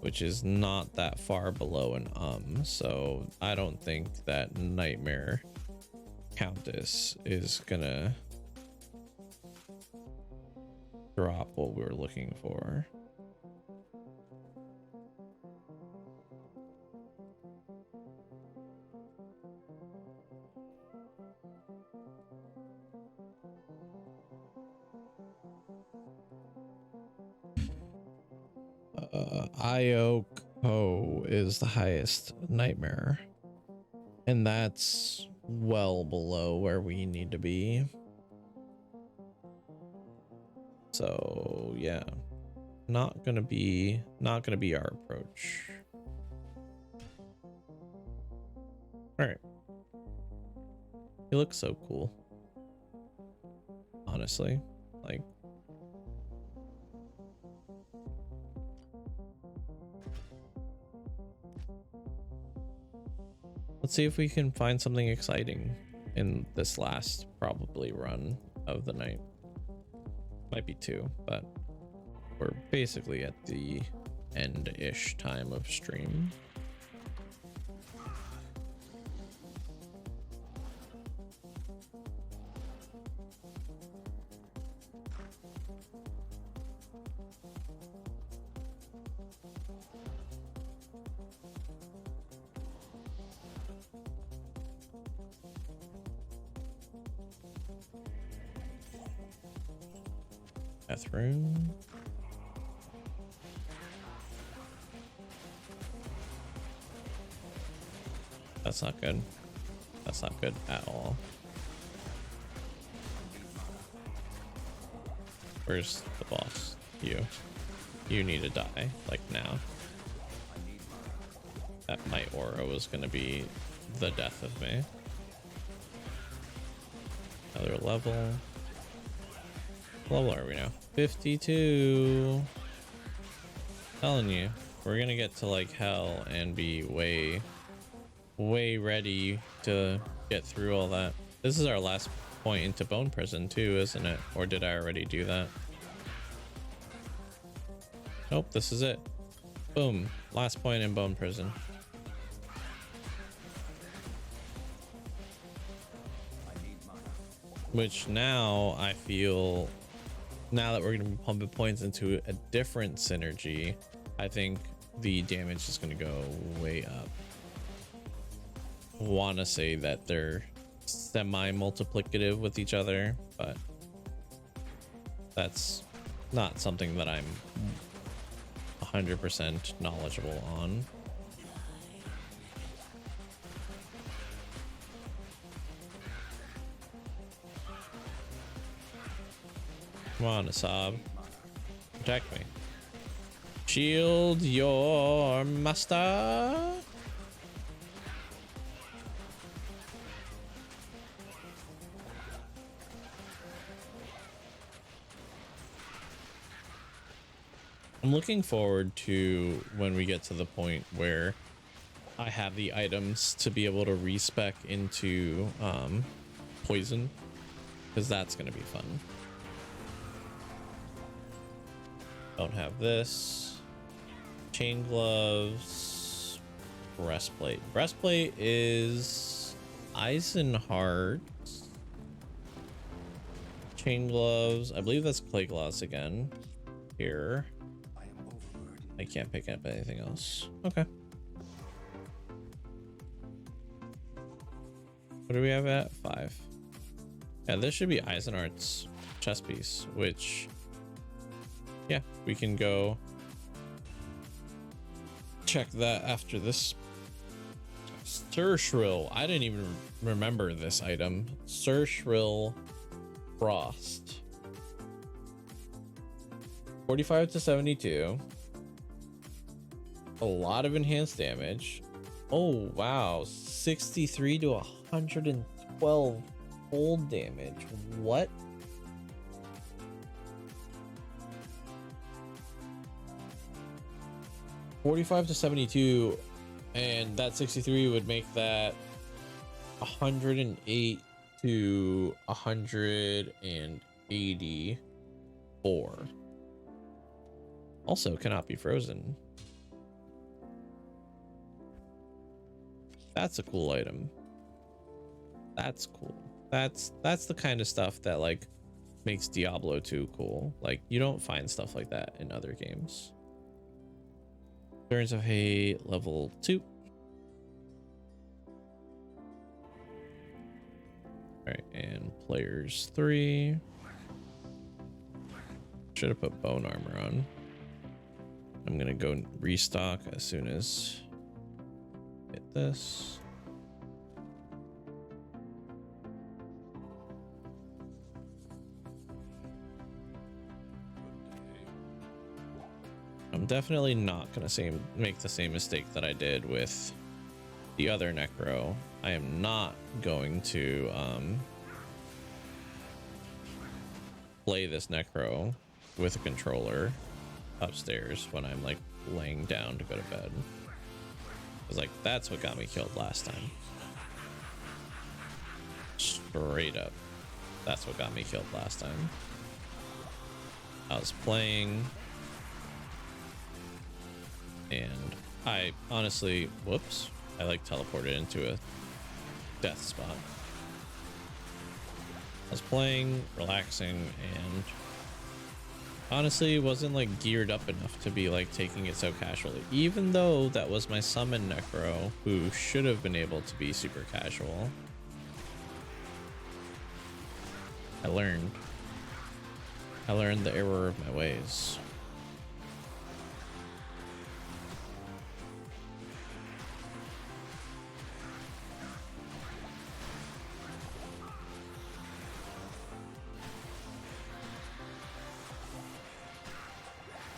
which is not that far below an so I don't think that Nightmare Countess is gonna drop what we were looking for. Ioko is the highest Nightmare, and that's well below where we need to be. So yeah, not gonna be our approach. All right, he looks so cool, honestly. Like, let's see if we can find something exciting in this last probably run of the night. Might be two, but we're basically at the end-ish time of stream. Bathroom. That's not good. That's not good at all. Where's the boss? You need to die, like now. That Might Aura was gonna be the death of me. Another level. What level are we now? 52. Telling you, we're gonna get to like hell and be way ready to get through all that. This is our last point into Bone Prison too, isn't it? Or did I already do that? Nope, this is it. Boom, last point in Bone Prison. Which now I feel, now that we're going to be pumping points into a different synergy, I think the damage is going to go way up. Want to say that they're semi-multiplicative with each other, but that's not something that I'm 100% knowledgeable on. Come on, Asab. Protect me. Shield your master. I'm looking forward to when we get to the point where I have the items to be able to respec into poison, because that's going to be fun. Don't have this. Chain gloves. Breastplate. Breastplate is Eisenheart. Chain gloves. I believe that's clay gloss again. Here. I can't pick up anything else. Okay. What do we have at 5? Yeah, this should be Eisenhart's chest piece, which, yeah, we can go check that after this. Sir Shrill. I didn't even remember this item. Sir Shrill Frost. 45 to 72. A lot of enhanced damage. Oh wow, 63 to 112 cold damage. What? $45 to 72, and that 63 would make that 108 to 180 4. Also cannot be frozen. That's a cool item. That's cool. That's the kind of stuff that like makes Diablo 2 cool. Like you don't find stuff like that in other games. Turns of Hate level 2. All right, and players 3. Should have put bone armor on. I'm gonna go restock as soon as hit this. I'm definitely not gonna make the same mistake that I did with the other Necro. I am not going to play this Necro with a controller upstairs when I'm like laying down to go to bed. Because like that's what got me killed last time. Straight up. That's what got me killed last time. I was playing and I honestly, whoops, I like teleported into a death spot. I was playing, relaxing, and honestly wasn't like geared up enough to be like taking it so casually, even though that was my summon Necro who should have been able to be super casual. I learned the error of my ways.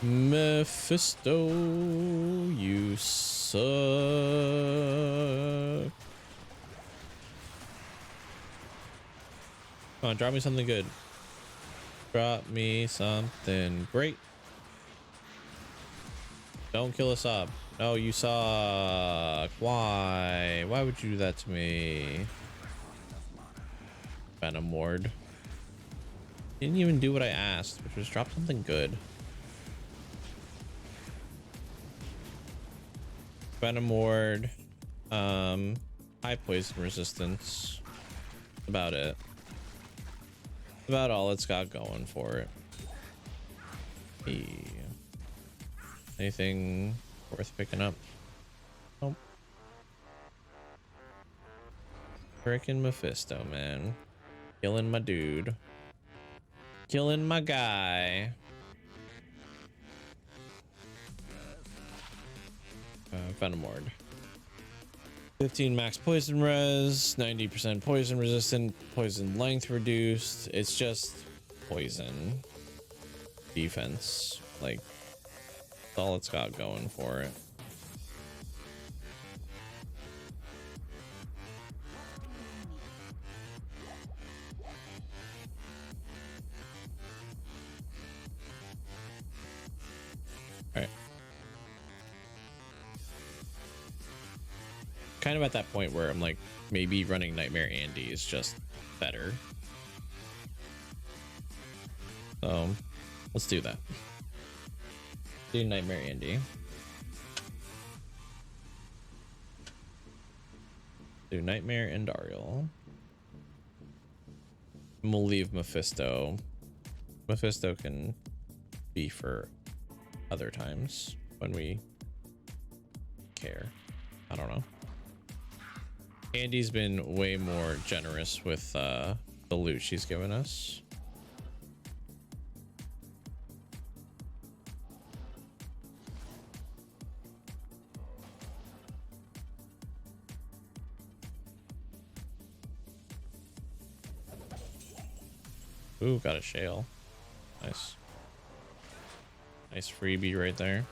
Mephisto, you suck. Come on, drop me something good. Drop me something great. Don't kill us up. No, you suck. Why? Why would you do that to me? Venom Ward. Didn't even do what I asked, which was drop something good. Venom Ward, high poison resistance. About it. About all it's got going for it. Hey. Anything worth picking up? Nope. Frickin' Mephisto, man. Killing my dude. Killing my guy. Venom Ward. 15 max poison res, 90% poison resistant, poison length reduced. It's just poison defense. Like, that's all it's got going for it. All right. Kind of at that point where I'm like, maybe running Nightmare Andy is just better. So let's do that. Do Nightmare Andy. Do Nightmare and Ariel. And we'll leave Mephisto. Mephisto can be for other times when we care. I don't know. Andy's been way more generous with the loot she's given us. Ooh, got a shale. Nice. Nice freebie right there.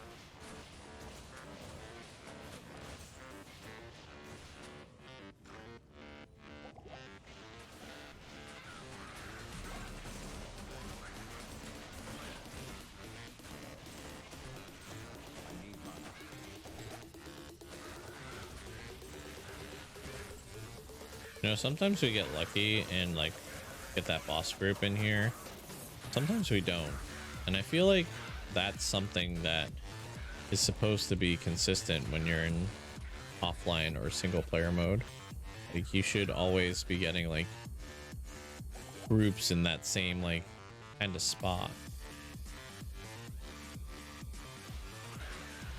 You know, sometimes we get lucky and like get that boss group in here. Sometimes we don't. And I feel like that's something that is supposed to be consistent when you're in offline or single player mode. Like you should always be getting like groups in that same like kind of spot.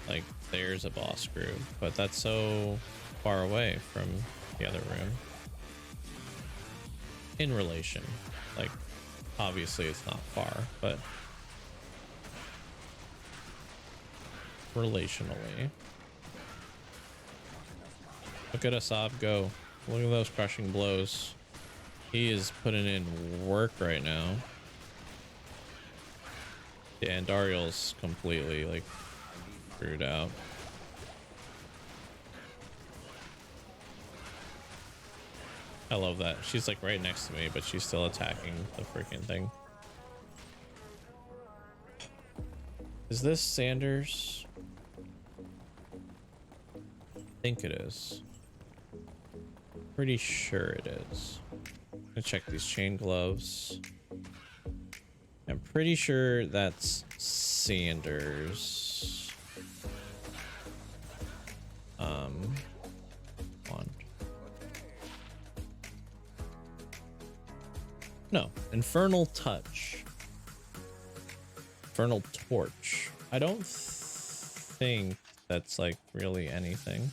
Like there's a boss group, but that's so far away from the other room. In relation, like obviously it's not far, but relationally. Look at Asab go. Look at those crushing blows. He is putting in work right now. Yeah, and Dariel's completely like screwed out. I love that. She's like right next to me, but she's still attacking the freaking thing. Is this Sanders? I think it is. Pretty sure it is. I'm gonna check these chain gloves. I'm pretty sure that's Sanders. On. No, Infernal Touch. Infernal Torch. I don't think that's like really anything.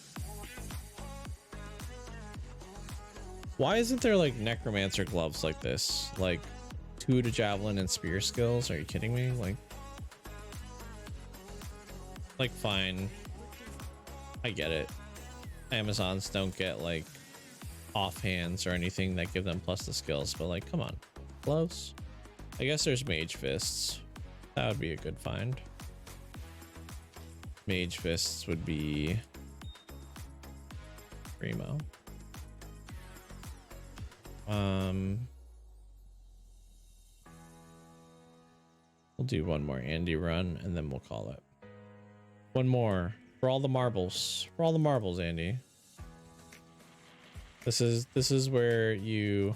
Why isn't there like Necromancer gloves like this? Like 2 to javelin and spear skills? Are you kidding me? Like fine. I get it. Amazons don't get like offhands or anything that give them plus the skills, but like come on. Gloves? I guess there's Mage Fists. That would be a good find. Mage Fists would be primo. We'll do one more Andy run and then we'll call it. One more for all the marbles. For all the marbles, Andy. This is where you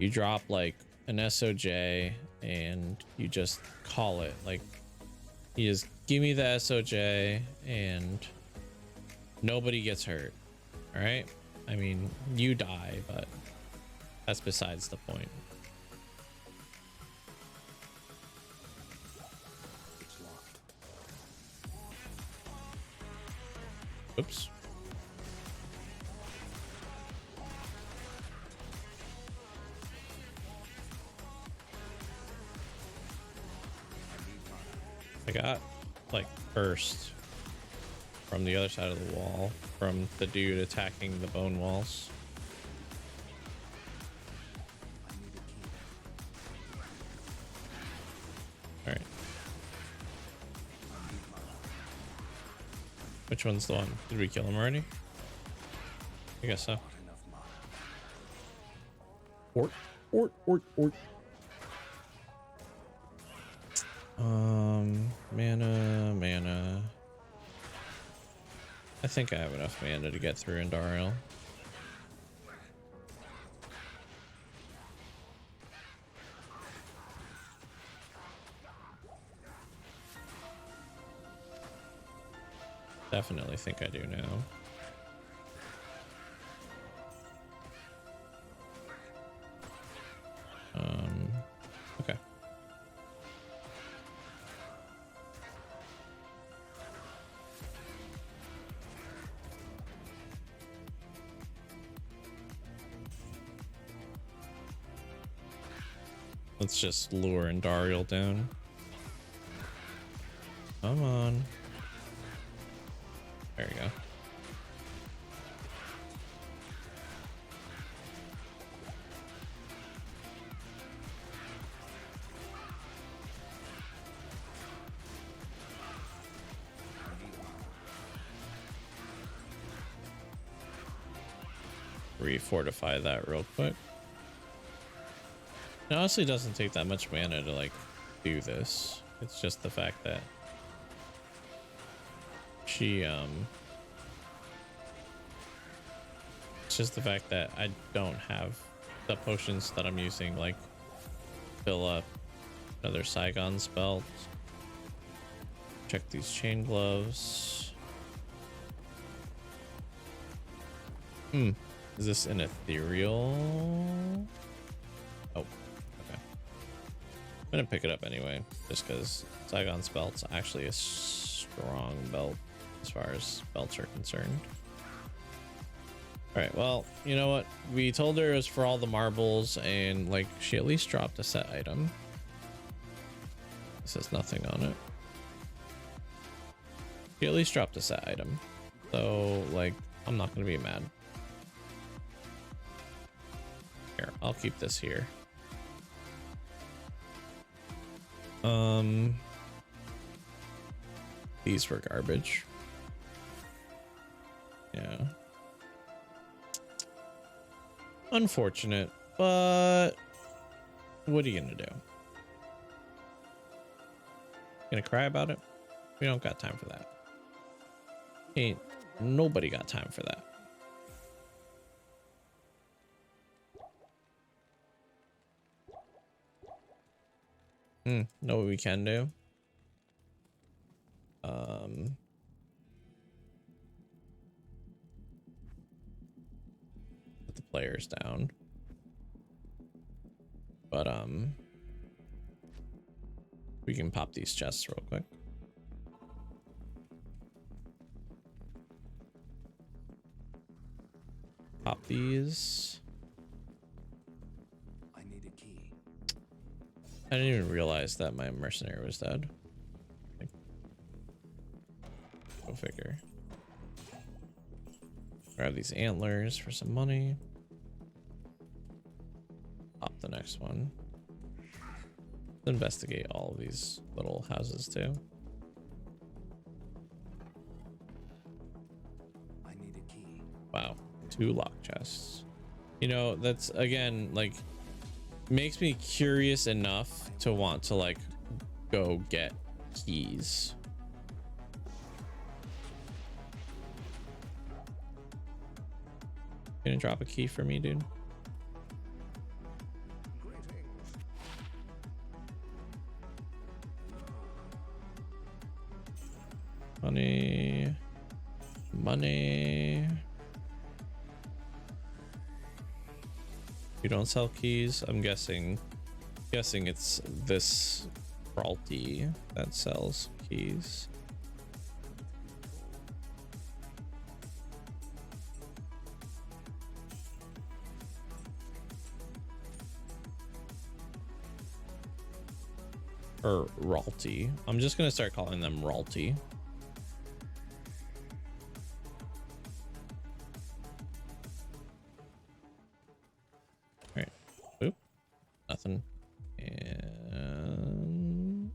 drop like an SOJ and you just call it. Like you just give me the SOJ and nobody gets hurt. All right? I mean, you die, but that's besides the point. It's locked. Oops. I got like burst from the other side of the wall from the dude attacking the bone walls. All right. Which one's the one? Did we kill him already? I guess so. Ort. Mana. I think I have enough mana to get through Indariel. Definitely think I do now. Okay. Let's just lure Indariel down. Come on. There you go. Refortify that real quick. It honestly doesn't take that much mana to like do this. It's just the fact that she it's just the fact that I don't have the potions that I'm using like fill up Another Saigon's belt. Check these chain gloves. Is this an ethereal? Oh, okay. I'm gonna pick it up anyway, just because Saigon's belt's actually a strong belt as far as belts are concerned. All right, well, you know what? We told her it was for all the marbles, and like she at least dropped a set item. This has nothing on it. She at least dropped a set item, so like I'm not gonna be mad. Here, I'll keep this here. These were garbage. Yeah. Unfortunate, but what are you gonna do? Gonna cry about it? We don't got time for that. Ain't nobody got time for that. Know what we can do? Put the players down. But we can pop these chests real quick. Pop these. I need a key. I didn't even realize that my mercenary was dead. Like, go figure. Grab these antlers for some money. Pop the next one. Let's investigate all of these little houses too. I need a key. Wow, 2 lock chests. You know, that's again like makes me curious enough to want to like go get keys. Gonna drop a key for me, dude? Money. Money. You don't sell keys? I'm guessing it's this Braulty that sells keys. Or Ralty. I'm just gonna start calling them Ralty. Alright. Oop. Nothing. And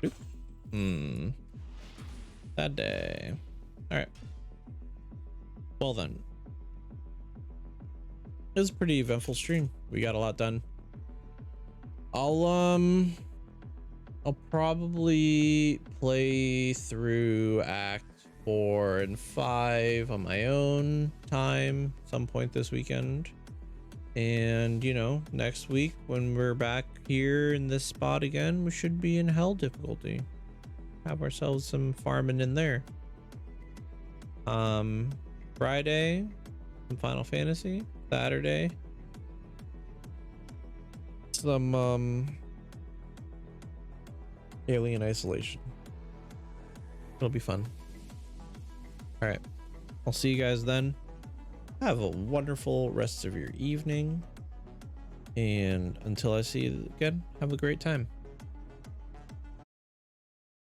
oop. That day. Alright. Well then. It was a pretty eventful stream. We got a lot done. I'll probably play through Act 4 and 5 on my own time some point this weekend. And you know, next week when we're back here in this spot again, we should be in hell difficulty. Have ourselves some farming in there. Friday, some Final Fantasy. Saturday, some Alien Isolation. It'll be fun. All right, I'll see you guys then. Have a wonderful rest of your evening, and until I see you again, have a great time.